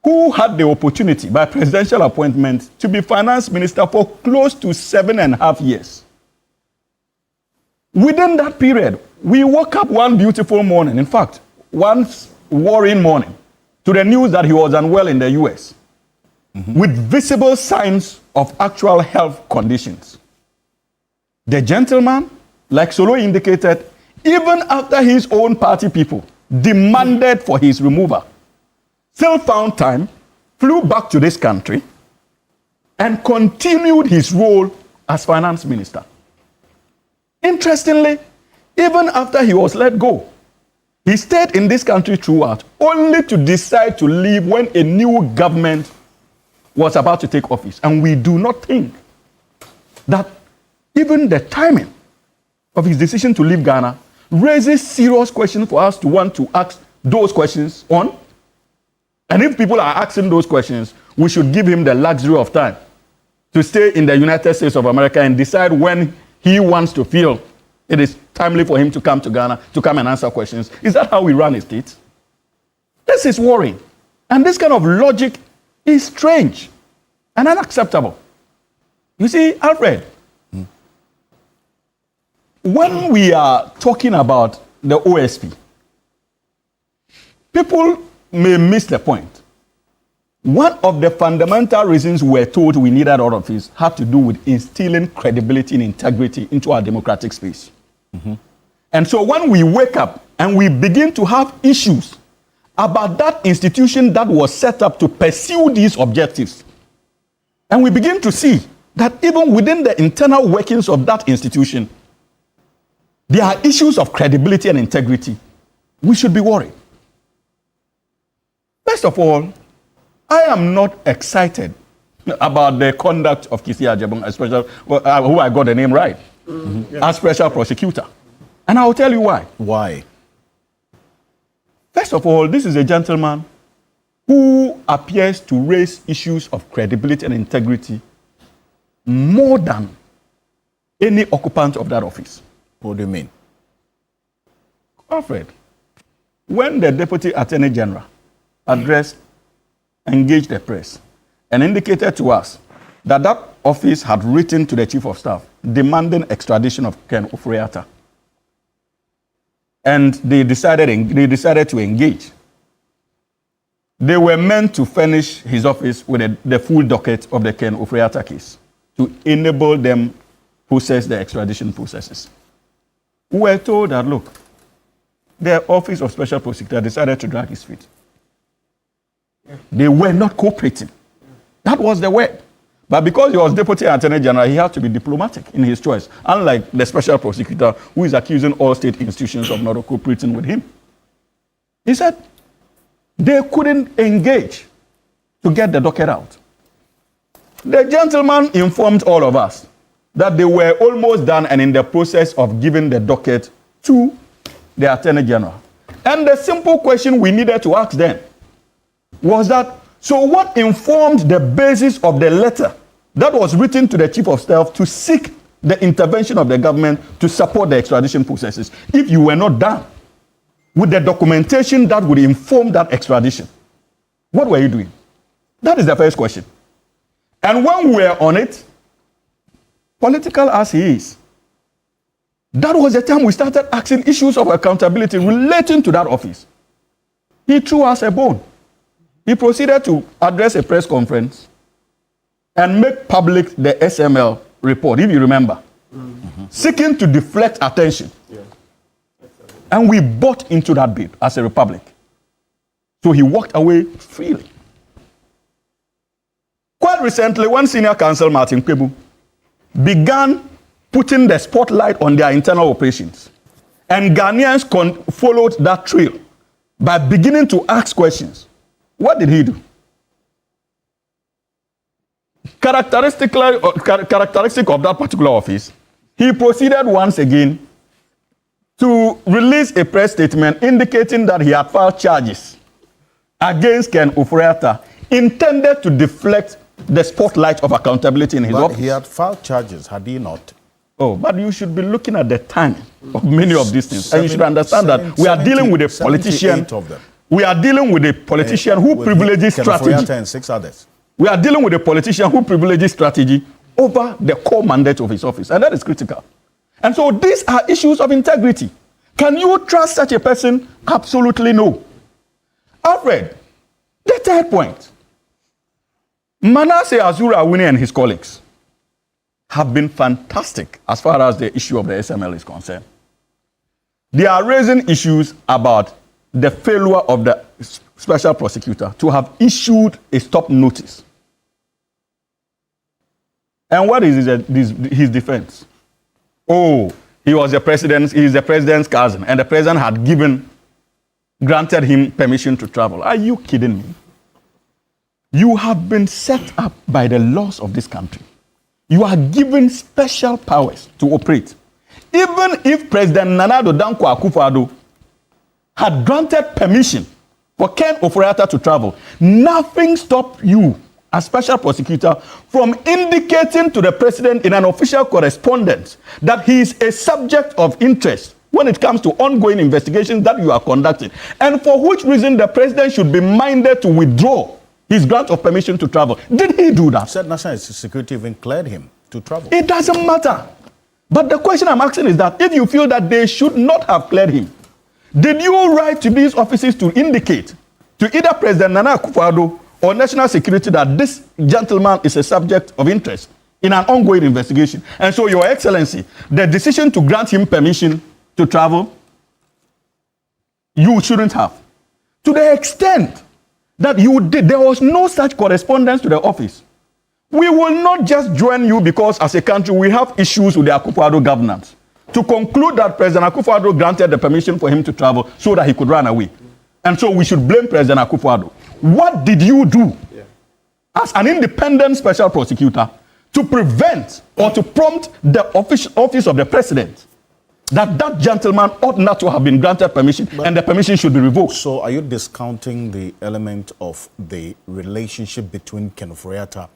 who had the opportunity by presidential appointment to be finance minister for close to 7.5 years. Within that period, we woke up one beautiful morning, in fact, one worrying morning, to the news that he was unwell in the US. with visible signs of actual health conditions. The gentleman, like Solo indicated, even after his own party people demanded for his removal, still found time, flew back to this country, and continued his role as finance minister. Interestingly, even after he was let go, he stayed in this country throughout, only to decide to leave when a new government was about to take office. And we do not think that even the timing of his decision to leave Ghana raises serious questions for us to want to ask those questions on. And if people are asking those questions, we should give him the luxury of time to stay in the United States of America and decide when he wants to feel it is timely for him to come to Ghana to come and answer questions. Is that how we run a state? This is worrying. And this kind of logic is strange and unacceptable. You see, Alfred, when we are talking about the OSP, people may miss the point. One of the fundamental reasons we're told we needed out of this had to do with instilling credibility and integrity into our democratic space. And so when we wake up and we begin to have issues about that institution that was set up to pursue these objectives, and we begin to see that even within the internal workings of that institution, there are issues of credibility and integrity, we should be worried. First of all, I am not excited about the conduct of Kisi Ajebong, especially who I got the name right, as special prosecutor. And I will tell you why. Why? First of all, this is a gentleman who appears to raise issues of credibility and integrity more than any occupant of that office. What do you mean? Alfred, when the Deputy Attorney General engaged the press and indicated to us that that office had written to the Chief of Staff demanding extradition of Ken Ofori-Atta, and they decided to engage, they were meant to furnish his office with the full docket of the Ken Ofori-Atta case to enable them process the extradition processes. We were told that, look, the Office of Special Prosecutor decided to drag his feet. They were not cooperating. That was the word. But because he was Deputy Attorney General, he had to be diplomatic in his choice, unlike the Special Prosecutor who is accusing all state institutions of not cooperating with him. He said they couldn't engage to get the docket out. The gentleman informed all of us that they were almost done and in the process of giving the docket to the Attorney General. And the simple question we needed to ask then was that, so what informed the basis of the letter that was written to the Chief of Staff to seek the intervention of the government to support the extradition processes if you were not done with the documentation that would inform that extradition? What were you doing? That is the first question. And when we were on it, political as he is, that was the time we started asking issues of accountability relating to that office. He threw us a bone. He proceeded to address a press conference and make public the SML report, if you remember, seeking to deflect attention. And we bought into that bid as a republic. So he walked away freely. Quite recently, when Senior Counsel Martin Kpebu began putting the spotlight on their internal operations, and Ghanaians followed that trail by beginning to ask questions, what did he do? Characteristic of that particular office, he proceeded once again to release a press statement indicating that he had filed charges against Ken Ofori-Atta intended to deflect the spotlight of accountability in his office. He had filed charges, had he not? Oh, but you should be looking at the timing of many of these things. And you should understand that we are dealing with a politician. We are dealing with a politician who privileges strategy. And 6 others. We are dealing with a politician who privileges strategy over the core mandate of his office. And that is critical. And so these are issues of integrity. Can you trust such a person? Absolutely no. Alfred, the third point. Manasseh Azura-Awuni and his colleagues have been fantastic as far as the issue of the SML is concerned. They are raising issues about the failure of the special prosecutor to have issued a stop notice. And what is his defense? Oh, he is the president's cousin, and the president had granted him permission to travel. Are you kidding me? You have been set up by the laws of this country. You are given special powers to operate. Even if President Nana Addo Dankwa Akufo-Addo had granted permission for Ken Ofori-Atta to travel, nothing stopped you, as special prosecutor, from indicating to the president in an official correspondence that he is a subject of interest when it comes to ongoing investigations that you are conducting, and for which reason the president should be minded to withdraw his grant of permission to travel. Did he do that? Said National Security even cleared him to travel. It doesn't matter. But the question I'm asking is that if you feel that they should not have cleared him, did you write to these offices to indicate to either President Nana Akufo-Addo or National Security that this gentleman is a subject of interest in an ongoing investigation? And so, Your Excellency, the decision to grant him permission to travel, you shouldn't have. To the extent that you did, there was no such correspondence to the office. We will not just join you because as a country we have issues with the Akufo-Addo governance to conclude that President Akufo-Addo granted the permission for him to travel so that he could run away. And so we should blame President Akufo-Addo. What did you do as an independent special prosecutor to prevent or to prompt the office of the president that gentleman ought not to have been granted permission and the permission should be revoked? So are you discounting the element of the relationship between Ken Ofori-Atta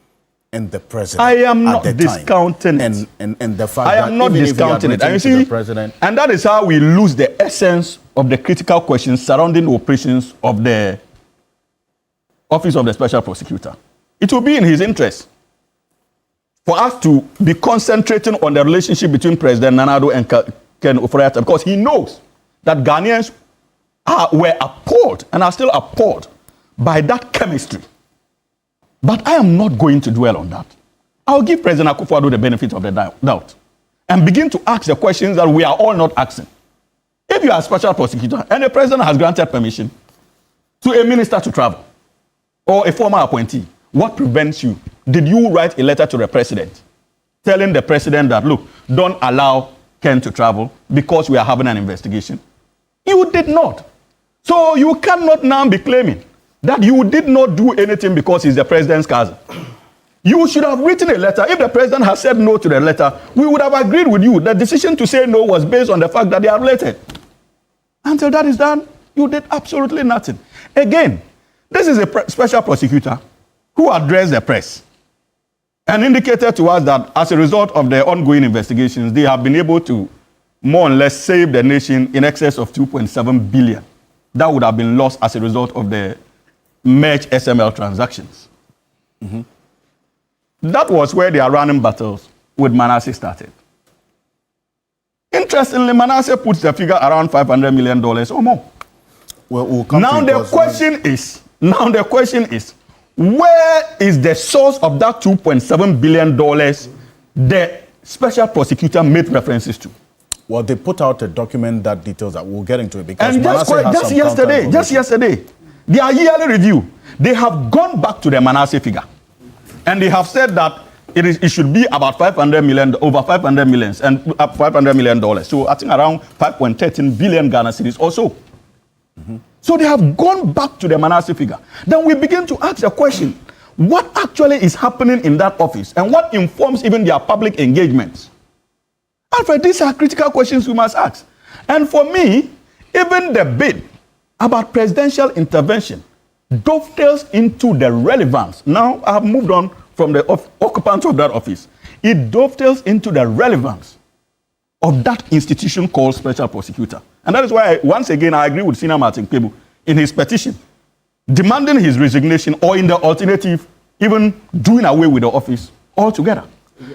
and the president? I am not discounting it. And the fact I am not discounting it. And you see, and that is how we lose the essence of the critical questions surrounding the operations of the Office of the Special Prosecutor. It will be in his interest for us to be concentrating on the relationship between President Nana Addo and Ken Ofori-Atta, because he knows that Ghanaians were appalled and are still appalled by that chemistry. But I am not going to dwell on that. I'll give President Akufo-Addo the benefit of the doubt and begin to ask the questions that we are all not asking. If you are a special prosecutor and the president has granted permission to a minister to travel or a former appointee, what prevents you? Did you write a letter to the president telling the president that, look, don't allow Ken to travel because we are having an investigation? You did not. So you cannot now be claiming that you did not do anything because he's the president's cousin. You should have written a letter. If the president has said no to the letter, we would have agreed with you. The decision to say no was based on the fact that they are related. Until that is done, you did absolutely nothing. Again, this is a special prosecutor who addressed the press and indicated to us that as a result of the ongoing investigations, they have been able to more or less save the nation in excess of 2.7 billion. That would have been lost as a result of the merged SML transactions. Mm-hmm. That was where their running battles with Manasseh started. Interestingly, Manasseh puts the figure around $500 million or more. Well, now the question is, where is the source of that $2.7 billion the special prosecutor made references to? Well, they put out a document that details that. We'll get into it because and just yesterday, their yearly review, they have gone back to the Manasseh figure. And they have said that it should be about $500 million, over $500 million, and $500 million. So I think around 5.13 billion Ghana cedis or so. Mm-hmm. So they have gone back to the Manasseh figure. Then we begin to ask the question, what actually is happening in that office and what informs even their public engagements? Alfred, these are critical questions we must ask. And for me, even the bit about presidential intervention dovetails into the relevance. Now, I have moved on from the occupants of that office. It dovetails into the relevance of that institution called special prosecutor. And that is why, once again, I agree with Sina Martin Kpebu in his petition, demanding his resignation or in the alternative, even doing away with the office altogether.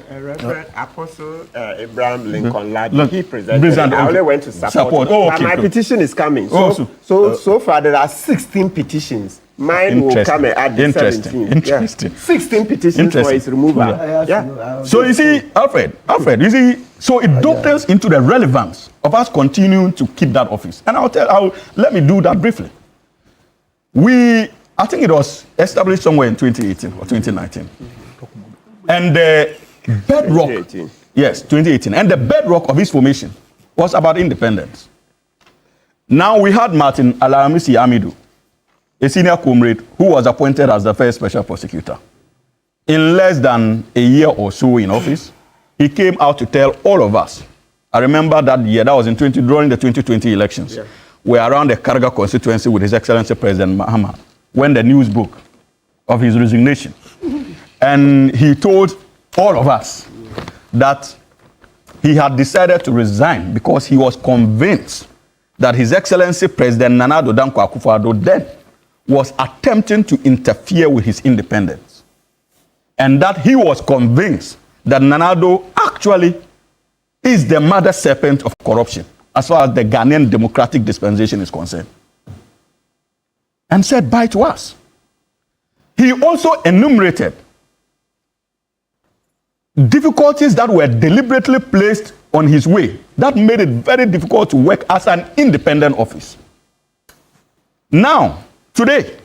Reverend Apostle Abraham Lincoln Ladi, he presented. I only went to support. Oh, okay, my petition is coming. So far, there are 16 petitions Mine will come and add the 17. Interesting. Yeah. 16 petitions for its removal. Yeah. So you see, Alfred, you see, so it dovetails into the relevance of us continuing to keep that office. And let me do that briefly. I think it was established somewhere in 2018 or 2019. And the bedrock, 2018. Yes, 2018. And the bedrock of his formation was about independence. Now we had Martin Alamisi Amidu, a senior comrade who was appointed as the first special prosecutor. In less than a year or so in office, he came out to tell all of us. I remember that year, that was during the 2020 elections. Yeah. We were around the Karga constituency with His Excellency President Mahama when the news broke of his resignation. And he told all of us that he had decided to resign because he was convinced that His Excellency President Nana Addo Dankwa Akufo-Addo then was attempting to interfere with his independence. And that he was convinced that Nana Addo actually is the mother serpent of corruption as far as the Ghanaian democratic dispensation is concerned. And said bye to us. He also enumerated difficulties that were deliberately placed on his way that made it very difficult to work as an independent office. Now, today,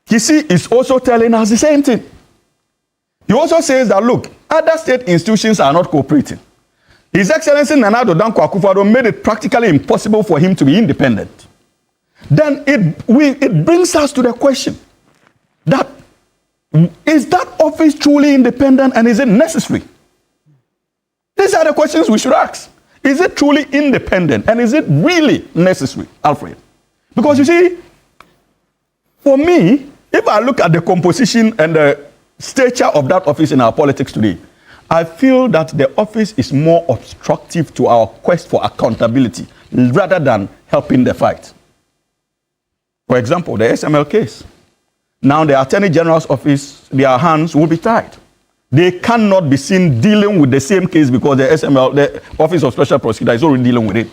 Kisi is also telling us the same thing. He also says that, look, other state institutions are not cooperating. His Excellency Nana Addo Dankwa Akufo-Addo made it practically impossible for him to be independent. Then it brings us to the question that is that office truly independent and is it necessary? These are the questions we should ask. Is it truly independent and is it really necessary, Alfred? Because you see, for me, if I look at the composition and the stature of that office in our politics today, I feel that the office is more obstructive to our quest for accountability rather than helping the fight. For example, the SML case. Now the Attorney General's office, their hands will be tied. They cannot be seen dealing with the same case because the Office of Special Prosecutor is already dealing with it.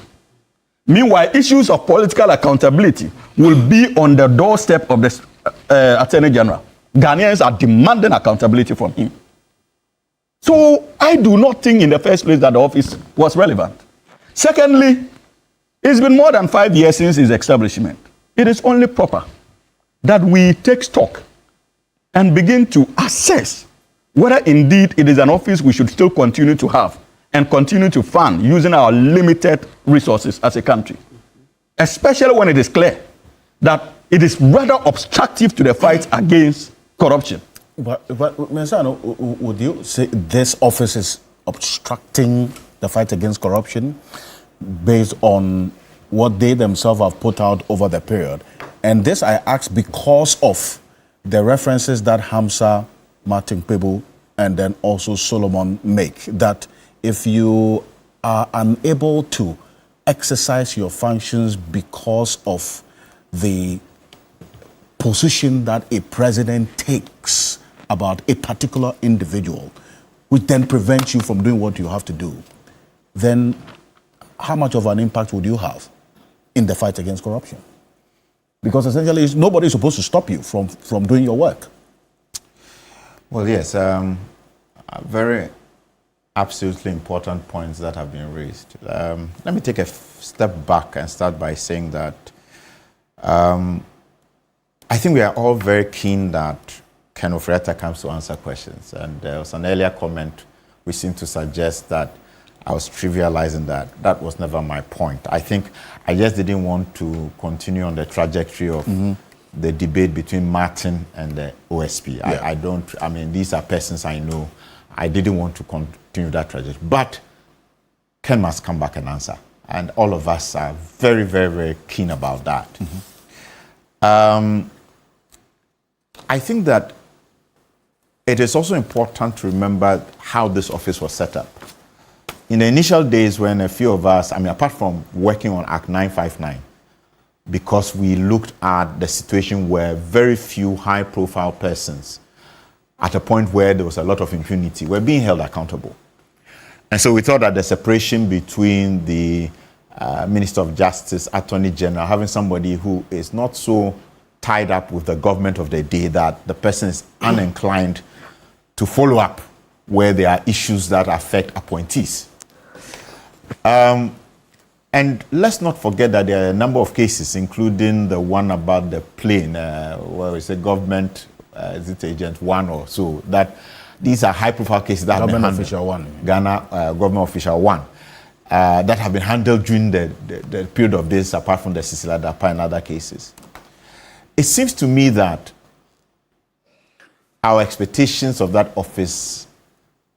Meanwhile, issues of political accountability will be on the doorstep of the Attorney General. Ghanaians are demanding accountability from him. So I do not think in the first place that the office was relevant. Secondly, it's been more than 5 years since its establishment. It is only proper that we take stock and begin to assess whether indeed it is an office we should still continue to have and continue to fund using our limited resources as a country. Especially when it is clear that it is rather obstructive to the fight against corruption. But Mensano, would you say this office is obstructing the fight against corruption based on what they themselves have put out over the period? And this I ask because of the references that Hamza, Martin Pebu, and then also Solomon make, that if you are unable to exercise your functions because of the position that a president takes about a particular individual, which then prevents you from doing what you have to do, then how much of an impact would you have in the fight against corruption? Because essentially, nobody is supposed to stop you from doing your work. Well, yes, very absolutely important points that have been raised. Let me take a step back and start by saying that I think we are all very keen that Ken Ofori-Atta comes to answer questions. And there was an earlier comment which seemed to suggest that I was trivializing that. That was never my point. I think I just didn't want to continue on the trajectory of the debate between Martin and the OSP. Yeah. I mean, these are persons I know. I didn't want to continue that trajectory. But Ken must come back and answer. And all of us are very, very, very keen about that. I think that it is also important to remember how this office was set up. In the initial days when a few of us, I mean, apart from working on Act 959, because we looked at the situation where very few high-profile persons, at a point where there was a lot of impunity, were being held accountable. And so we thought that the separation between the Minister of Justice, Attorney General, having somebody who is not so tied up with the government of the day that the person is uninclined to follow up where there are issues that affect appointees. And let's not forget that there are a number of cases, including the one about the plane, where it's a government, is it Agent 1 or so, that these are high-profile cases that Government have been Official 1. Ghana Government Official 1, that have been handled during the period of this, apart from the Cecilia Dapa and other cases. It seems to me that our expectations of that office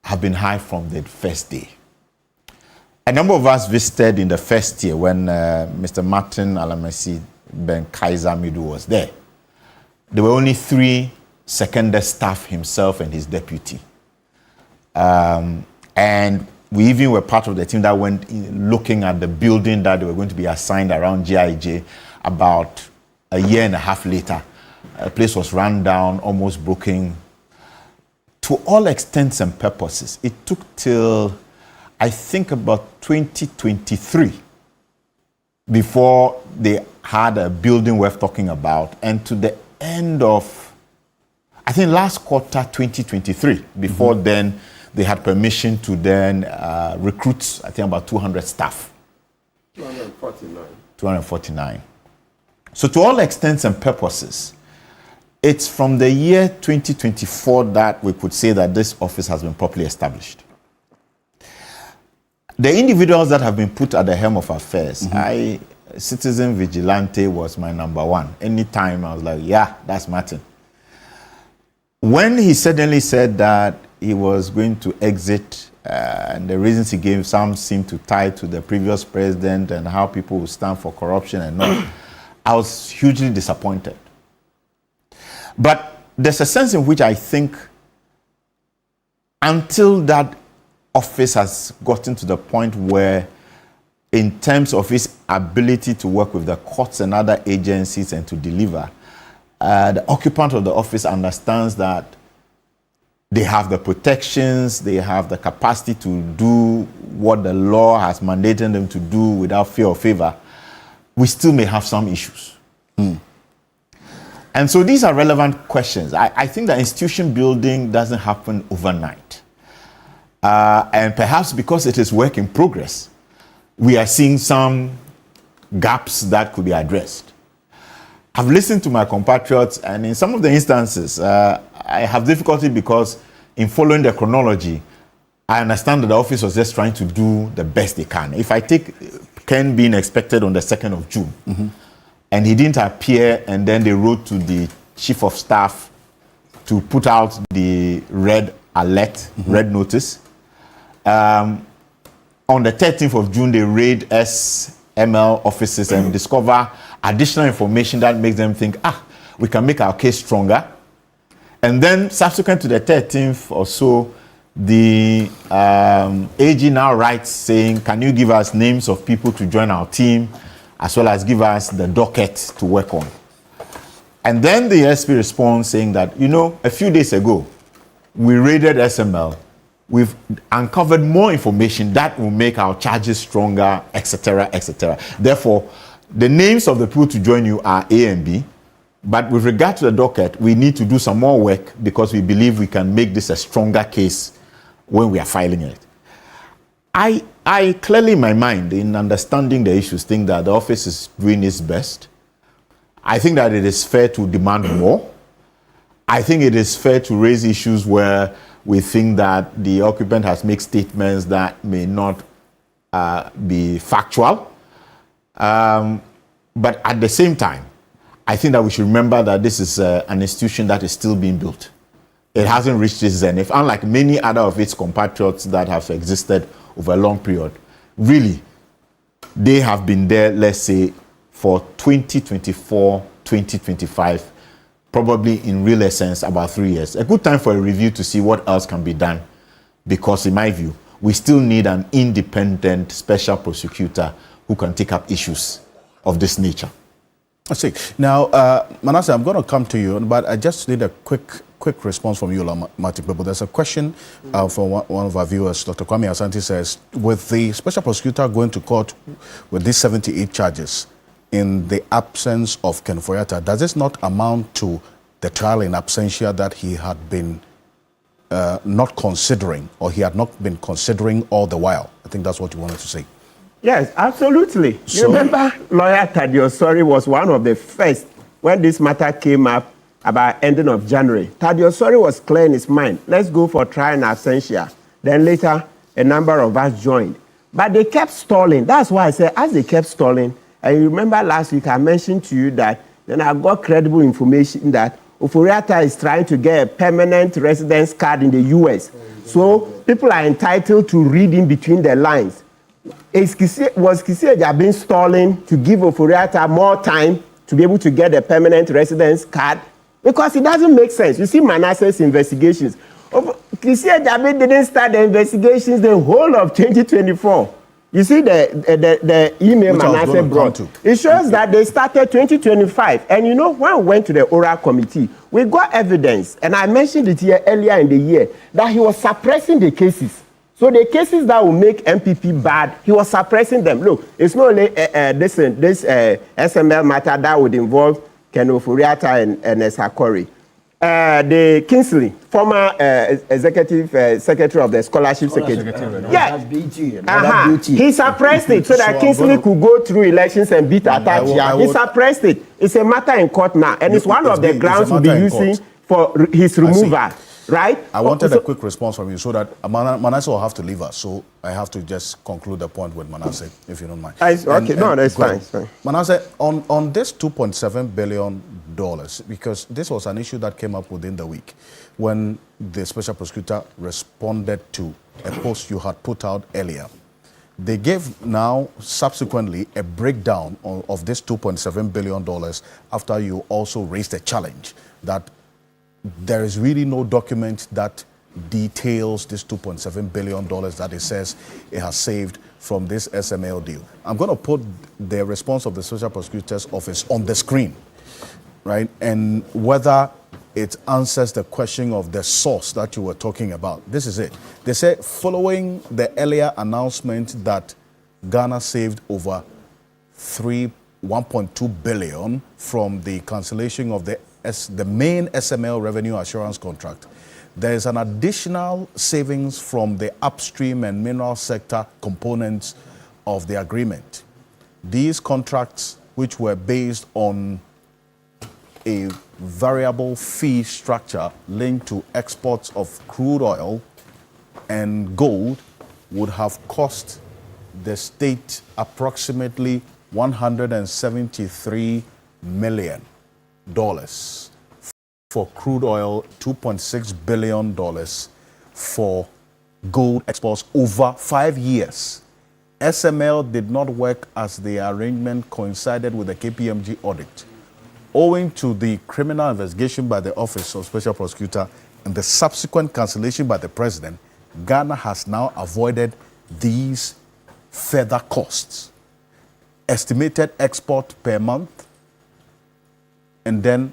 have been high from the first day. A number of us visited in the first year when Mr. Martin Alamasi Ben Kaiser Midu was there. There were only 3 seconded staff, himself and his deputy. And we even were part of the team that went looking at the building that they were going to be assigned around GIJ. About a year and a half later, the place was run down, almost broken. To all extents and purposes, it took till, I think, about 2023 before they had a building worth talking about, and to the end of, I think, last quarter 2023, before then they had permission to then recruit, I think, about 200 staff. 249. So to all extents and purposes, it's from the year 2024 that we could say that this office has been properly established. The individuals that have been put at the helm of affairs, Citizen Vigilante was my number one. Anytime I was like, yeah, that's Martin. When he suddenly said that he was going to exit, and the reasons he gave, some seemed to tie to the previous president and how people would stand for corruption and all, I was hugely disappointed. But there's a sense in which I think until that office has gotten to the point where, in terms of its ability to work with the courts and other agencies and to deliver, the occupant of the office understands that they have the protections, they have the capacity to do what the law has mandated them to do without fear or favor, we still may have some issues. And so these are relevant questions. I think that institution building doesn't happen overnight. And perhaps because it is work in progress, we are seeing some gaps that could be addressed. I've listened to my compatriots, and in some of the instances, I have difficulty because in following the chronology, I understand that the office was just trying to do the best they can. If I take Ken being expected on the 2nd of June, and he didn't appear, and then they wrote to the chief of staff to put out the red alert, red notice. On the 13th of June, they raid SML offices and discover additional information that makes them think, we can make our case stronger. And then subsequent to the 13th or so, the AG now writes saying, can you give us names of people to join our team, as well as give us the docket to work on. And then the SP responds saying that, a few days ago, we raided SML. We've uncovered more information that will make our charges stronger, etc., etc. Therefore, the names of the people to join you are A and B. But with regard to the docket, we need to do some more work because we believe we can make this a stronger case when we are filing it. I clearly, in my mind, in understanding the issues, think that the office is doing its best. I think that it is fair to demand more. I think it is fair to raise issues where we think that the occupant has made statements that may not be factual. But at the same time, I think that we should remember that this is an institution that is still being built. It hasn't reached its zenith, unlike many other of its compatriots that have existed over a long period. Really, they have been there, let's say, for 2024, 2025, probably in real essence about 3 years. A good time for a review to see what else can be done, because in my view, we still need an independent special prosecutor who can take up issues of this nature. I see. Now, Manasseh, I'm going to come to you, but I just need a quick response from you, Matipepo. There's a question from one of our viewers. Dr. Kwame Asante says, with the special prosecutor going to court with these 78 charges, in the absence of Ken Ofori-Atta, does this not amount to the trial in absentia that he had been not considering, or he had not been considering all the while? I think that's what you wanted to say. Yes, absolutely. So, you remember lawyer Thaddeus Osori was one of the first when this matter came up about ending of January. Thaddeus Osori was clear in his mind. Let's go for trial in absentia. Then later, a number of us joined. But they kept stalling. That's why I said, as they kept stalling, and you remember last week I mentioned to you that then I got credible information that Ofori-Atta is trying to get a permanent residence card in the US. So people are entitled to read in between the lines. Was Kissi Agyabin stalling to give Ofori-Atta more time to be able to get a permanent residence card? Because it doesn't make sense. You see Manasseh's investigations. Kissi Agyabin didn't start the investigations the whole of 2024. You see the email Manasseh brought. It shows that they started 2025. And you know, when we went to the oral committee, we got evidence, and I mentioned it here earlier in the year, that he was suppressing the cases. So the cases that will make MPP bad, he was suppressing them. Look, it's not only this SML matter that would involve Ken Ofori-Atta and Esakori. The Kingsley, former executive secretary of the scholarship secretary. Yeah, he suppressed it so that Kingsley could go through elections and beat Attajia. He suppressed it. It's a matter in court now, and it's one of the grounds we'll be using for his removal. Right? I wanted a quick response from you so that Manasseh will have to leave us. So I have to just conclude the point with Manasseh, if you don't mind. That's fine. Manasseh, on this $2.7 billion, because this was an issue that came up within the week when the special prosecutor responded to a post you had put out earlier. They gave now, subsequently, a breakdown of this $2.7 billion after you also raised a challenge that there is really no document that details this $2.7 billion that it says it has saved from this SML deal. I'm going to put the response of the Special Prosecutor's Office on the screen, right? And whether it answers the question of the source that you were talking about. This is it. They say, following the earlier announcement that Ghana saved over $1.2 billion from the cancellation of the main SML revenue assurance contract, there is an additional savings from the upstream and mineral sector components of the agreement. These contracts, which were based on a variable fee structure linked to exports of crude oil and gold, would have cost the state approximately $173 million. For crude oil, $2.6 billion for gold exports over 5 years. SML did not work as the arrangement coincided with the KPMG audit. Owing to the criminal investigation by the Office of Special Prosecutor and the subsequent cancellation by the President, Ghana has now avoided these further costs. Estimated export per month, and then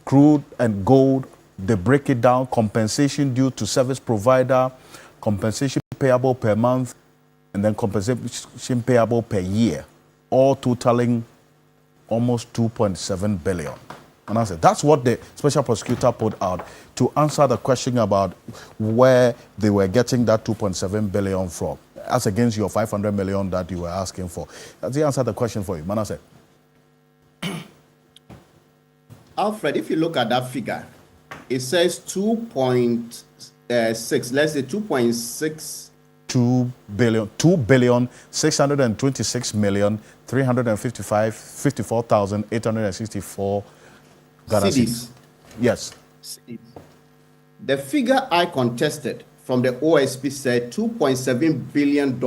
crude and gold, they break it down, compensation due to service provider, compensation payable per month, and then compensation payable per year, all totaling almost $2.7 billion. And I said, that's what the special prosecutor put out to answer the question about where they were getting that $2.7 billion from, as against your $500 million that you were asking for. Does he answer the question for you? Manasseh. Alfred, if you look at that figure, it says 2.6, let's say 2.6. 2,626,354,864 Ghana cedis. Yes. The figure I contested from the OSP said $2.7 billion.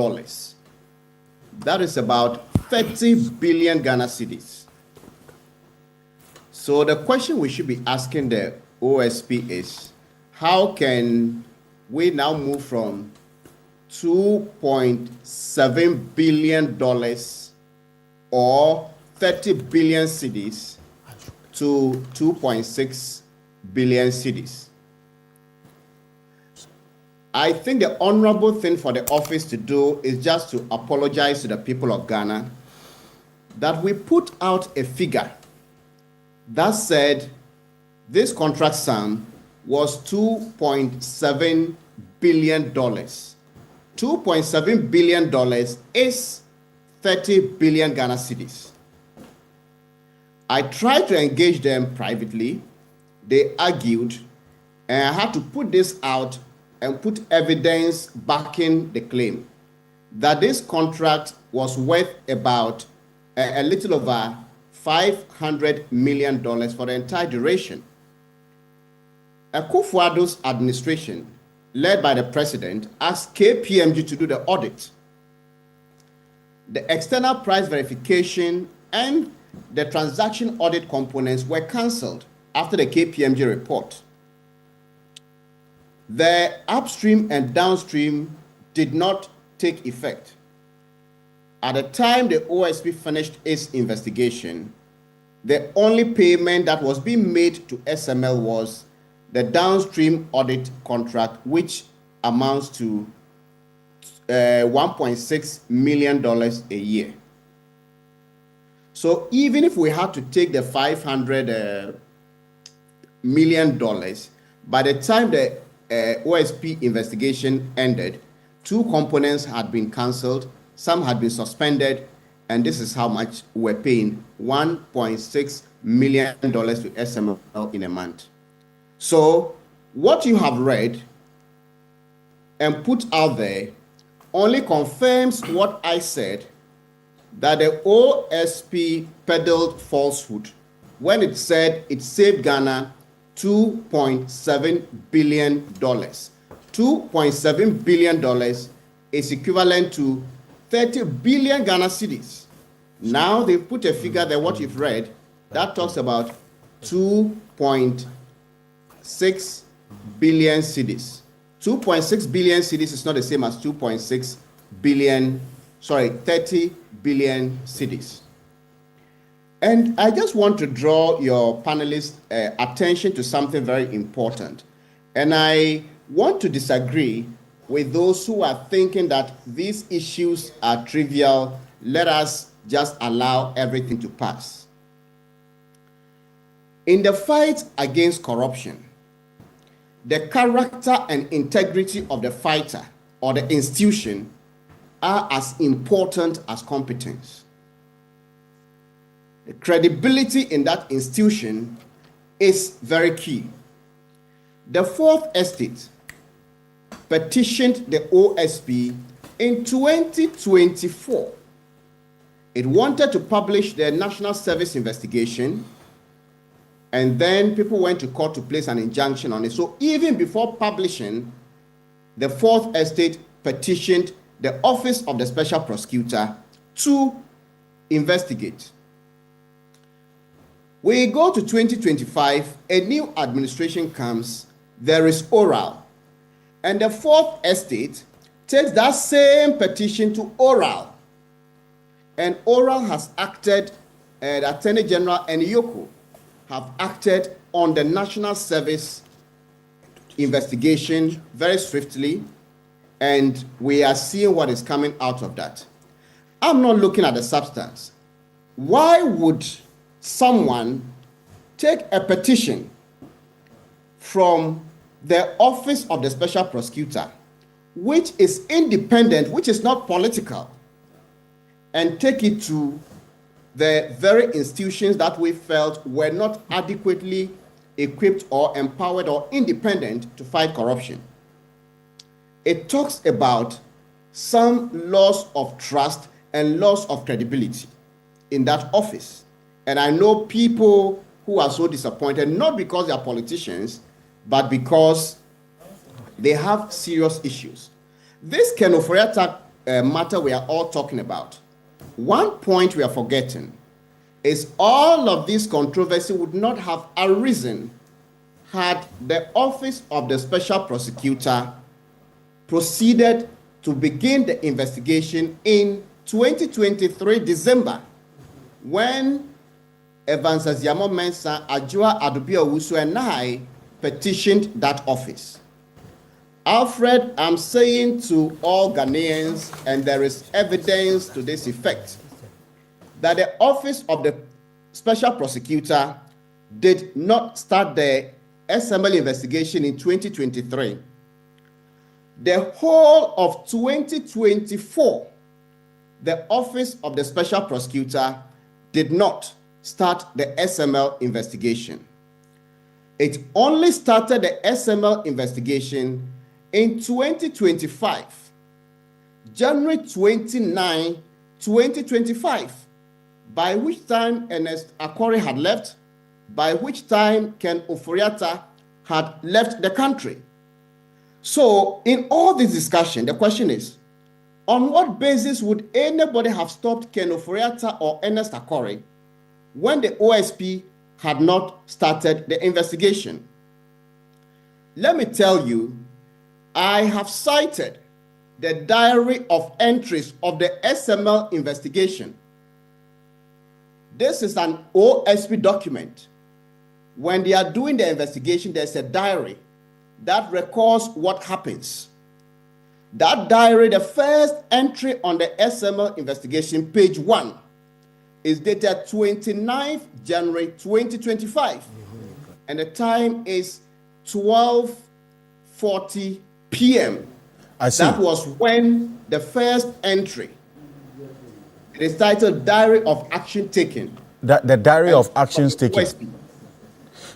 That is about 30 billion Ghana cedis. So the question we should be asking the OSP is, how can we now move from $2.7 billion or 30 billion cedis to 2.6 billion cedis? I think the honorable thing for the office to do is just to apologize to the people of Ghana that we put out a figure that said this contract sum was $2.7 billion. $2.7 billion is 30 billion Ghana cedis. I tried to engage them privately. They argued, and I had to put this out and put evidence backing the claim that this contract was worth about a little over $500 million for the entire duration. Akufo-Addo's administration, led by the president, asked KPMG to do the audit. The external price verification and the transaction audit components were cancelled after the KPMG report. The upstream and downstream did not take effect. At the time the OSP finished its investigation, the only payment that was being made to SML was the downstream audit contract, which amounts to $1.6 million a year. So even if we had to take the $500 million, by the time the OSP investigation ended, 2 components had been cancelled, some had been suspended, and this is how much we're paying, $1.6 million to SML in a month. So what you have read and put out there only confirms what I said, that the OSP peddled falsehood when it said it saved Ghana $2.7 billion. $2.7 billion is equivalent to 30 billion Ghana cedis. Now they put a figure there, what you've read, that talks about 2.6 billion cedis. 2.6 billion cedis is not the same as 2.6 billion, 30 billion cedis. And I just want to draw your panelists' attention to something very important. And I want to disagree with those who are thinking that these issues are trivial. Let us just allow everything to pass. In the fight against corruption, the character and integrity of the fighter or the institution are as important as competence. The credibility in that institution is very key. The Fourth Estate petitioned the OSP in 2024. It wanted to publish the National Service investigation, and then people went to court to place an injunction on it. So even before publishing, the Fourth Estate petitioned the Office of the Special Prosecutor to investigate. We go to 2025, a new administration comes, there is oral. And the Fourth Estate takes that same petition to oral. And oral has acted, the Attorney General and Yoko have acted on the National Service investigation very swiftly, and we are seeing what is coming out of that. I'm not looking at the substance. Why would someone take a petition from the Office of the Special Prosecutor, which is independent, which is not political, and take it to the very institutions that we felt were not adequately equipped or empowered or independent to fight corruption? It talks about some loss of trust and loss of credibility in that office. And I know people who are so disappointed, not because they are politicians, but because they have serious issues. This Ken Ofori-Atta matter we are all talking about, one point we are forgetting is all of this controversy would not have arisen had the Office of the Special Prosecutor proceeded to begin the investigation in 2023 December, when Evans Aziamo Mensah, Adwoa Adubiah-Owusu, and I petitioned that office. Alfred, I'm saying to all Ghanaians, and there is evidence to this effect, that the Office of the Special Prosecutor did not start the SML investigation in 2023. The whole of 2024, the Office of the Special Prosecutor did not start the SML investigation. It only started the SML investigation in 2025, January 29, 2025, by which time Ernest Akori had left, by which time Ken Ofori-Atta had left the country. So in all this discussion, the question is, on what basis would anybody have stopped Ken Ofori-Atta or Ernest Akori when the OSP had not started the investigation? Let me tell you, I have cited the diary of entries of the SML investigation. This is an OSP document. When they are doing the investigation, there's a diary that records what happens. That diary, the first entry on the SML investigation, page 1, is dated 29th January 2025. And the time is 12:40 p.m. I see. That was when the first entry. It is titled Diary of Action Taken. The diary of actions taken.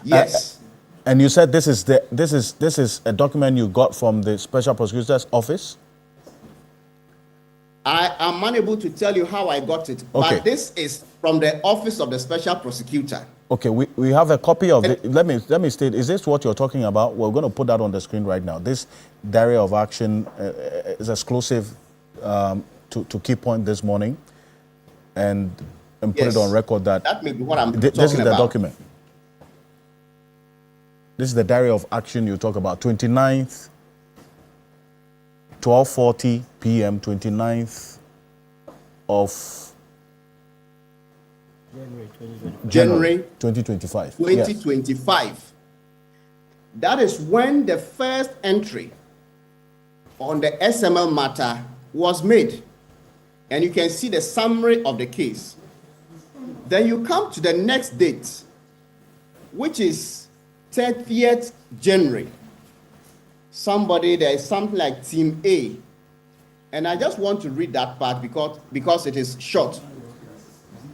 Yes. And you said this is a document you got from the Special Prosecutor's Office? I am unable to tell you how I got it, Okay. but this is from the Office of the Special Prosecutor. Okay, we have a copy of it. Let me state, is this what you're talking about? We're going to put that on the screen right now. This diary of action is exclusive to Key Point this morning, and put Yes. it on record that That may be what I'm this is talking the about. document. This is the diary of action you talk about. 29th, 12:40 p.m., 29th of January 2025. 2025. That is when the first entry on the SML matter was made. And you can see the summary of the case. Then you come to the next date, which is 30th January. There is something like Team A. And I just want to read that part because it is short.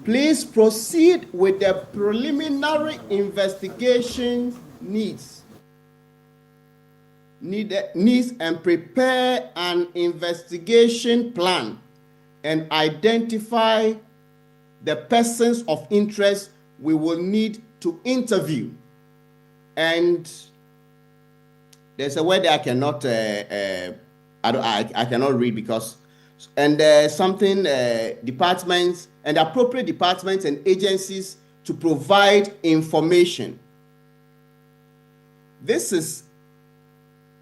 Please proceed with the preliminary investigation needs and prepare an investigation plan and identify the persons of interest we will need to interview. And there's a word that I cannot I cannot read because, and something departments and appropriate departments and agencies to provide information. This is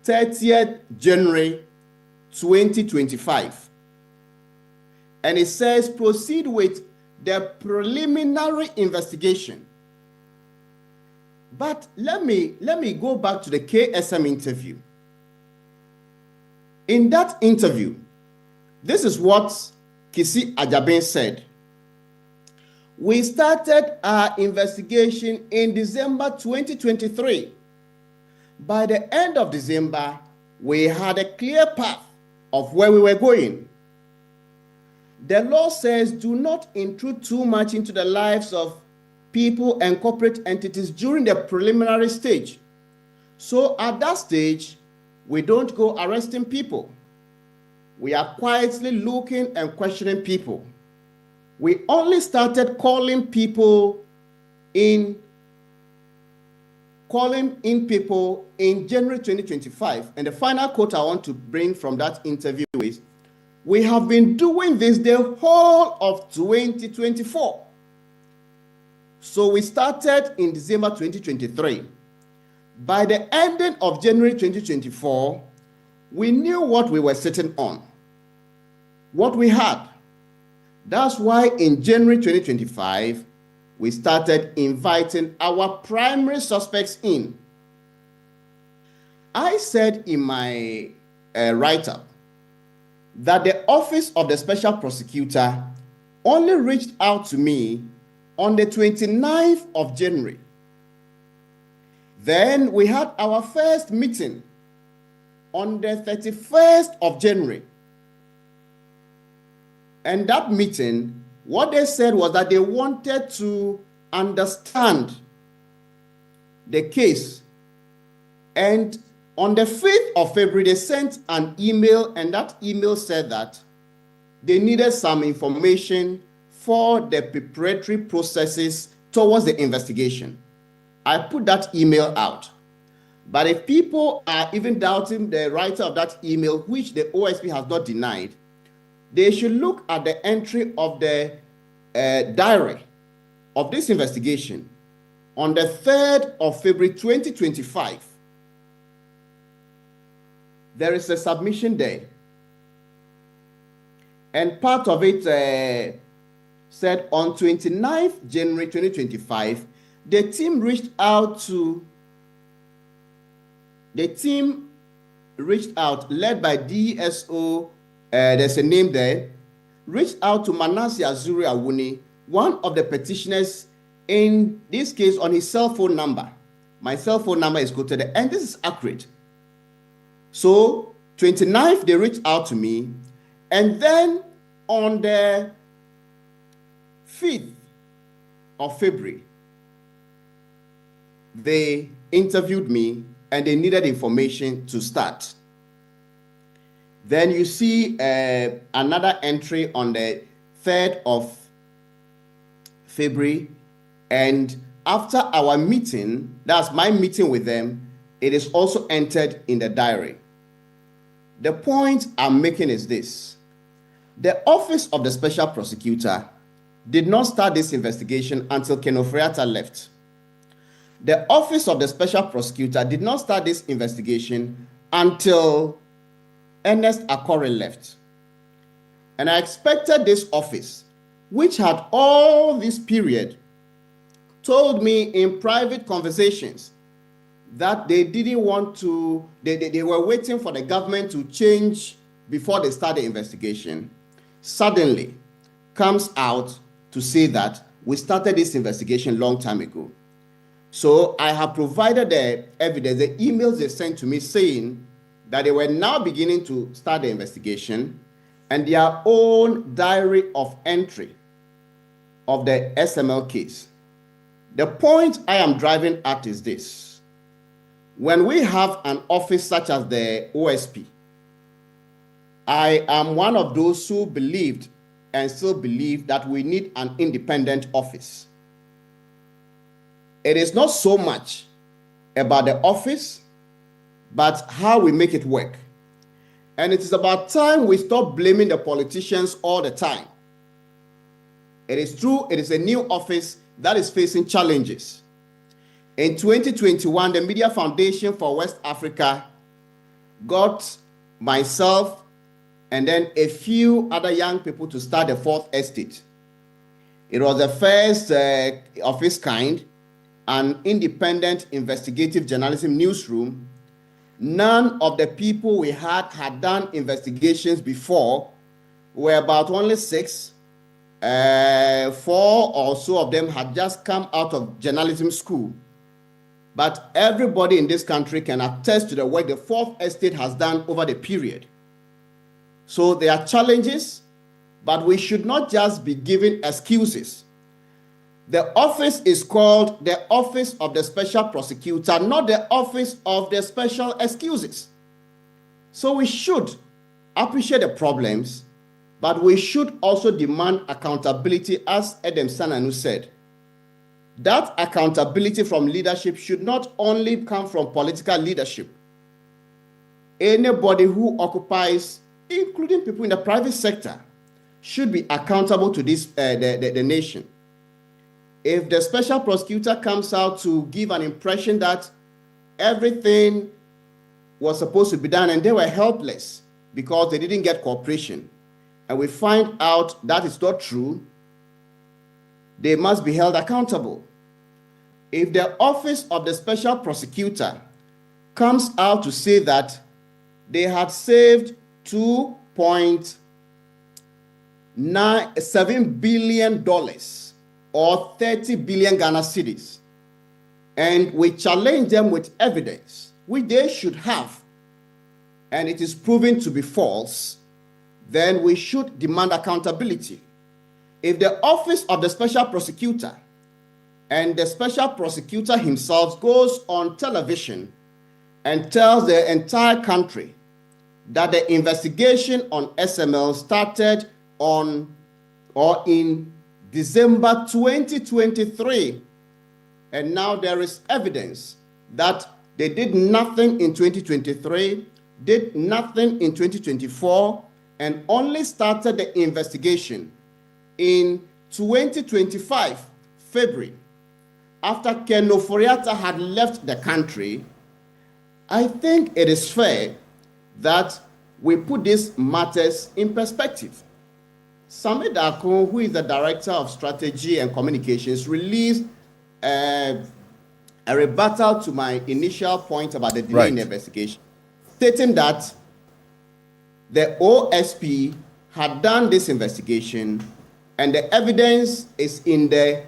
30th January 2025. And it says proceed with the preliminary investigation. But let me go back to the KSM interview. In that interview, this is what Kisi Ajabin said. We started our investigation in December 2023. By the end of December, we had a clear path of where we were going. The law says do not intrude too much into the lives of people and corporate entities during the preliminary stage. So at that stage, we don't go arresting people. We are quietly looking and questioning people. We only started calling in people in January 2025. And the final quote I want to bring from that interview is, we have been doing this the whole of 2024. So we started in December 2023. By the ending of January 2024, we knew what we were sitting on, what we had. That's why in January 2025, we started inviting our primary suspects in. I said in my write-up that the Office of the Special Prosecutor only reached out to me on the 29th of January. Then we had our first meeting on the 31st of January. And that meeting, what they said was that they wanted to understand the case. And on the 5th of February, they sent an email, and that email said that they needed some information for the preparatory processes towards the investigation. I put that email out. But if people are even doubting the writer of that email, which the OSP has not denied, they should look at the entry of the diary of this investigation on the 3rd of February 2025. There is a submission there. And part of it said on 29th January 2025, the team reached out, led by DSO, there's a name there, reached out to Manasseh Azuri Awuni, one of the petitioners, in this case on his cell phone number. My cell phone number is quoted there, and this is accurate. So 29th, they reached out to me, and then on the 5th of February, they interviewed me and they needed information to start. Then you see another entry on the 3rd of February, and after our meeting, that's my meeting with them, it is also entered in the diary. The point I'm making is this: the Office of the Special Prosecutor did not start this investigation until Ken Ofori-Atta left. The Office of the Special Prosecutor did not start this investigation until Ernest Akore left. And I expected this office, which had all this period, told me in private conversations that they didn't want to, they were waiting for the government to change before they start the investigation, suddenly comes out to say that we started this investigation long time ago. So I have provided the evidence, the emails they sent to me saying that they were now beginning to start the investigation, and their own diary of entry of the SML case. The point I am driving at is this: when we have an office such as the OSP, I am one of those who believed and still believe that we need an independent office. It is not so much about the office, but how we make it work. And it is about time we stop blaming the politicians all the time. It is true, it is a new office that is facing challenges. In 2021, the Media Foundation for West Africa got myself and then a few other young people to start the Fourth Estate. It was the first of its kind, an independent investigative journalism newsroom. None of the people we had done investigations before. Were about only 6. 4 or so of them had just come out of journalism school. But everybody in this country can attest to the work the Fourth Estate has done over the period. So there are challenges, but we should not just be giving excuses. The office is called the Office of the Special Prosecutor, not the Office of the Special Excuses. So we should appreciate the problems, but we should also demand accountability, as Edem Sananu said. That accountability from leadership should not only come from political leadership. Anybody who occupies, including people in the private sector, should be accountable to this the nation. If the special prosecutor comes out to give an impression that everything was supposed to be done and they were helpless because they didn't get cooperation, and we find out that is not true, they must be held accountable. If the office of the special prosecutor comes out to say that they had saved 2.5 $7 billion or 30 billion Ghana cedis, and we challenge them with evidence, which they should have, and it is proven to be false, then we should demand accountability. If the office of the special prosecutor and the special prosecutor himself goes on television and tells the entire country that the investigation on SML started on or in December 2023, and now there is evidence that they did nothing in 2023, did nothing in 2024, and only started the investigation in 2025, February, after Ken Ofori-Atta had left the country, I think it is fair that we put these matters in perspective. Sami Darko, who is the Director of Strategy and Communications, released a rebuttal to my initial point about the delay in the investigation, stating that the OSP had done this investigation and the evidence is in the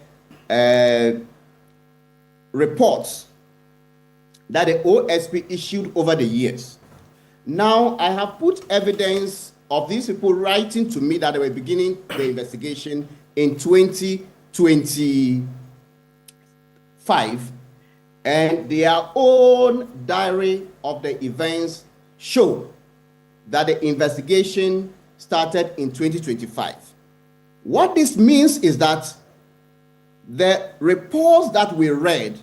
reports that the OSP issued over the years. Now, I have put evidence of these people writing to me that they were beginning the investigation in 2025, and their own diary of the events show that the investigation started in 2025. What this means is that the reports that we read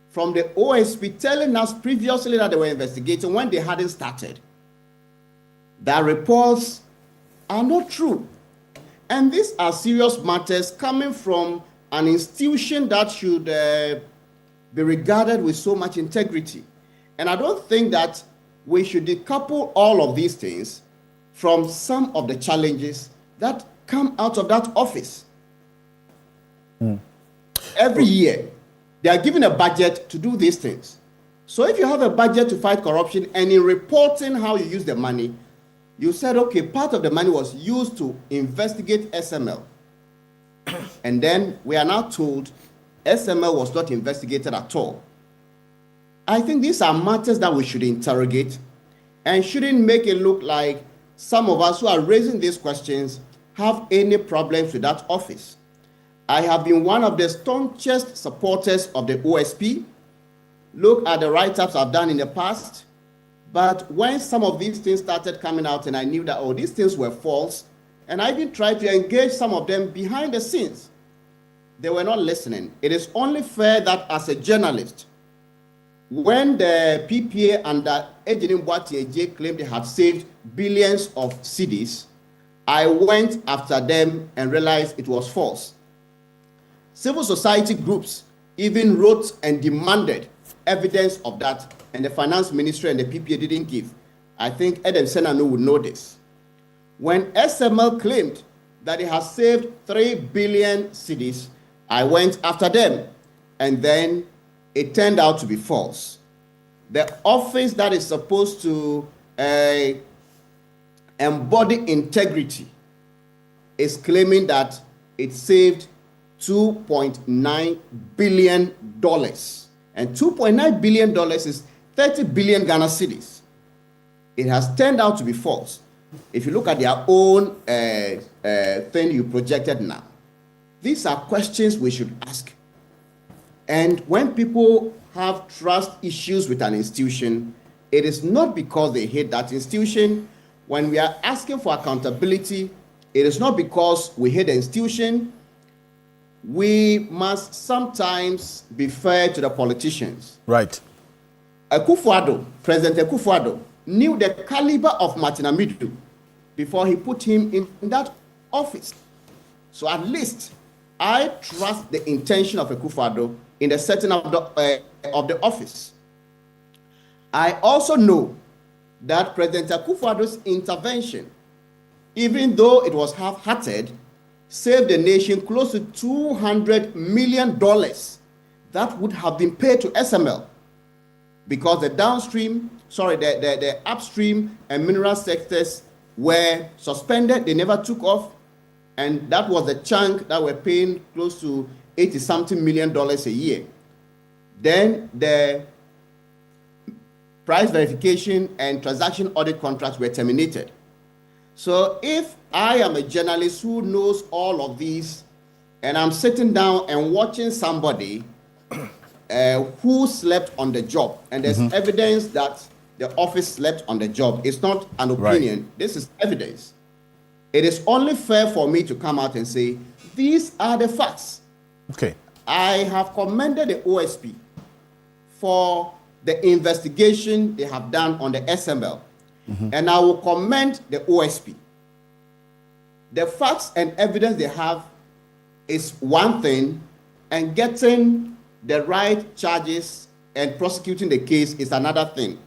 from the OSP telling us previously that they were investigating when they hadn't started, that reports are not true. And these are serious matters coming from an institution that should be regarded with so much integrity. And I don't think that we should decouple all of these things from some of the challenges that come out of that office. Every year, they are given a budget to do these things. So if you have a budget to fight corruption and in reporting how you use the money, you said, okay, part of the money was used to investigate SML. And then we are now told SML was not investigated at all. I think these are matters that we should interrogate and shouldn't make it look like some of us who are raising these questions have any problems with that office. I have been one of the staunchest supporters of the OSP. Look at the write-ups I've done in the past. But when some of these things started coming out and I knew that, oh, these things were false, and I even tried to engage some of them behind the scenes, they were not listening. It is only fair that as a journalist, when the PPA under Ejinin Boateng claimed they had saved billions of cedis, I went after them and realized it was false. Civil society groups even wrote and demanded evidence of that, and the finance ministry and the PPA didn't give. I think Edem Senano would know this. When SML claimed that it has saved 3 billion cedis, I went after them, and then it turned out to be false. The office that is supposed to embody integrity is claiming that it saved $2.9 billion. And $2.9 billion is 30 billion Ghana cedis. It has turned out to be false. If you look at their own thing you projected now, these are questions we should ask. And when people have trust issues with an institution, it is not because they hate that institution. When we are asking for accountability, it is not because we hate the institution. We must sometimes be fair to the politicians. Right. Akufo-Addo, President Akufo-Addo, knew the caliber of Martin Amidu before he put him in that office. So at least I trust the intention of Akufo-Addo in the setting of the office. I also know that President Akufo-Addo's intervention, even though it was half-hearted, saved the nation close to $200 million that would have been paid to SML, because the upstream and mineral sectors were suspended, they never took off, and that was the chunk that were paying close to $80-something million a year. Then the price verification and transaction audit contracts were terminated. So if I am a journalist who knows all of these, and I'm sitting down and watching somebody who slept on the job, and there's evidence that the office slept on the job, it's not an opinion, right. This is evidence. It is only fair for me to come out and say, these are the facts. Okay. I have commended the OSP for the investigation they have done on the SML. And I will commend the OSP. The facts and evidence they have is one thing, and getting the right charges and prosecuting the case is another thing.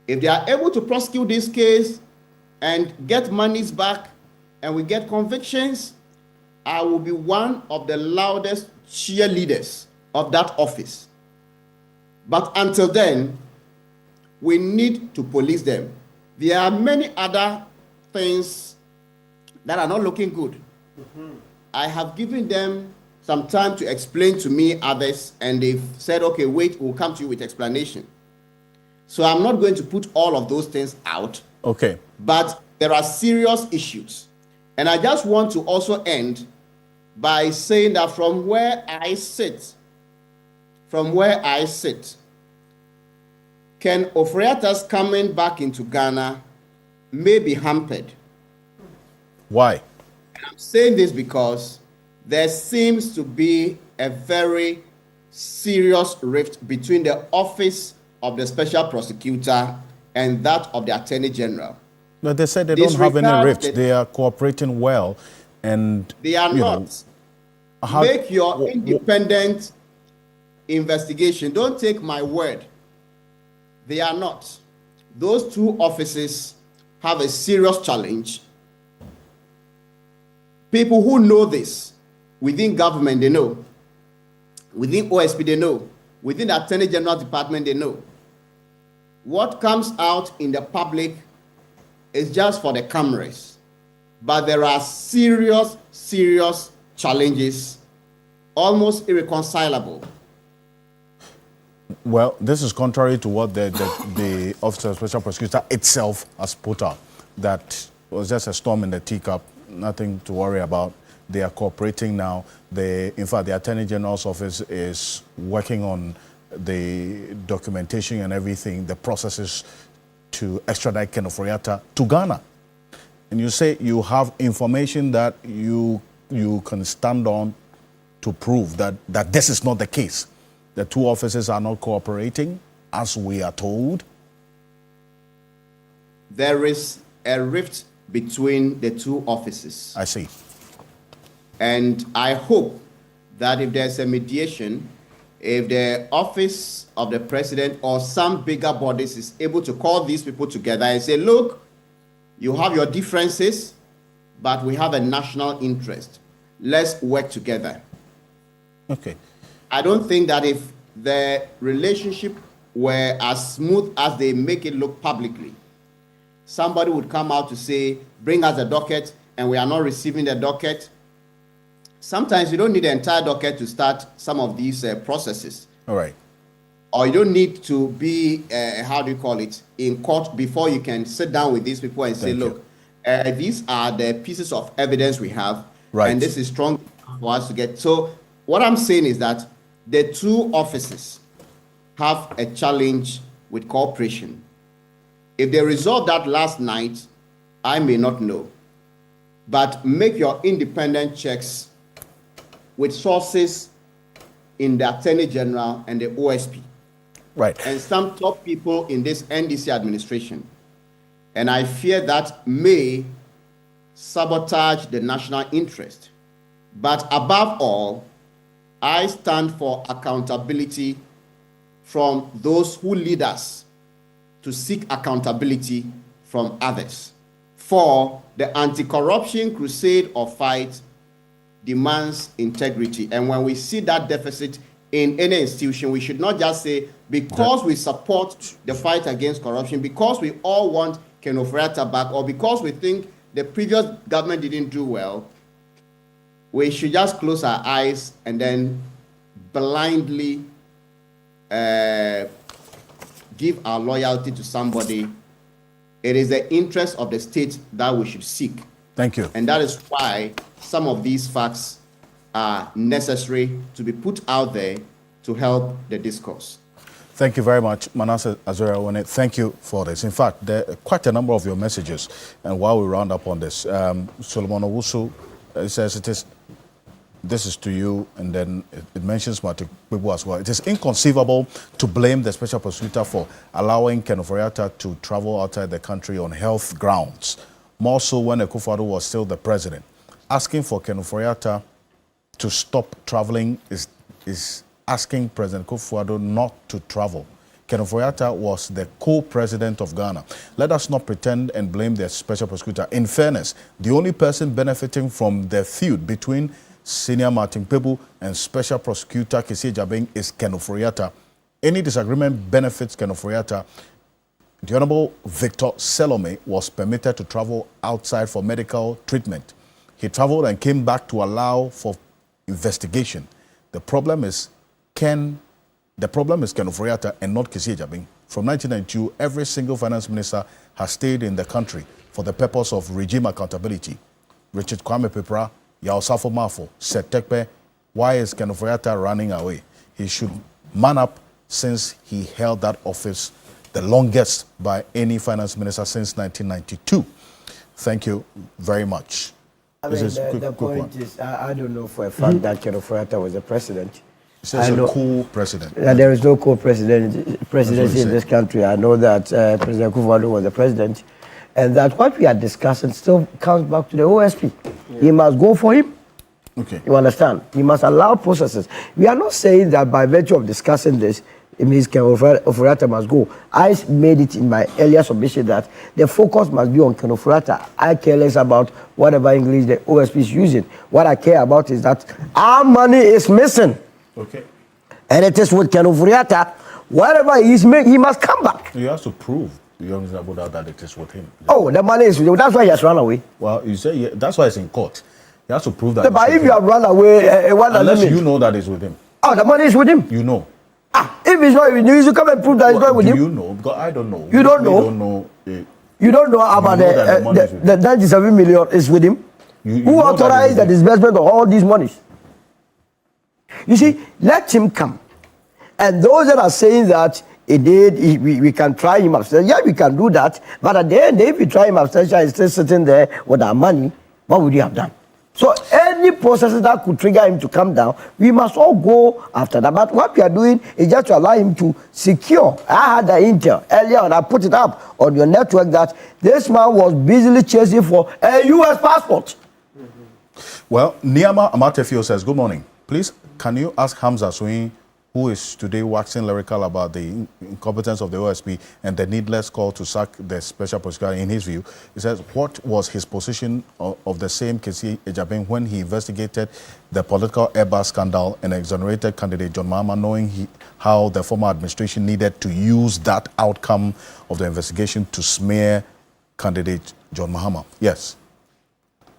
If they are able to prosecute this case and get monies back and we get convictions, I will be one of the loudest cheerleaders of that office. But until then, we need to police them. There are many other things that are not looking good. I have given them some time to explain to me others, and they've said, okay, wait, we'll come to you with explanation. So I'm not going to put all of those things out. Okay. But there are serious issues. And I just want to also end by saying that from where I sit, Ken Ofori-Atta's coming back into Ghana may be hampered. Why? I'm saying this because there seems to be a very serious rift between the office of the special prosecutor and that of the Attorney General. No, they said they don't have any rift. They are cooperating well, and they are not. Make your independent investigation. Don't take my word. They are not. Those two offices have a serious challenge. People who know this within government, they know. Within OSP, they know. Within the Attorney General Department, they know. What comes out in the public is just for the cameras. But there are serious challenges, almost irreconcilable. Well, this is contrary to what the Office of Special Prosecutor itself has put out. That was just a storm in the teacup, nothing to worry about. They are cooperating now. In fact, the Attorney General's office is working on the documentation and everything, the processes to extradite Ken Ofori-Atta to Ghana. And you say you have information that you can stand on to prove that this is not the case. The two offices are not cooperating, as we are told. There is a rift between the two offices. I see. And I hope that if there's a mediation, if the office of the president or some bigger bodies is able to call these people together and say, look, you have your differences, but we have a national interest. Let's work together. Okay. I don't think that if the relationship were as smooth as they make it look publicly, somebody would come out to say, bring us a docket, and we are not receiving the docket. Sometimes you don't need the entire docket to start some of these processes. All right. Or you don't need to be, in court before you can sit down with these people and say, look, these are the pieces of evidence we have, right, and this is strong for us to get. So what I'm saying is that the two offices have a challenge with cooperation. If they resolved that last night, I may not know. But make your independent checks with sources in the Attorney General and the OSP. Right. And some top people in this NDC administration. And I fear that may sabotage the national interest. But above all, I stand for accountability from those who lead us to seek accountability from others. For the anti-corruption crusade or fight demands integrity. And when we see that deficit in any institution, we should not just say, because we support the fight against corruption, because we all want Ken Ofori-Atta back, or because we think the previous government didn't do well, we should just close our eyes and then blindly give our loyalty to somebody. It is the interest of the state that we should seek. Thank you. And that is why some of these facts are necessary to be put out there to help the discourse. Thank you very much, Manasseh Azure-Awone. Thank you for this. In fact, there are quite a number of your messages. And while we round up on this, Solomon Owusu says this is to you, and then it mentions Martin Kpebu as well. It is inconceivable to blame the special prosecutor for allowing Ken Ofori-Atta to travel outside the country on health grounds, more so when Akufo-Addo was still the president. Asking for Ken Ofori-Atta to stop traveling is asking President Akufo-Addo not to travel. Ken Ofori-Atta was the co-president of Ghana. Let us not pretend and blame the special prosecutor. In fairness, the only person benefiting from the feud between Senior Martin Kpebu and Special Prosecutor Kessie Agyabeng is Ken Ofori-Atta. Any disagreement benefits Ken Ofori-Atta. The Honorable Victor Selome was permitted to travel outside for medical treatment. He traveled and came back to allow for investigation. The problem is Ken Ofori-Atta and not Kessie Agyabeng. From 1992, every single finance minister has stayed in the country for the purpose of regime accountability. Richard Kwame Pepra, Yaw Safo Mafo, Seth Terkper. Why is Ken Ofori-Atta running away? He should man up, since he held that office the longest by any finance minister since 1992. Thank you very much. I mean, the point is, I don't know for a fact that Ken Ofori-Atta was the president. It says a co-president. There is no co-presidency in this country. I know that President Akufo-Addo was the president, and that what we are discussing still comes back to the OSP. Yeah. He must go for him. Okay. You understand? He must allow processes. We are not saying that by virtue of discussing this, it means Ken Ofori-Atta must go. I made it in my earlier submission that the focus must be on Ken Ofori-Atta. I care less about whatever English the OSP is using. What I care about is that our money is missing. Okay. And it is with Ken Ofori-Atta. Whatever he is making, he must come back. You have to prove that it is with him. Oh, the money is with him. That's why he has run away. Well, you say that's why it's in court. He has to prove that. But if you have run away, what does unless it mean? you know that it's with him. Oh, the money is with him. You know. If it's not with you, you come and prove that it's not with him. You know, because I don't know. You don't know. You don't know. You don't know about the 97 million is with him. Who authorized the disbursement of all these monies? You see, let him come. And those that are saying that we can try him upstairs, yeah, we can do that. But at the end, if we try him upstairs and he's still sitting there with our money, what would you have done? So any processes that could trigger him to come down, we must all go after that. But what we are doing is just to allow him to secure. I had the intel earlier, and I put it up on your network that this man was busily chasing for a U.S. passport. Well, Niama Amatefio says, good morning. Please, can you ask Hamza Swing, who is today waxing lyrical about the incompetence of the OSP and the needless call to sack the special prosecutor? In his view, he says, what was his position of the same Kessie Agyabeng when he investigated the political airbag scandal and exonerated candidate John Mahama, knowing how the former administration needed to use that outcome of the investigation to smear candidate John Mahama? Yes.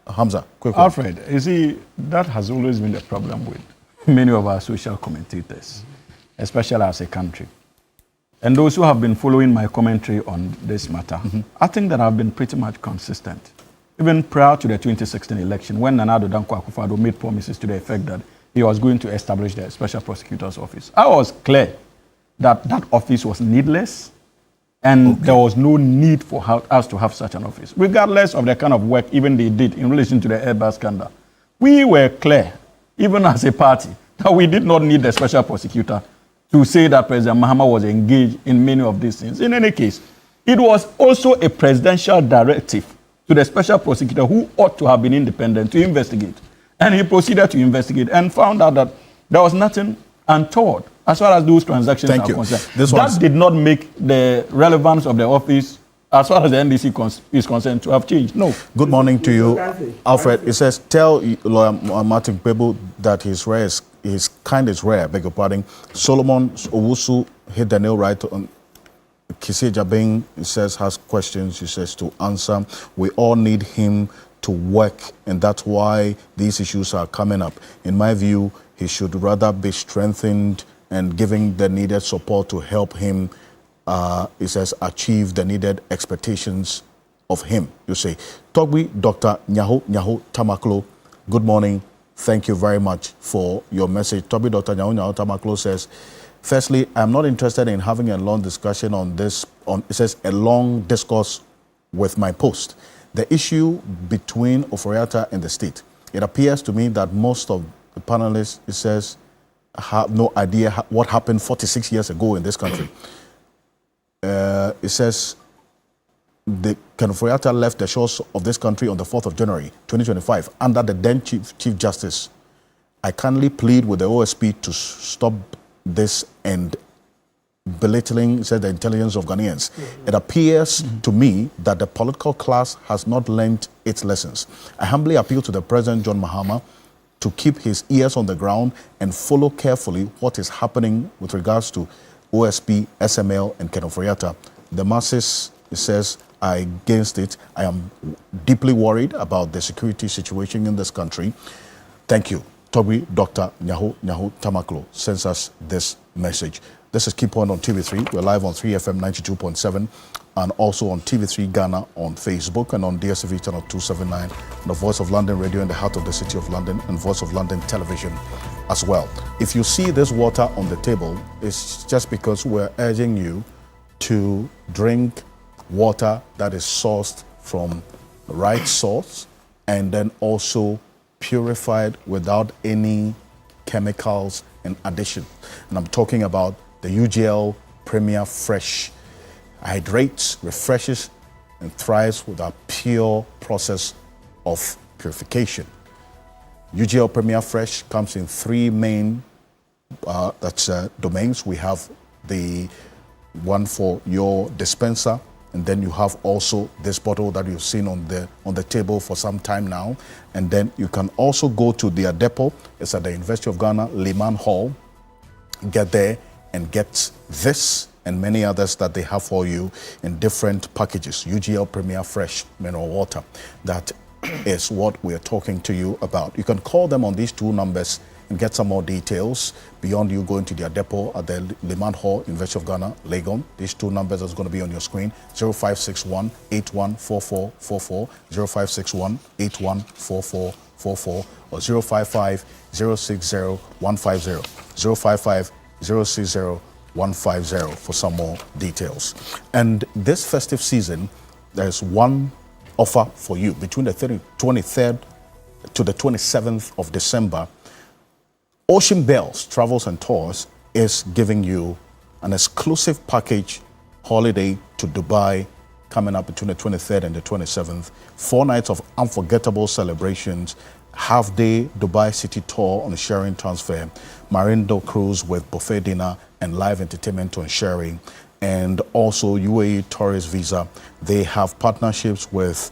Hamza, quick one. Alfred, you see, that has always been the problem with many of our social commentators, especially as a country. And those who have been following my commentary on this matter, I think that I've been pretty much consistent. Even prior to the 2016 election, when Nana Addo Dankwa Akufo-Addo made promises to the effect that he was going to establish the Special Prosecutor's Office, I was clear that that office was needless and there was no need for us to have such an office, regardless of the kind of work even they did in relation to the airbag scandal. We were clear, even as a party, that we did not need the special prosecutor to say that President Mahama was engaged in many of these things. In any case, it was also a presidential directive to the special prosecutor, who ought to have been independent, to investigate. And he proceeded to investigate and found out that there was nothing untoward as far as those transactions are concerned. That did not make the relevance of the office, as far as the NDC is concerned, to have changed. No. Good morning to you, Alfred. It says, tell lawyer Martin Kpebu that his kind is rare, beg your pardon. Solomon Owusu hit the nail right on. Kise Jabing, he says, has questions, he says, to answer. We all need him to work, and that's why these issues are coming up. In my view, he should rather be strengthened and giving the needed support to help him, he says, achieve the needed expectations of him. You say, Togbi Dr. Nyaho Tamaklo, good morning. Thank you very much for your message. Togbi Dr. Nyaho Tamaklo says, firstly, I'm not interested in having a long discussion on this, it says, a long discourse with my post. The issue between Ofori-Atta and the state. It appears to me that most of the panelists, it says, have no idea what happened 46 years ago in this country. It says, the Ken Ofori-Atta left the shores of this country on the 4th of January 2025 under the then Chief Justice. I kindly plead with the OSP to stop this and belittling, said the intelligence of Ghanaians. It appears to me that the political class has not learned its lessons. I humbly appeal to the President John Mahama to keep his ears on the ground and follow carefully what is happening with regards to OSP, SML, and Ken Ofori-Atta. The masses, it says, are against it. I am deeply worried about the security situation in this country. Thank you. Togbi Dr. Nyaho Tamaklo sends us this message. This is Key Point on TV3. We're live on 3FM 92.7 and also on TV3 Ghana on Facebook and on DSTV channel 279, the Voice of London Radio in the heart of the City of London, and Voice of London Television as well. If you see this water on the table, it's just because we're urging you to drink water that is sourced from the right source and then also purified without any chemicals and addition. And I'm talking about the UGL Premier Fresh. Hydrates, refreshes, and thrives with a pure process of purification. UGL Premier Fresh comes in three main domains. We have the one for your dispenser, and then you have also this bottle that you've seen on the table for some time now. And then you can also go to their depot. It's at the University of Ghana, Lehman Hall. Get there and get this and many others that they have for you in different packages. UGL Premier Fresh Mineral Water. That is what we're talking to you about. You can call them on these two numbers and get some more details beyond you going to their depot at the Lehman Hall, University of Ghana, Legon. These two numbers are going to be on your screen: 0561 814444, 0561 814444, or 055 060 150, 055 060 150 for some more details. And this festive season, there's one offer for you between the 23rd to the 27th of December. Ocean Bells Travels and Tours is giving you an exclusive package holiday to Dubai coming up between the 23rd and the 27th. 4 nights of unforgettable celebrations, half-day Dubai City tour on sharing transfer, Marindo cruise with buffet dinner and live entertainment on sharing, and also UAE tourist visa. They have partnerships with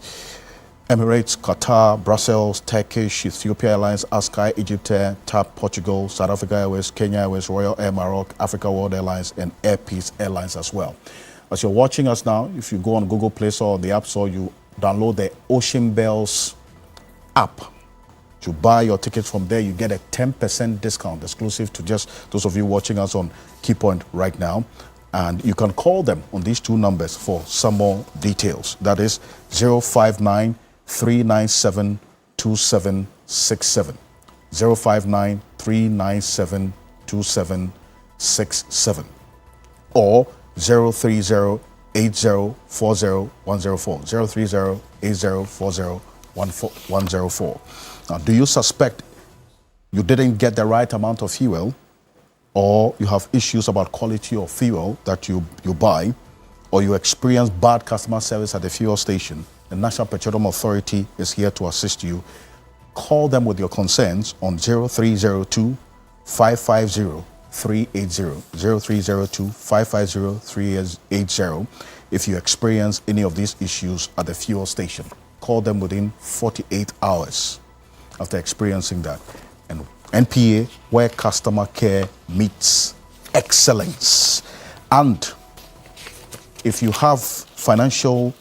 Emirates, Qatar, Brussels, Turkish, Ethiopia Airlines, Askai, Egyptair, TAP, Portugal, South Africa Airways, Kenya Airways, Royal Air Maroc, Africa World Airlines, and Air Peace Airlines as well. As you're watching us now, if you go on Google Play Store or the App Store, you download the Ocean Bells app. You buy your tickets from there, you get a 10% discount exclusive to just those of you watching us on Key Point right now. And you can call them on these two numbers for some more details. That is 059 397 2767. 059 397 2767. Or 030 8040 104. 030 8040 104. Now, do you suspect you didn't get the right amount of fuel, or you have issues about quality of fuel that you buy, or you experience bad customer service at the fuel station? The National Petroleum Authority is here to assist you. Call them with your concerns on 0302 550 380. 0302 550 380 if you experience any of these issues at the fuel station. Call them within 48 hours after experiencing that. And NPA, where customer care meets excellence. And if you have financial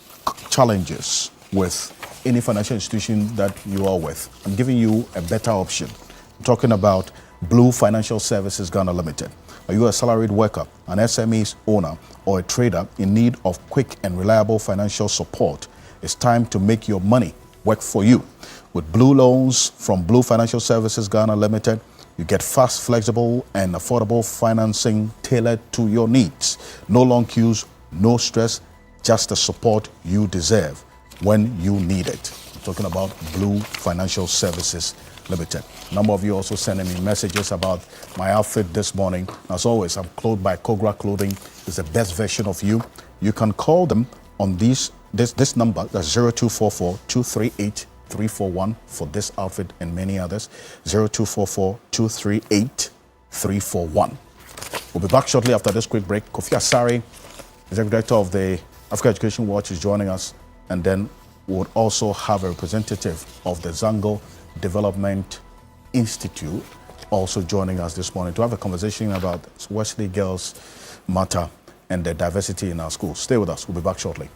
challenges with any financial institution that you are with, I'm giving you a better option. I'm talking about Blue Financial Services Ghana Limited. Are you a salaried worker, an SME owner, or a trader in need of quick and reliable financial support? It's time to make your money work for you. With Blue Loans from Blue Financial Services Ghana Limited, you get fast, flexible, and affordable financing tailored to your needs. No long queues, no stress, just the support you deserve when you need it. I'm talking about Blue Financial Services Limited. A number of you also sending me messages about my outfit this morning. As always, I'm clothed by Kogra Clothing. It's the best version of you. You can call them on this number, that's 0244-238-341 for this outfit and many others. 0244-238-341. We'll be back shortly after this quick break. Kofi Asare, Executive Director of the Africa Education Watch, is joining us, and then we'll also have a representative of the Zango Development Institute also joining us this morning to have a conversation about Wesley Girls Matter and the diversity in our schools. Stay with us. We'll be back shortly.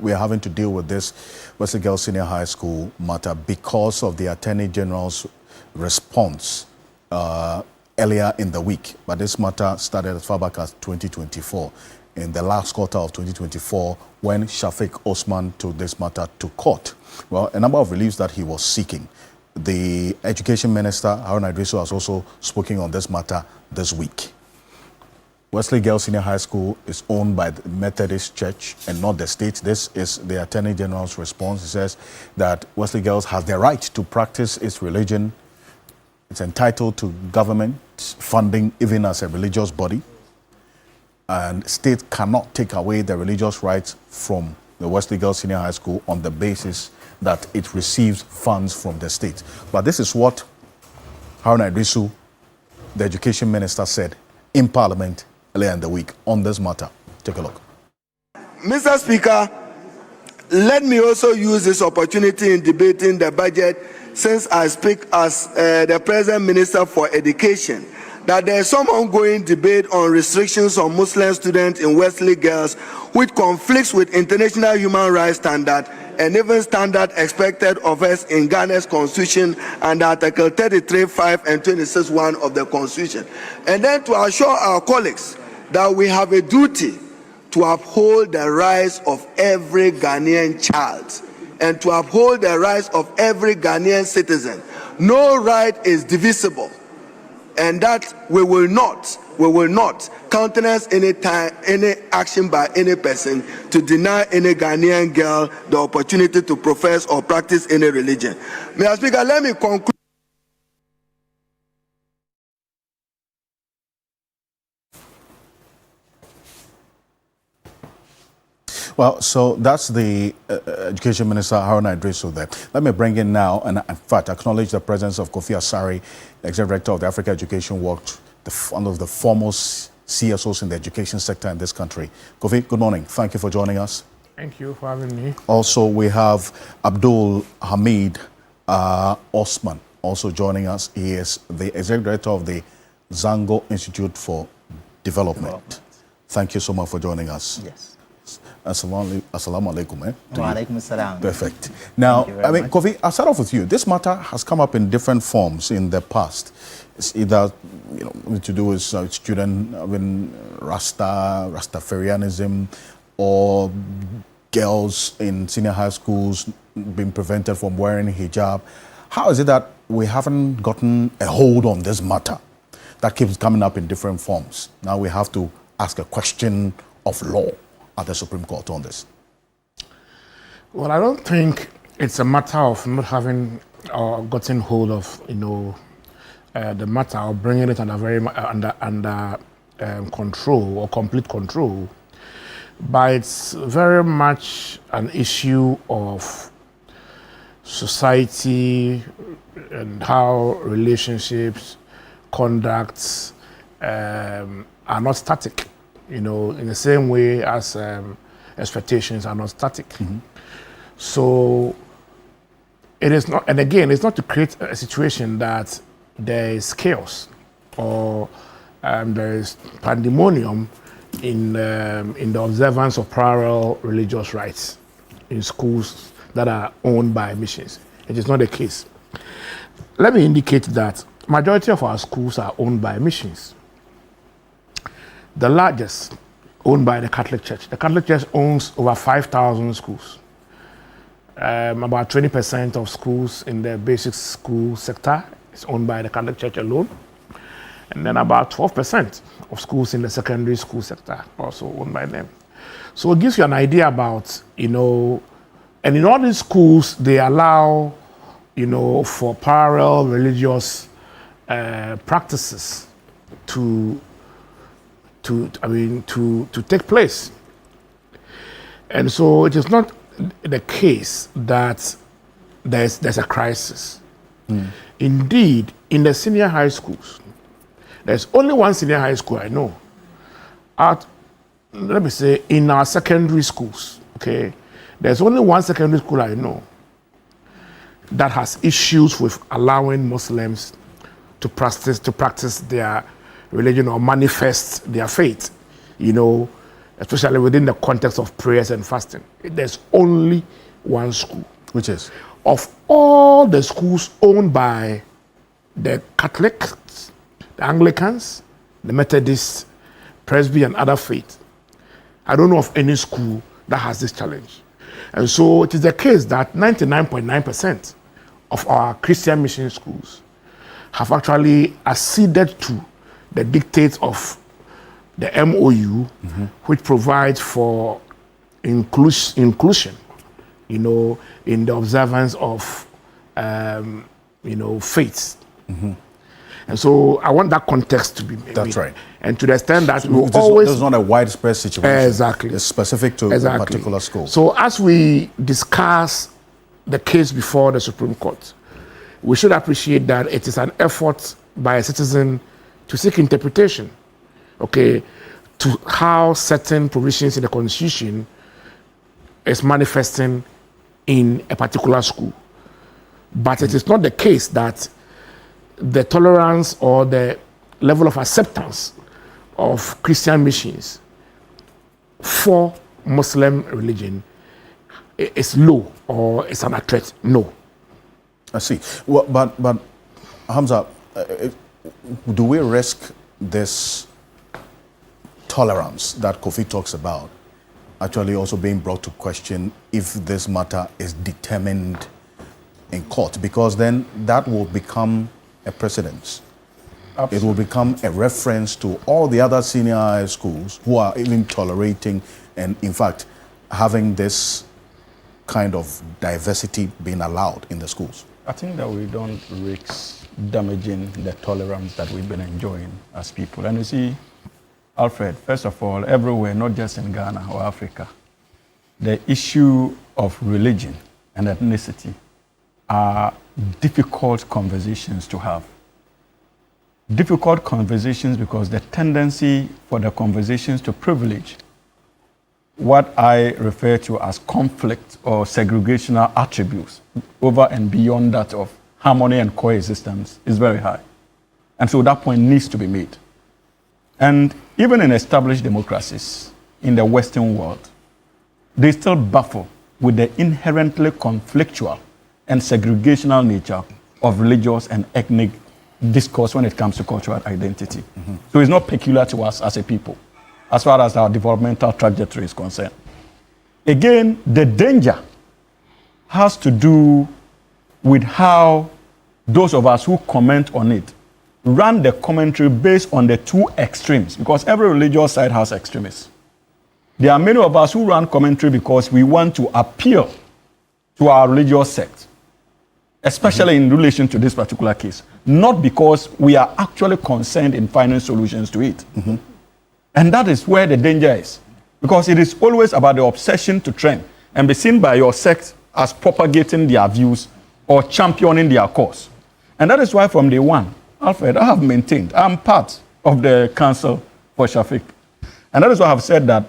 we are having to deal with this Wesley Girls Senior High School matter because of the Attorney General's response earlier in the week. But this matter started as far back as 2024, in the last quarter of 2024, when Shafiq Osman took this matter to court. Well, a number of reliefs that he was seeking. The Education Minister, Haruna Iddrisu, has also spoken on this matter this week. Wesley Girls Senior High School is owned by the Methodist Church and not the state. This is the Attorney General's response. He says that Wesley Girls has the right to practice its religion. It's entitled to government funding even as a religious body. And state cannot take away the religious rights from the Wesley Girls Senior High School on the basis that it receives funds from the state. But this is what Haruna Iddrisu, the Education Minister, said in Parliament earlier in the week on this matter. Take a look. Mr. Speaker, let me also use this opportunity in debating the budget, since I speak as the present Minister for Education, that there is some ongoing debate on restrictions on Muslim students in Wesley Girls, which conflicts with international human rights standards and even standard expected of us in Ghana's Constitution and Article 33(5) and 26(1) of the Constitution. And then to assure our colleagues that we have a duty to uphold the rights of every Ghanaian child and to uphold the rights of every Ghanaian citizen. No right is divisible, and that we will not countenance any action by any person to deny any Ghanaian girl the opportunity to profess or practice any religion. Mr. Speaker, let me conclude. Well, so that's the Education Minister, Haruna Iddrisu, there. Let me bring in now, and in fact, acknowledge the presence of Kofi Asare, Executive Director of the Africa Education Watch, one of the foremost CSOs in the education sector in this country. Kofi, good morning. Thank you for joining us. Thank you for having me. Also, we have Abdul Hamid Osman also joining us. He is the Executive Director of the Zango Institute for Development. Thank you so much for joining us. Yes. Assalamu alaikum. Wa alaikum assalam. Perfect. Now, I mean, Kofi, I'll start off with you. This matter has come up in different forms in the past. It's either, to do with student, Rastafarianism, or girls in senior high schools being prevented from wearing hijab. How is it that we haven't gotten a hold on this matter that keeps coming up in different forms? Now we have to ask a question of law at the Supreme Court on this. Well, I don't think it's a matter of not having gotten hold of, the matter or bringing it under control or complete control, but it's very much an issue of society and how relationships, conducts are not static. In the same way as expectations are not static. Mm-hmm. So it is not, and again, it's not to create a situation that there is chaos or there is pandemonium in the observance of parallel religious rights in schools that are owned by missions. It is not the case. Let me indicate that majority of our schools are owned by missions. The largest, owned by the Catholic Church. The Catholic Church owns over 5,000 schools. About 20% of schools in the basic school sector is owned by the Catholic Church alone. And then about 12% of schools in the secondary school sector also owned by them. So it gives you an idea about, and in all these schools, they allow, for parallel religious practices to take place. And so it is not the case that there's a crisis. Mm. Indeed, in the senior high schools, there's only one senior high school I know. Let me say, in our secondary schools, okay, there's only one secondary school I know that has issues with allowing Muslims to practice their religion or manifest their faith, especially within the context of prayers and fasting. There's only one school. Which is? Of all the schools owned by the Catholics, the Anglicans, the Methodists, Presby, and other faiths, I don't know of any school that has this challenge. And so it is the case that 99.9% of our Christian mission schools have actually acceded to the dictates of the MOU, which provides for inclusion, you know, in the observance of, you know, faiths. And so I want that context to be made. That's right. And to the extent that So we always... This is not a widespread situation. Exactly. It's specific to a particular school. So as we discuss the case before the Supreme Court, we should appreciate that it is an effort by a citizen to seek interpretation, okay, to how certain provisions in the Constitution is manifesting in a particular school. But it is not the case that the tolerance or the level of acceptance of Christian missions for Muslim religion is low or is under threat. No. I see. Well, but Hamza, do we risk this tolerance that Kofi talks about actually also being brought to question if this matter is determined in court? Because then that will become a precedent. Absolutely. It will become a reference to all the other senior high schools who are even tolerating and, in fact, having this kind of diversity being allowed in the schools. I think that we don't risk damaging the tolerance that we've been enjoying as people. And you see, Alfred, first of all, everywhere, not just in Ghana or Africa, the issue of religion and ethnicity are difficult conversations to have. Difficult conversations because the tendency for the conversations to privilege what I refer to as conflict or segregational attributes over and beyond that of harmony and coexistence is very high. And so that point needs to be made. And even in established democracies in the Western world, they still baffle with the inherently conflictual and segregational nature of religious and ethnic discourse when it comes to cultural identity. So it's not peculiar to us as a people, as far as our developmental trajectory is concerned. Again, the danger has to do with how those of us who comment on it run the commentary based on the two extremes, because every religious side has extremists. There are many of us who run commentary because we want to appeal to our religious sect, especially in relation to this particular case, not because we are actually concerned in finding solutions to it. And that is where the danger is, because it is always about the obsession to trend and be seen by your sect as propagating their views or championing their cause. And that is why from day one, Alfred, I have maintained, I'm part of the Council for Shafiq. And that is why I have said that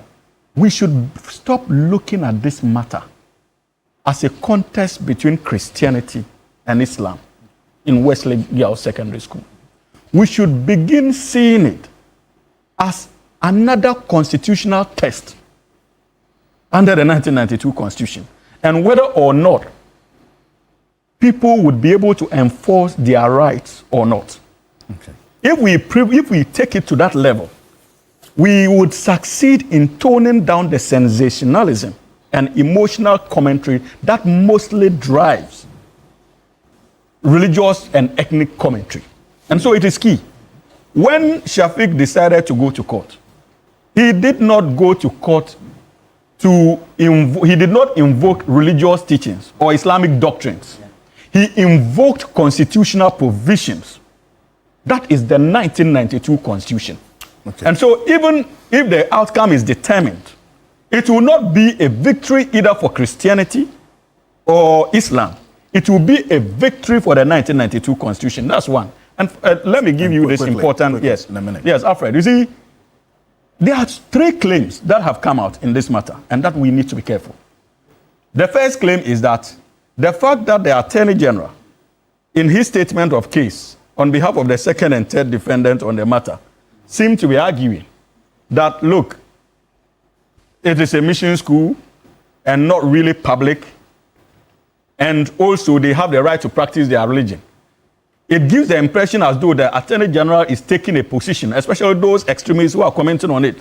we should stop looking at this matter as a contest between Christianity and Islam in Wesley Girls Secondary School. We should begin seeing it as another constitutional test under the 1992 Constitution, and whether or not people would be able to enforce their rights or not. Okay. If we take it to that level, we would succeed in toning down the sensationalism and emotional commentary that mostly drives religious and ethnic commentary. And so it is key. When Shafiq decided to go to court, he did not go to court he did not invoke religious teachings or Islamic doctrines. He invoked constitutional provisions. That is the 1992 Constitution. Okay. And so even if the outcome is determined, it will not be a victory either for Christianity or Islam. It will be a victory for the 1992 Constitution. That's one. And let me give you this important... Yes, in a minute. Yes, Alfred, you see, there are three claims that have come out in this matter, and that we need to be careful. The first claim is that the fact that the Attorney General, in his statement of case, on behalf of the second and third defendants on the matter, seem to be arguing that, look, it is a mission school and not really public. And also, they have the right to practice their religion. It gives the impression as though the Attorney General is taking a position, especially those extremists who are commenting on it,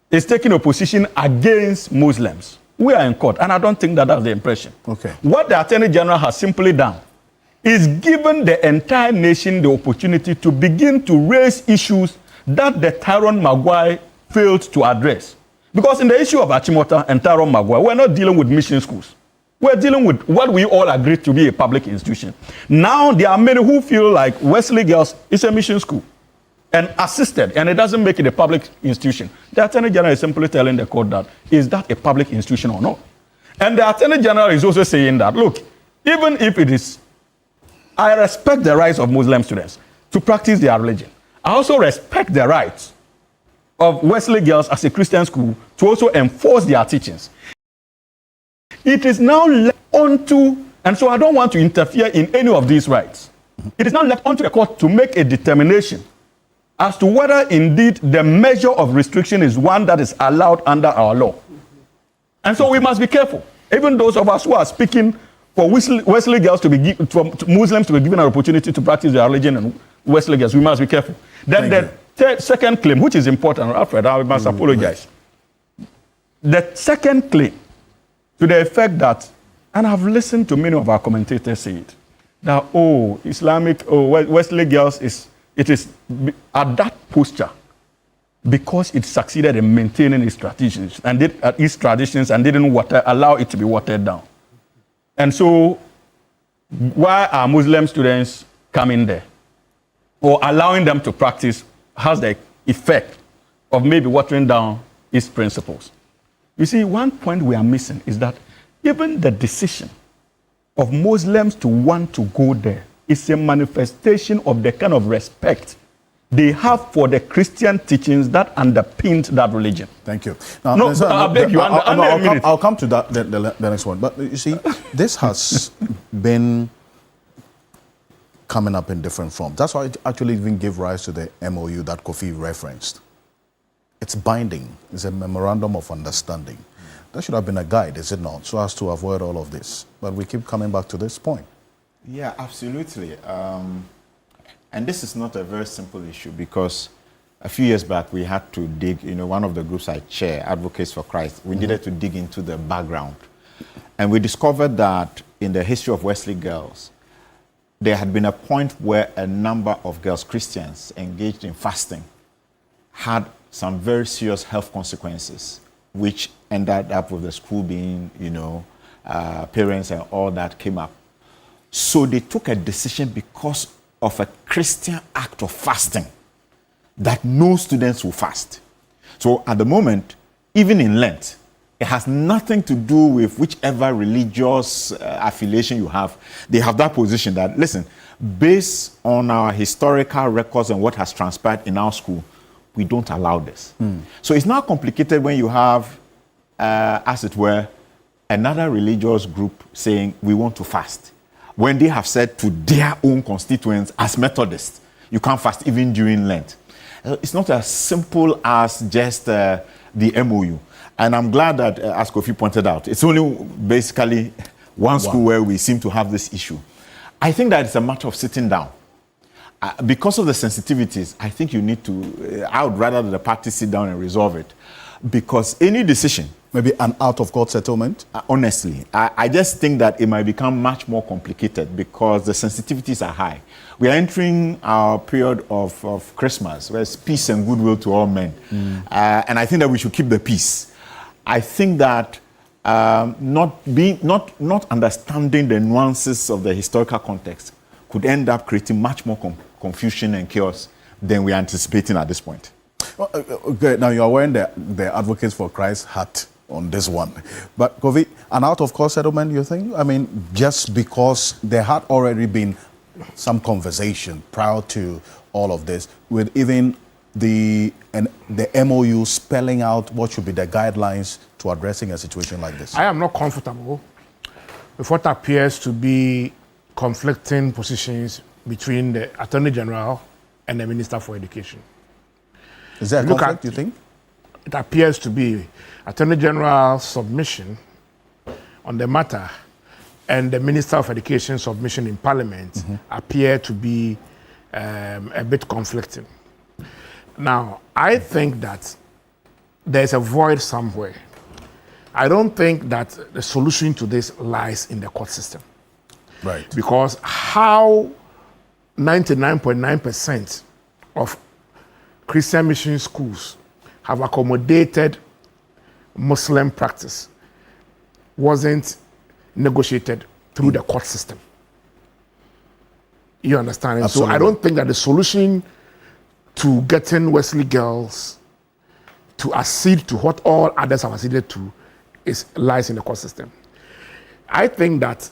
is taking a position against Muslims. We are in court, and I don't think that that's the impression. Okay. What the Attorney General has simply done is given the entire nation the opportunity to begin to raise issues that the Tyrone Maguire failed to address. Because in the issue of Achimota and Tyrone Maguire, we're not dealing with mission schools. We're dealing with what we all agreed to be a public institution. Now, there are many who feel like Wesley Girls is a mission school and assisted, and it doesn't make it a public institution. The Attorney General is simply telling the court that, is that a public institution or not? And the Attorney General is also saying that, look, even if it is, I respect the rights of Muslim students to practice their religion. I also respect the rights of Wesley Girls as a Christian school to also enforce their teachings. It is now left onto, and so I don't want to interfere in any of these rights. It is now left onto the court to make a determination as to whether indeed the measure of restriction is one that is allowed under our law. And so we must be careful. Even those of us who are speaking for Wesley Girls to be for Muslims to be given an opportunity to practice their religion and Wesley Girls, we must be careful. Then second claim, which is important, Alfred, I must apologize. The second claim, to the effect that, and I've listened to many of our commentators say it, that, Wesley Girls it is at that posture because it succeeded in maintaining its traditions and didn't allow it to be watered down. And so, why are Muslim students coming there or allowing them to practice has the effect of maybe watering down its principles? You see, one point we are missing is that even the decision of Muslims to want to go there is a manifestation of the kind of respect they have for the Christian teachings that underpinned that religion. Thank you. Now, I beg you, I'll come to that the next one. But you see, this has been coming up in different forms. That's why it actually even gave rise to the MOU that Kofi referenced. It's binding. It's a memorandum of understanding. That should have been a guide, is it not, so as to avoid all of this. But we keep coming back to this point. Yeah, absolutely. And this is not a very simple issue because a few years back we had to dig, one of the groups I chair, Advocates for Christ, we needed to dig into the background. And we discovered that in the history of Wesley Girls, there had been a point where a number of girls, Christians, engaged in fasting, had some very serious health consequences, which ended up with the school being, parents and all that came up. So they took a decision because of a Christian act of fasting that no students will fast. So at the moment, even in Lent, it has nothing to do with whichever religious affiliation you have. They have that position that, listen, based on our historical records and what has transpired in our school, we don't allow this. So it's not complicated when you have, as it were, another religious group saying we want to fast. When they have said to their own constituents as Methodists, you can't fast even during Lent. It's not as simple as just the MOU. And I'm glad that, as Kofi pointed out, it's only basically one school where we seem to have this issue. I think that it's a matter of sitting down. Because of the sensitivities, I think you need to, I would rather the parties sit down and resolve it. Because any decision, maybe an out-of-court settlement? Honestly, I just think that it might become much more complicated because the sensitivities are high. We are entering our period of Christmas, where it's peace and goodwill to all men. And I think that we should keep the peace. I think that not understanding the nuances of the historical context could end up creating much more confusion and chaos than we are anticipating at this point. Well, okay, now you are wearing the Advocates for Christ hat on this one. But Kofi, an out-of-court settlement, you think? I mean, just because there had already been some conversation prior to all of this, with even the MOU spelling out what should be the guidelines to addressing a situation like this? I am not comfortable with what appears to be conflicting positions between the Attorney General and the Minister for Education. Is there a conflict, you think? it appears to be Attorney General's submission on the matter and the Minister of Education's submission in Parliament appear to be a bit conflicting. Now, I think that there's a void somewhere. I don't think that the solution to this lies in the court system. Right. Because how 99.9% of Christian mission schools have accommodated Muslim practice wasn't negotiated through the court system. You understand? And Absolutely. so I don't think that the solution to getting Wesley girls to accede to what all others have acceded to lies in the court system. I think that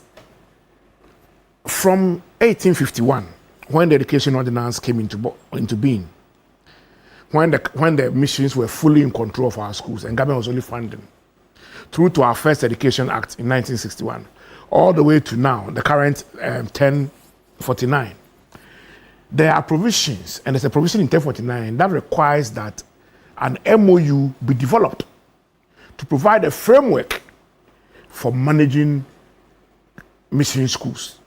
from 1851, when the Education Ordinance came into being, when the missions were fully in control of our schools and government was only funding, through to our first Education Act in 1961, all the way to now, the current 1049, there are provisions, and there's a provision in 1049 that requires that an MOU be developed to provide a framework for managing mission schools.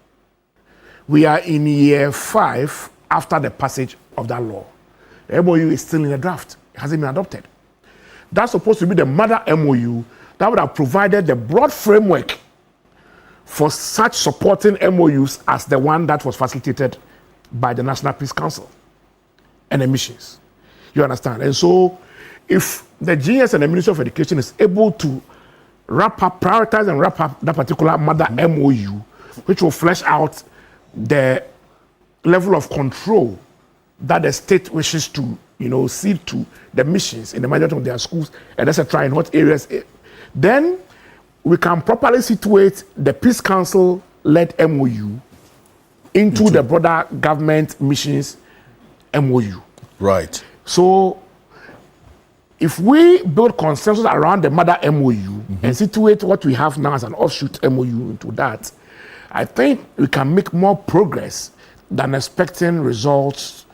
We are in year 5 after the passage of that law. The MOU is still in the draft. It hasn't been adopted. That's supposed to be the mother MOU that would have provided the broad framework for such supporting MOUs as the one that was facilitated by the National Peace Council and the missions. You understand? And so if the GS and the Ministry of Education is able to prioritize and wrap up that particular mother MOU, which will flesh out the level of control that the state wishes to, cede to the missions in the majority of their schools, and etc. in what areas, then we can properly situate the Peace Council-led MOU into the broader government missions MOU. Right. So if we build consensus around the mother MOU and situate what we have now as an offshoot MOU into that, I think we can make more progress than expecting results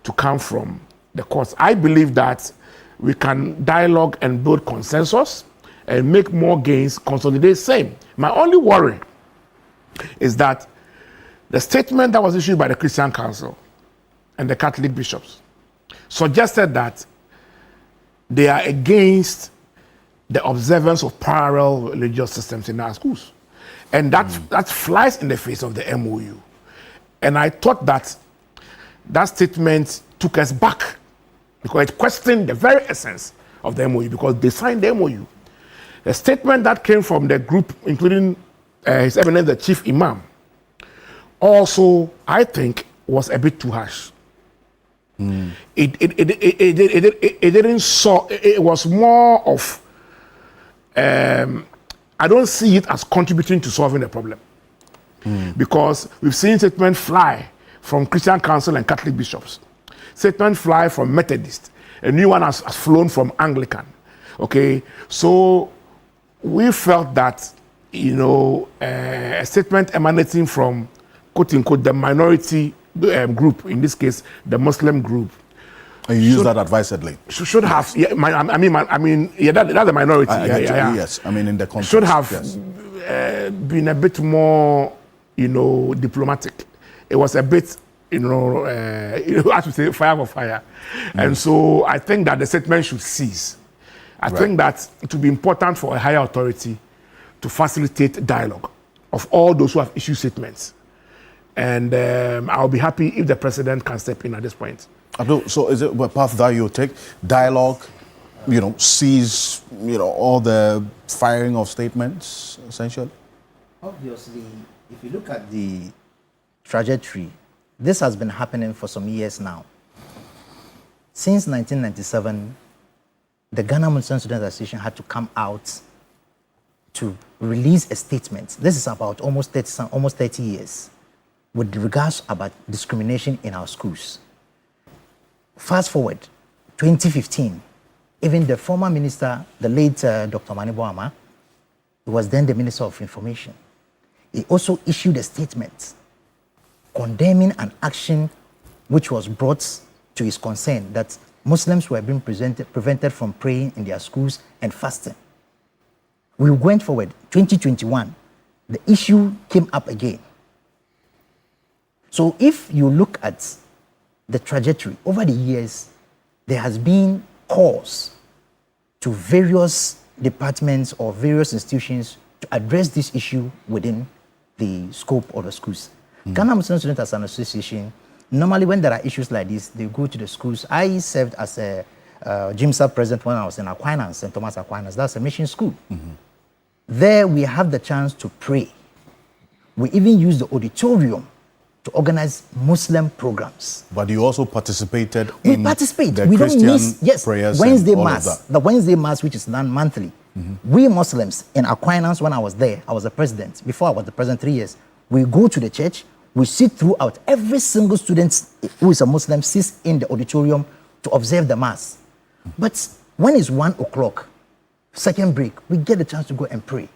to come from the courts. I believe that we can dialogue and build consensus and make more gains, consolidate same. My only worry is that the statement that was issued by the Christian Council and the Catholic bishops suggested that they are against the observance of parallel religious systems in our schools. And that flies in the face of the MOU. And I thought that that statement took us back because it questioned the very essence of the MOU because they signed the MOU. The statement that came from the group, including His Eminence, the Chief Imam, also, I think, was a bit too harsh. It was more of, I don't see it as contributing to solving the problem. Because we've seen statements fly from Christian Council and Catholic bishops. Statements fly from Methodist. A new one has flown from Anglican. Okay, so we felt that, a statement emanating from, quote unquote, the minority group, in this case, the Muslim group. And you use that advisedly. Should have, that's the minority. Yes, in the context. Should have been a bit more, diplomatic. It was a bit, as we say, fire for fire. And so I think that the statement should cease. I think that it would be important for a higher authority to facilitate dialogue of all those who have issued statements. And I'll be happy if the president can step in at this point. Abdul, so is it a path that you take? Dialogue, cease, all the firing of statements, essentially? Obviously, if you look at the trajectory, this has been happening for some years now. Since 1997, the Ghana Muslim Students Association had to come out to release a statement. This is about almost 30 years with regards about discrimination in our schools. Fast forward, 2015, even the former minister, the late Dr. Mani Boama, he was then the Minister of Information. He also issued a statement condemning an action which was brought to his concern that Muslims were being prevented from praying in their schools and fasting. We went forward. 2021, the issue came up again. So if you look at the trajectory over the years, there has been calls to various departments or various institutions to address this issue within the scope of the schools. Ghana Muslim Students as an association, normally when there are issues like this, they go to the schools. I served as a GIMSA president when I was in Aquinas, St. Thomas Aquinas. That's a mission school. There we have the chance to pray. We even use the auditorium to organize Muslim programs. But you also participated we in participate. the We Christian don't miss, yes, prayers Wednesday and all Mass. of that. The Wednesday Mass, which is done monthly. We Muslims in Aquinas, when I was there, I was the president. Before I was the president 3 years, we go to the church, we sit throughout. Every single student who is a Muslim sits in the auditorium to observe the Mass. But when it's 1 o'clock, second break, we get the chance to go and pray.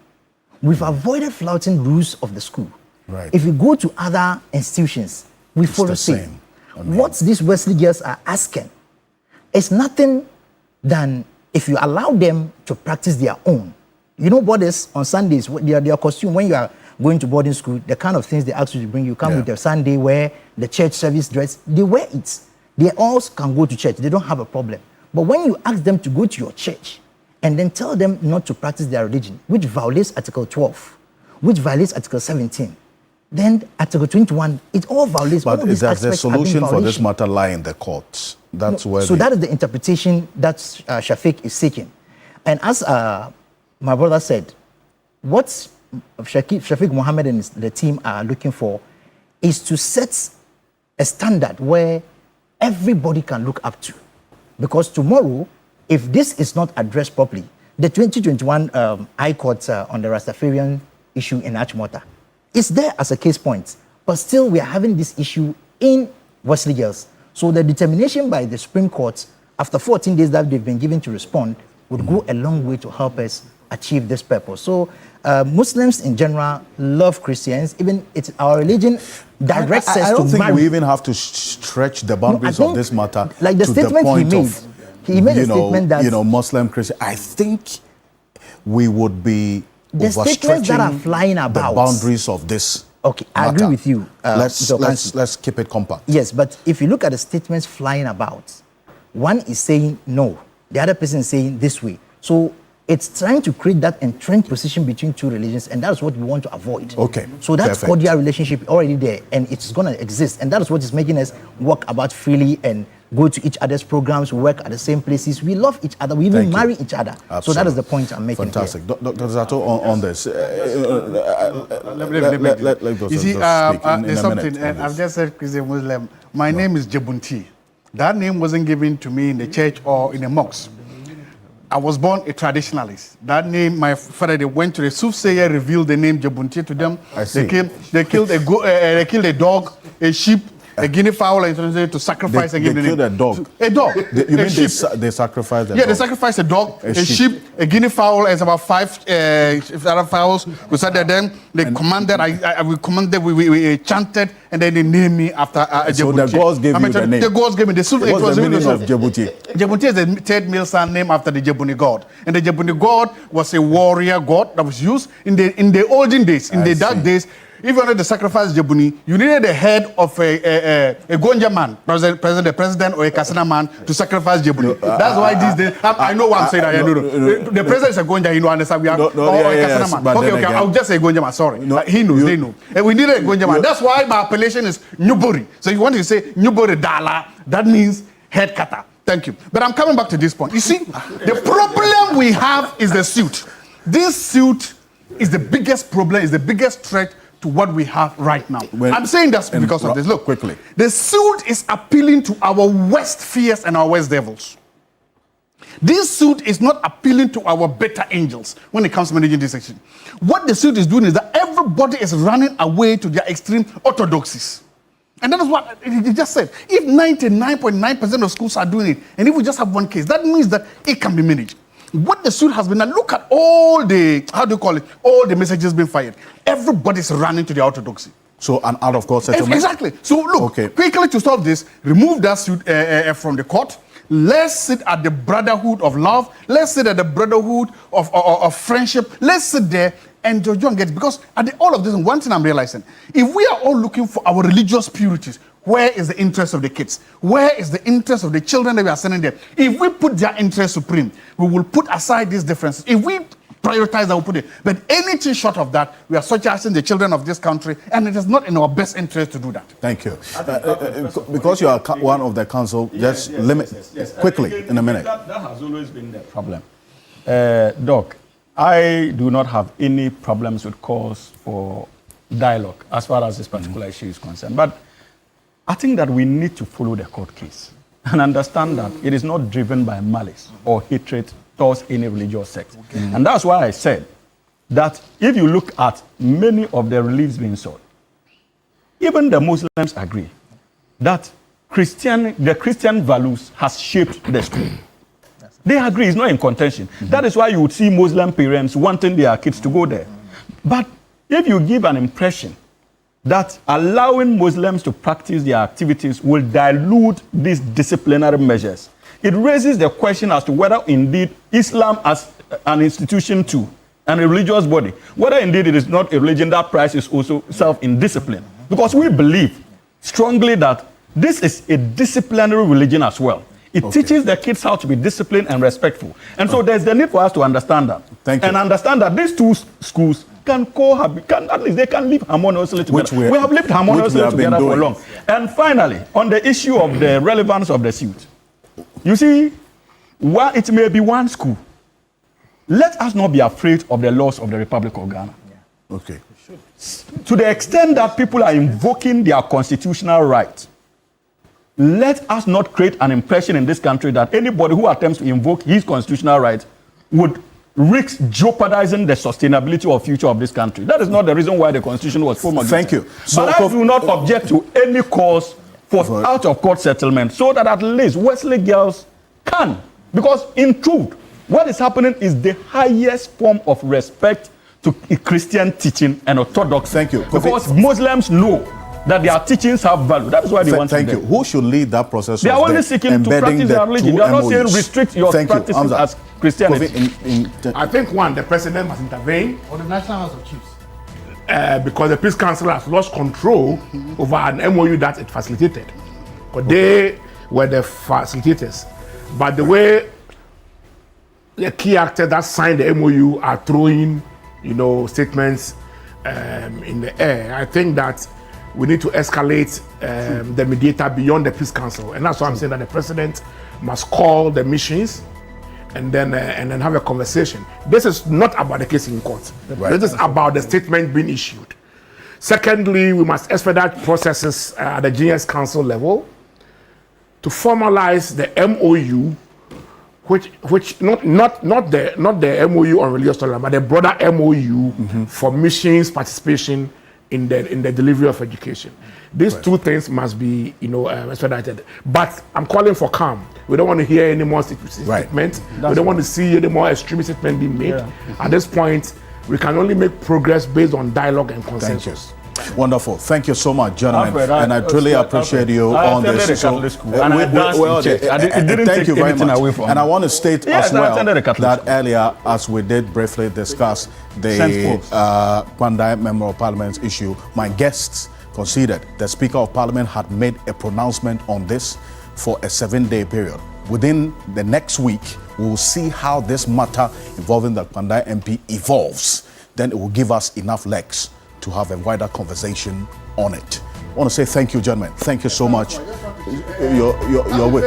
We've avoided flouting rules of the school. Right. If we go to other institutions, we follow the same. same. What these Wesley girls are asking is nothing than if you allow them to practice their own. You know, boarders on Sundays, their costume, when you are going to boarding school, the kind of things they ask you to bring, you come with the Sunday wear, the church service dress, they wear it. They all can go to church, they don't have a problem. But when you ask them to go to your church and then tell them not to practice their religion, which violates Article 12, which violates Article 17, then Article 21, it all violates. But all these does the aspects have been solution for this violation. matter lie in the courts? That's where. So that is the interpretation that Shafiq is seeking. And as my brother said, what Shafiq Mohammed and the team are looking for is to set a standard where everybody can look up to. Because tomorrow, if this is not addressed properly, the 2021 High Court on the Rastafarian issue in Achimota is there as a case point, but still we are having this issue in Wesley Girls. So the determination by the Supreme Court, after 14 days that they've been given to respond, would go a long way to help us achieve this purpose. So Muslims in general love Christians. Even it's our religion directs us to marry. I don't think we even have to stretch the boundaries of this matter like the to statement the point he made. of, He made a statement that Muslim Christian. I think we would be the statements that are flying about the boundaries of this. Okay, I agree with you. Let's keep it compact. Yes, but if you look at the statements flying about, one is saying no, the other person is saying this way. So it's trying to create that entrenched position between two religions, and that is what we want to avoid. Okay. So that perfect. cordial relationship already there, and it's going to exist, and that is what is making us walk about freely and go to each other's programs, work at the same places. We love each other. We even marry each other. Absolutely. So that is the point I'm making. Fantastic. Dr. Zato, on this. You see, there's something, and I've just said Christian Muslim. My name is Jebunti. That name wasn't given to me in the church or in a mosque. I was born a traditionalist. That name, my father, they went to the soothsayer, revealed the name Jebunti to them. I see. They killed a dog, a sheep, a guinea fowl, and to sacrifice and give the name. They killed a dog? A dog. You mean they sacrificed a dog? Yeah, they sacrificed a dog, a sheep, a guinea fowl, and about 5 other fowls. We sat there then, they commanded, we chanted, and then they named me after Jebunti. So the gods gave you the name? The gods gave me the name. What's the meaning of Jebunti? Jebunti is the third male son named after the Jebuni god. And the Jebuni god was a warrior god that was used in the olden days, in the dark days. If you wanted to sacrifice Jebuni, you needed the head of a Gonja man, the president or a Kasana man to sacrifice Jebuni. That's why these days, I know what I'm saying. The president is a Gonja, you know, understand? We are or a Kasana man. Okay, I'll just say Gonja man, sorry. He knows, they know. And we needed a Gonja man. That's why my appellation is Nyuburi. So you want to say Nyuburi Dala, that means head cutter. Thank you. But I'm coming back to this point. You see, the problem we have is the suit. This suit is the biggest problem, is the biggest threat to what we have right now. I'm saying that's because of this. Look, quickly. The suit is appealing to our West fears and our West devils. This suit is not appealing to our better angels when it comes to managing this section. What the suit is doing is that everybody is running away to their extreme orthodoxies. And that is what he just said. If 99.9% of schools are doing it, and if we just have one case, that means that it can be managed. What the suit has been, now look at all the, all the messages being fired. Everybody's running to the orthodoxy. So an out-of-court settlement? Exactly. So look, quickly to solve this, remove that suit from the court, Let's sit at the brotherhood of love. Let's sit at the brotherhood of friendship. Let's sit there and John gets, because at all of this, one thing I'm realizing, if we are all looking for our religious purities, where is the interest of the kids? Where is the interest of the children that we are sending there? If we put their interest supreme, we will put aside these differences. If we prioritize that, we'll put it. But anything short of that, we are subjecting the children of this country, and it is not in our best interest to do that. Thank you. Because you are one of the council, just limit quickly in a minute. That has always been the problem. Doc, I do not have any problems with calls for dialogue as far as this particular issue is concerned. But I think that we need to follow the court case and understand that it is not driven by malice or hatred towards any religious sect. And that's why I said that if you look at many of the reliefs being sought, even the Muslims agree that the Christian values has shaped the school. They agree, it's not in contention. That is why you would see Muslim parents wanting their kids to go there. But if you give an impression that allowing Muslims to practice their activities will dilute these disciplinary measures, it raises the question as to whether indeed Islam as an institution too, and a religious body, whether indeed it is not a religion that prices also self in discipline. Because we believe strongly that this is a disciplinary religion as well. It teaches the kids how to be disciplined and respectful. And so there's the need for us to understand that. Thank you. And understand that these two schools can cohabit, at least they can live harmoniously together. We have lived harmoniously together for long. And finally, on the issue of the relevance of the suit, you see, while it may be one school, let us not be afraid of the laws of the Republic of Ghana. Okay. To the extent that people are invoking their constitutional right, let us not create an impression in this country that anybody who attempts to invoke his constitutional right would risk jeopardizing the sustainability or future of this country. That is not the reason why the Constitution was promulgated. Thank you. But I do not object to any cause for out-of-court settlement so that at least Wesley girls can. Because in truth, what is happening is the highest form of respect to Christian teaching and orthodoxy. Thank you. Because Muslims know that their teachings have value. That is why they want to. Thank you. Who should lead that process? They are only seeking to practice their religion. They are not saying restrict your practices as Christianity. I think the president must intervene, or the National House of Chiefs, because the Peace Council has lost control over an MOU that it facilitated. But they were the facilitators. But the way the key actors that signed the MOU are throwing, statements in the air, I think that we need to escalate the mediator beyond the Peace Council. And that's why I'm saying that the president must call the missions and then have a conversation. This is not about the case in court. Right. This is about the statement being issued. Secondly, we must expedite processes at the GS Council level to formalize the MOU, which not the MOU on religious tolerance, but the broader MOU for missions participation in the delivery of education. These two things must be, expedited. But I'm calling for calm. We don't want to hear any more statements. We don't want to see any more extremist statements being made. At this point, we can only make progress based on dialogue and consensus. Wonderful. Thank you so much, gentlemen. Alfred, and I truly appreciate you on this. Thank you very much. And I want to state as well that earlier, as we did briefly discuss the Kwandai Member of Parliament's issue, my guests considered the Speaker of Parliament had made a pronouncement on this for a 7-day period. Within the next week, we will see how this matter involving the Kwandai MP evolves. Then it will give us enough legs to have a wider conversation on it. I want to say thank you, gentlemen. Thank you so much. You're with.